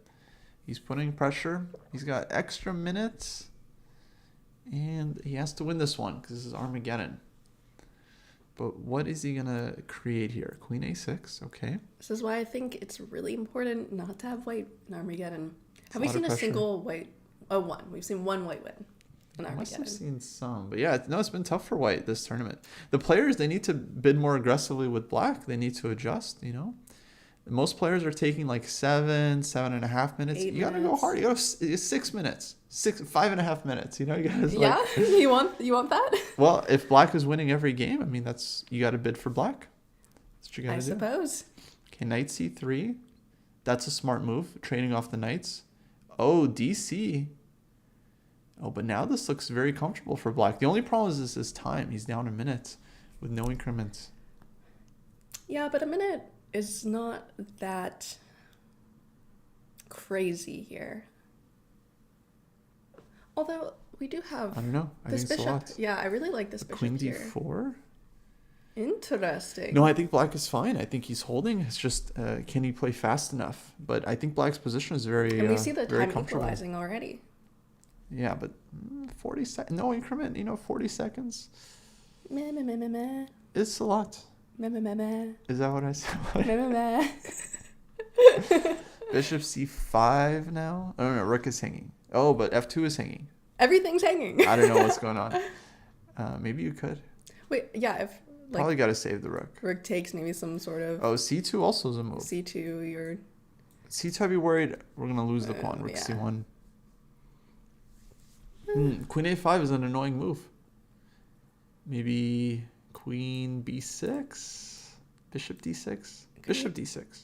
He's putting pressure. He's got extra minutes. And he has to win this one because this is Armageddon. But what is he going to create here? Queen a6, okay. This is why I think it's really important not to have white in Armageddon. It's Have a we lot seen of a pressure. single white? Oh, one. We've seen one white win in I must Armageddon. have seen some. But yeah, no, it's been tough for white this tournament. The players, they need to bid more aggressively with black. They need to adjust, you know. Most players are taking like 7.5 minutes. 8 You got to go minutes. hard. You got 6 minutes. 5.5 minutes. You know, you got to Yeah, you want that? Well, if black is winning every game, I mean, you got to bid for black. That's what you got I to do. suppose. Okay, knight c3. That's a smart move, trading off the knights. Oh, dc. Oh, but now this looks very comfortable for black. The only problem is his time. He's down a minute with no increments. Yeah, but a minute is not that crazy here. Although we do have I don't know. I this think it's a bishop. lot. Yeah, I really like this bishop Queen here. d4? Interesting. No, I think black is fine. I think he's holding. It's just, can he play fast enough? But I think black's position is very and we see the very time comfortable. equalizing already. Yeah, but 40 seconds, no increment, 40 seconds. Meh, meh, meh, meh, meh. It's a lot. Meh, meh, meh, meh. Is that what I said? Meh, meh, meh. Bishop c5 now? Oh, no, rook is hanging. Oh, but f2 is hanging. Everything's hanging. I don't know what's going on. Maybe you could. Wait, yeah, if Probably got to save the rook. rook takes maybe some sort of Oh, c2 also is a move. c2, you're... c2, I'd be worried we're going to lose the pawn. Rook yeah. c1. Queen a5 is an annoying move. Maybe queen b6? Bishop d6? Bishop d6.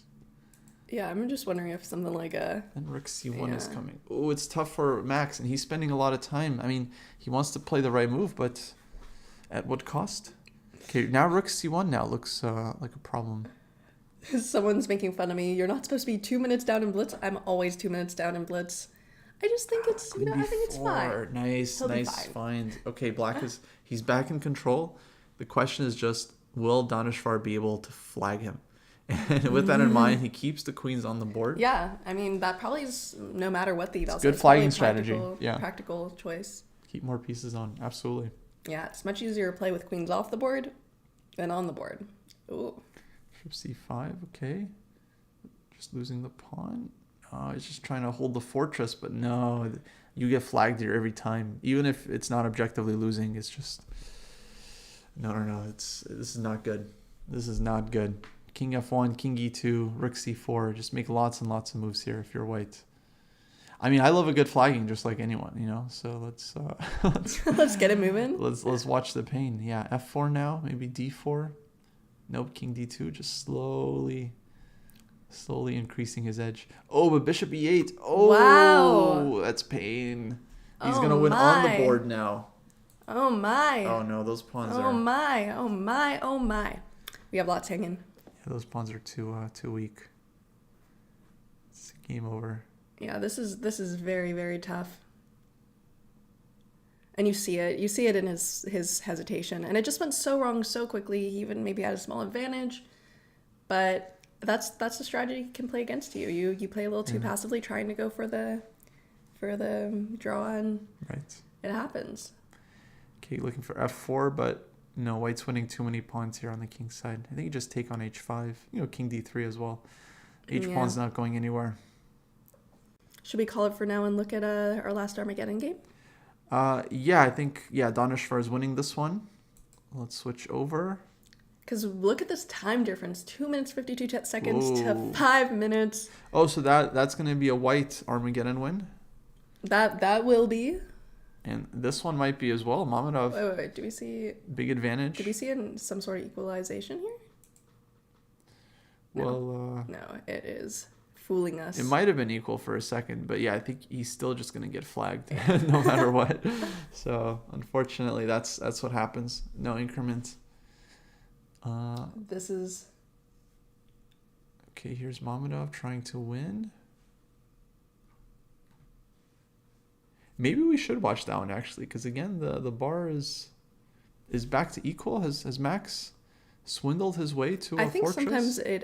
Yeah, I'm just wondering if something like a... And rook c1 is Yeah. coming. Oh, it's tough for Max, and he's spending a lot of time. I mean, he wants to play the right move, but at what cost? Okay, now rook c1 now looks like a problem. Someone's making fun of me. You're not supposed to be 2 minutes down in blitz. I'm always 2 minutes down in blitz. I just think it's, Queen I think it's fine. b4. Nice, He'll be nice fine. find. Okay, black he's back in control. The question is just, will Danishvar be able to flag him? And with that in mind, he keeps the queens on the board. Yeah, I mean, that probably is, no matter what the eval Good says, probably flagging a strategy, practical- yeah. Practical choice. Keep more pieces on, absolutely. Yeah, it's much easier to play with queens off the board than on the board. Ooh. Bishop c5, okay. Just losing the pawn. He's just trying to hold the fortress, but no, you get flagged here every time. Even if it's not objectively losing, it's just... No. This is not good. This is not good. King f1, king e2, rook c4. Just make lots and lots of moves here if you're white. I mean, I love a good flagging just like anyone, So let's Let's get it moving. let's watch the pain. Yeah, f4 now, maybe d4. Nope, king d2, just slowly increasing his edge. Oh, but bishop e8. Oh, Wow. that's pain. He's Oh going to win on the my. board now. Oh my. Oh no, those pawns Oh are my. Oh my. Oh my. We have lots hanging. yeah, those pawns are too weak. It's game over. Yeah, this is very, very tough. And you see it in his hesitation. And it just went so wrong so quickly. He even maybe had a small advantage. But that's the strategy he can play against you. You play a little too passively trying to go for the draw, and Right. it happens. Okay, looking for f4, but no, white's winning too many pawns here on the king side. I think you just take on h5. King d3 as well. Yeah. Pawn's not going anywhere. Should we call it for now and look at our last Armageddon game? Yeah, I think Danishvar is winning this one. Let's switch over. Because look at this time difference. 2 minutes, 52 seconds Whoa. to 5 minutes. Oh, so that's going to be a white Armageddon win? That will be. And this one might be as well. Mamedov, Wait. Do we see... big advantage. Did we see some sort of equalization here? Well, no, it is fooling us. it might have been equal for a second, but yeah, I think he's still just going to get flagged no matter what. So, unfortunately, that's what happens. No increment. This is... Okay, here's Mamedov trying to win. Maybe we should watch that one, actually, because, again, the bar is back to equal. Has Max swindled his way to a fortress? I think sometimes it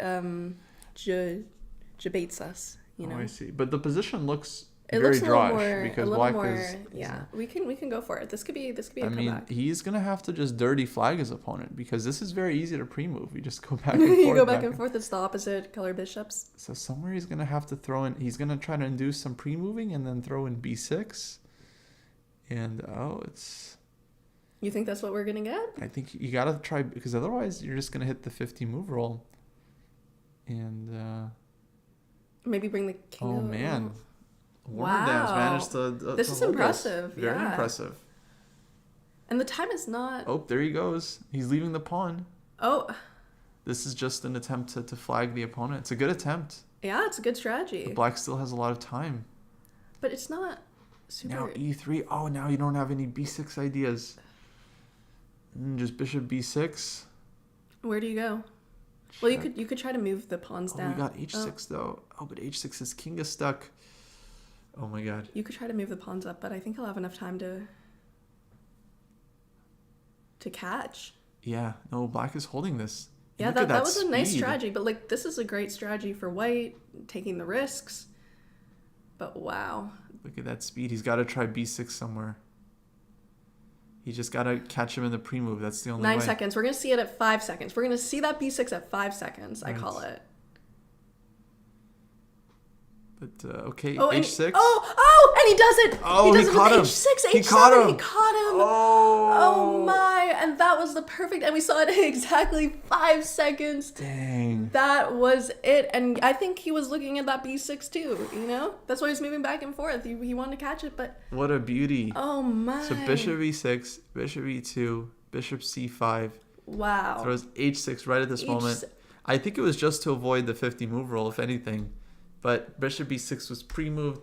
debates us, you know. Oh, I see. But the position looks It very looks a little drawish more, because a little Black more, is... yeah. We can go for it. This could be a I mean, comeback. he's going to have to just dirty flag his opponent because this is very easy to pre-move. You just go back and forth. You go back and forth. It's the opposite color bishops. So somewhere he's going to have to throw in... He's going to try to induce some pre-moving and then throw in b6. And, it's... You think that's what we're going to get? I think you got to try... Because otherwise, you're just going to hit the 50 move roll. And, Maybe bring the king. oh, man. Wow. Warmerdam's managed to This is impressive. Very yeah. impressive. And the time is not... Oh, there he goes. He's leaving the pawn. Oh, This is just an attempt to flag the opponent. It's a good attempt. yeah, it's a good strategy. But Black still has a lot of time. But it's not super... Now e3. Oh, now you don't have any b6 ideas. Just bishop b6. Where do you go? Well, you could try to move the pawns down. We got h6 though. Oh, but h6 is king is stuck. Oh my god. You could try to move the pawns up, but I think I'll have enough time to catch. Yeah, no, Black is holding this. Yeah, Look at that was a nice speed. strategy, but like this is a great strategy for white, taking the risks. But wow. Look at that speed. He's got to try b6 somewhere. He just got to catch him in the pre-move. That's the only way. 9 seconds. We're going to see it at 5 seconds. We're going to see that b6 at 5 seconds, Right. I call it. But, okay, Oh, and h6. and he does it. Oh, he does he it caught with him. h6, He h7. caught him. He caught him. Oh. My. And that was the perfect. And we saw it in exactly 5 seconds. Dang. That was it. And I think he was looking at that b6 too, you know? That's why he was moving back and forth. He wanted to catch it, but... What a beauty. Oh, my. So bishop e6, bishop e2, bishop c5. Wow. Throws h6 right at this moment. I think it was just to avoid the 50 move roll, if anything. But bishop e6 was pre-moved,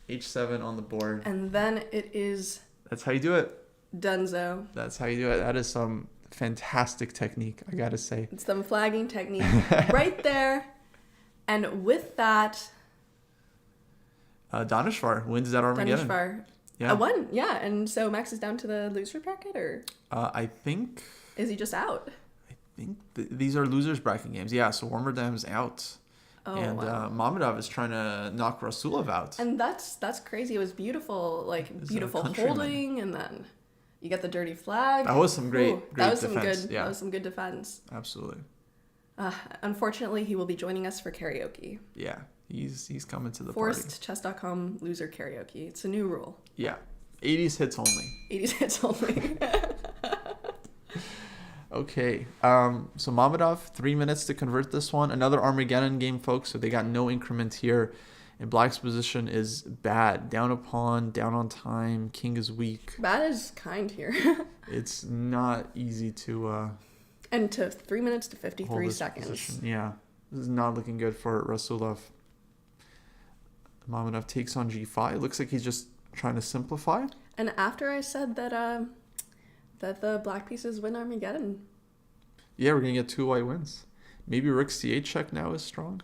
h7 on the board. And then it is... That's how you do it. Dunzo. That's how you do it. That is some fantastic technique, I gotta say. It's some flagging technique right there. And with that... Danishvar wins that Armageddon. Danishvar. Yeah. Won, yeah. And so Max is down to the loser bracket, or I think is he just out? these are losers bracket games. Yeah, so Warmerdam's out. Oh, and wow. Mamedov is trying to knock Rasulov out. And that's crazy. It was beautiful, like He's a beautiful countryman. holding, and then you get the dirty flag. That was some great that was defense. some good. Yeah. That was some good defense. Absolutely. Unfortunately, he will be joining us for karaoke. Yeah, he's coming to the Forced party. Chess.com loser karaoke. It's a new rule. Yeah, 80s hits only. 80s hits only. Okay, so Mamedov, 3 minutes to convert this one. Another Armageddon game, folks, so they got no increment here. And Black's position is bad. Down a pawn, down on time, king is weak. Bad is kind here. It's not easy to And to 3 minutes to hold 53 this seconds. position. Yeah, this is not looking good for Rasulov. Mamedov takes on g5. It looks like he's just trying to simplify. And after I said that that the black pieces win Armageddon. Yeah, we're going to get 2 white wins. Maybe rook c8 check now is strong.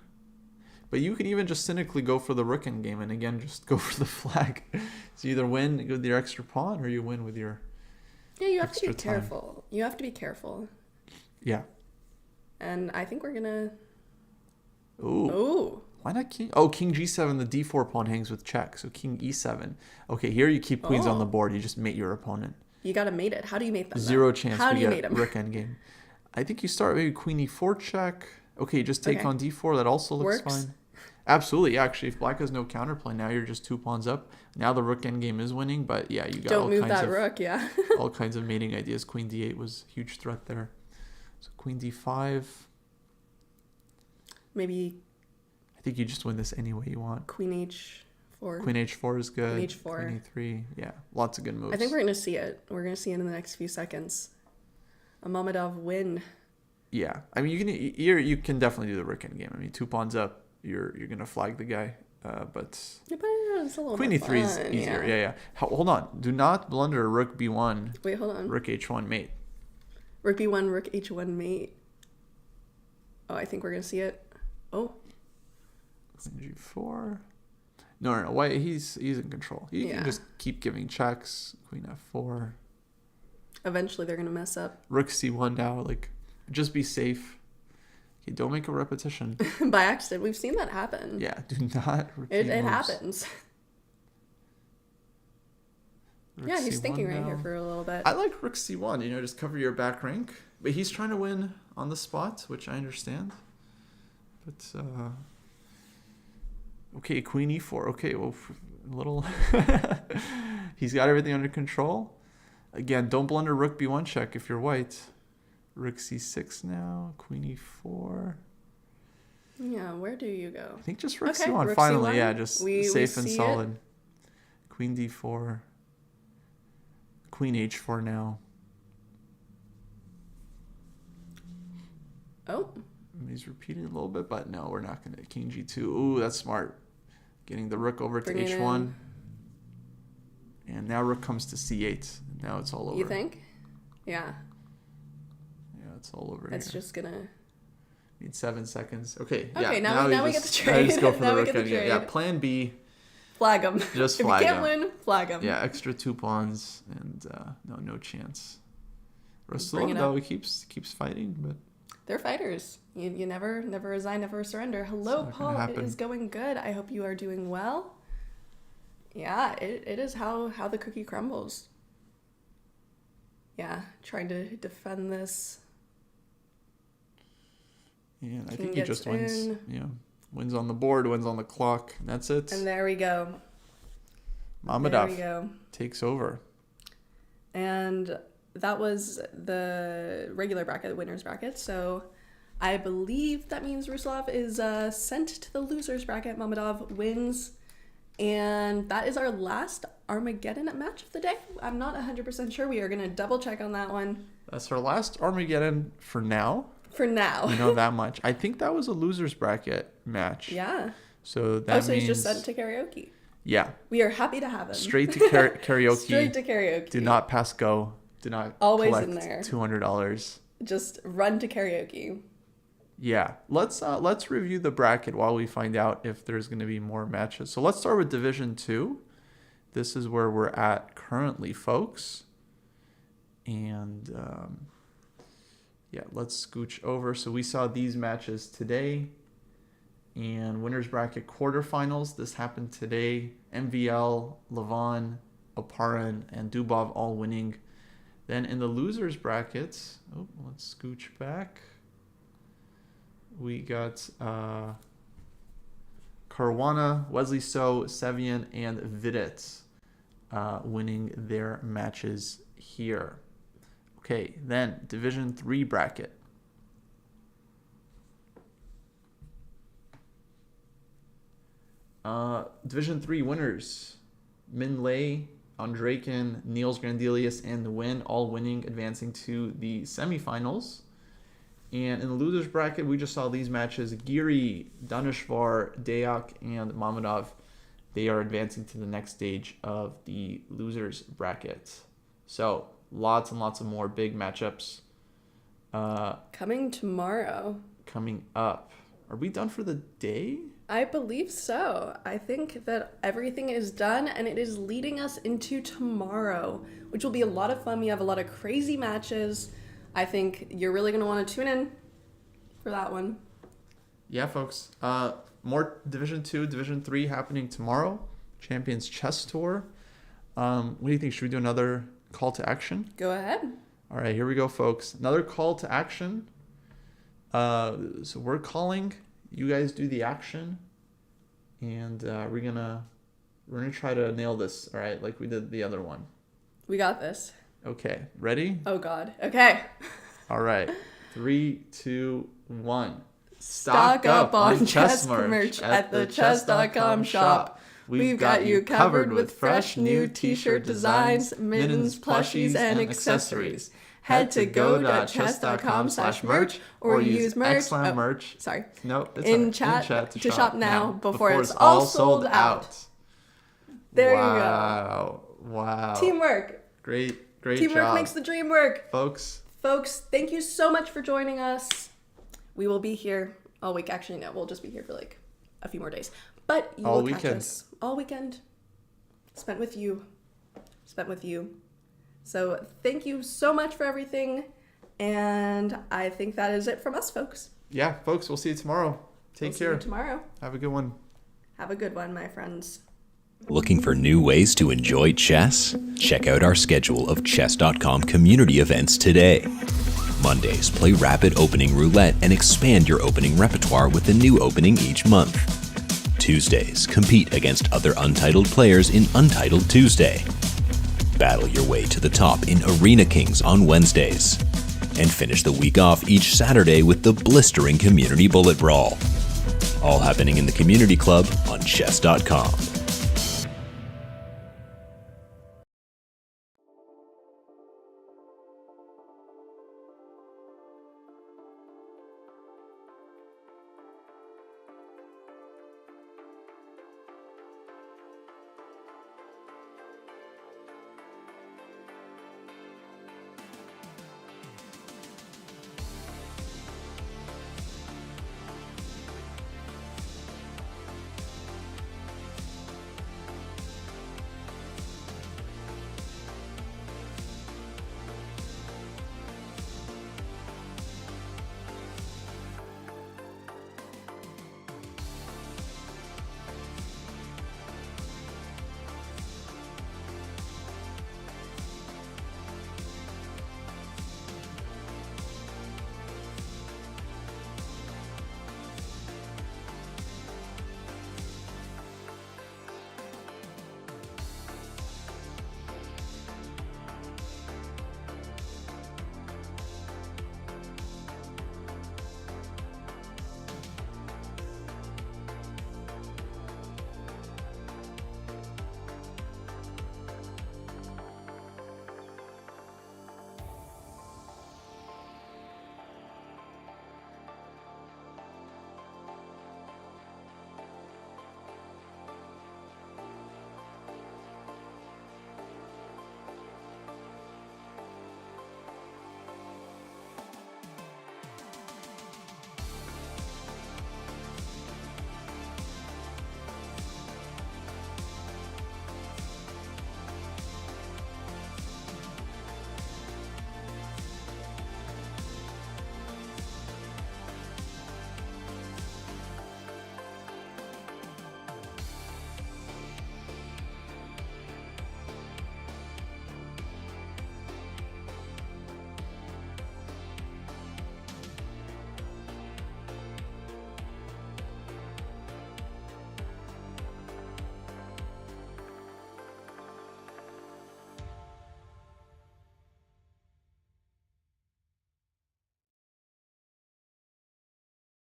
But you can even just cynically go for the rook endgame and again just go for the flag. So you either win with your extra pawn or you win with your Yeah, you have to be extra time. careful. You have to be careful. Yeah. And I think we're gonna... Ooh. Ooh. Why not king? Oh, king g7, the d4 pawn hangs with check. So king e7. Okay, here you keep queens on the board. You just mate your opponent. You gotta mate it. How do you mate them? Zero chance How we do you get mate them? rook endgame. I think you start maybe queen e4 check. Okay, just take Okay. on d4. That also looks Works. fine. Absolutely. Yeah, actually, if black has no counterplay, now you're just 2 pawns up. Now the rook endgame is winning, but yeah, you got Don't all move kinds that of rook, yeah. all kinds of mating ideas. Queen d8 was a huge threat there. So queen d5. Maybe I think you just win this any way you want. queen h4. h4. Queen h4 is good. Queen h4. Queen e3. Yeah, lots of good moves. I think we're going to see it. We're going to see it in the next few seconds. A Mamedov win. Yeah, I mean you can definitely do the rook endgame. I mean 2 pawns up, you're gonna flag the guy. But yeah, but it's a little Queen more e3 is fun, easier. Yeah. Hold on. Do not blunder rook b1. Wait, hold on. Rook h1 mate. Rook b1, rook h1 mate. Oh, I think we're gonna see it. Oh. Queen g4. No. Wait, he's in control. He Yeah. can just keep giving checks. Queen f4. Eventually, they're gonna mess up. Rook c1 now. Like, just be safe. Okay, don't make a repetition. By accident, we've seen that happen. Yeah, do not. It moves. happens. Rook Yeah, he's c1 thinking right now. here for a little bit. I like rook c1. Just cover your back rank. But he's trying to win on the spot, which I understand. But okay, queen e4. Okay, well, a little. He's got everything under control. Again, don't blunder rook b1 check if you're white. Rook c6 now. Queen e4. Yeah, where do you go? I think just rook Okay, c1. rook Finally, c1. yeah, just We safe and see solid. it. Queen d4. Queen h4 now. Oh, He's repeating a little bit, but no, we're not going to. King g2. Ooh, that's smart. Getting the rook over Bring it to in. h1. And now rook comes to c8. Now it's all over. you think? Yeah, Yeah, it's all over it's here. just gonna. Need 7 seconds. Okay, Okay, yeah. now we get the Just trade. go for Now the we rook get the endgame. Yeah, trade. plan B. Flag him. Just If flag you can't him. win, flag him. Yeah, extra 2 pawns and no chance. Bring Russell it though up. he keeps fighting, but They're fighters. You never resign, never surrender. Hello, not gonna Paul. It happen. is going good. I hope you are doing well. Yeah, it is how the cookie crumbles. Yeah, trying to defend this. yeah, I King think he gets just wins. in. Yeah, wins on the board, wins on the clock. And that's it. And there we go. There we Mamedov go. takes over. And that was the regular bracket, the winner's bracket. So I believe that means Ruslanov is sent to the loser's bracket. Mamedov wins. And that is our last Armageddon match of the day. I'm not 100% sure. We are going to double check on that one That's our last Armageddon for now. for now. We know that much. I think that was a loser's bracket match. Yeah. So that So means he's just sent to karaoke. yeah, We are happy to have him. straight to karaoke. Straight to karaoke. Do not pass go. Do not Always collect in there. $200. Just run to karaoke. Yeah, let's review the bracket while we find out if there's going to be more matches. So let's start with Division 2. This is where we're at currently, folks. And yeah, let's scooch over. So we saw these matches today. And winners bracket quarterfinals. This happened today. MVL, Levon, Oparin, and Dubov all winning. Then in the losers brackets, let's scooch back. We got Caruana, Wesley So, Sevian, and Vidit winning their matches here. Okay, then Division 3 bracket. Division 3 winners. Min Lei, Andraken, Niels Grandelius, and Nguyen all winning, advancing to the semifinals. And in the losers bracket, we just saw these matches. Giri, Danishvar, Dayak, and Mamedov. They are advancing to the next stage of the losers bracket. So lots and lots of more big matchups Coming tomorrow. coming up. Are we done for the day? I believe so. I think that everything is done and it is leading us into tomorrow, which will be a lot of fun. We have a lot of crazy matches. I think you're really going to want to tune in for that one. Yeah, folks. More Division 2, Division 3 happening tomorrow. Champions Chess Tour. What do you think? Should we do another call to action? Go ahead. All right, here we go, folks. Another call to action. So we're calling. You guys do the action, and we're gonna try to nail this. All right, like we did the other one. We got this. Okay, ready? Oh, God. Okay. All right, 3, 2, 1. Stock up on chess merch at the chess.com shop. We've got you covered with fresh new t-shirt designs, mittens, plushies, and accessories. Head to go.chess.com/merch or use merch. Merch. Sorry. No, it's in chat to shop now before it's all sold out. There you go. Wow. Teamwork. Great Teamwork job. makes the dream work. Folks, thank you so much for joining us. We will be here all week. Actually, no, we'll just be here for like a few more days. But you will catch us all weekend. Spent with you. So thank you so much for everything. And I think that is it from us, folks. Yeah, folks, we'll see you tomorrow. Take care. See you tomorrow. Have a good one. Have a good one, my friends. Looking for new ways to enjoy chess? Check out our schedule of chess.com community events today. Mondays, play Rapid Opening Roulette and expand your opening repertoire with a new opening each month. Tuesdays, compete against other Untitled players in Untitled Tuesday. Battle your way to the top in Arena Kings on Wednesdays. And finish the week off each Saturday with the blistering Community Bullet Brawl. All happening in the Community Club on chess.com.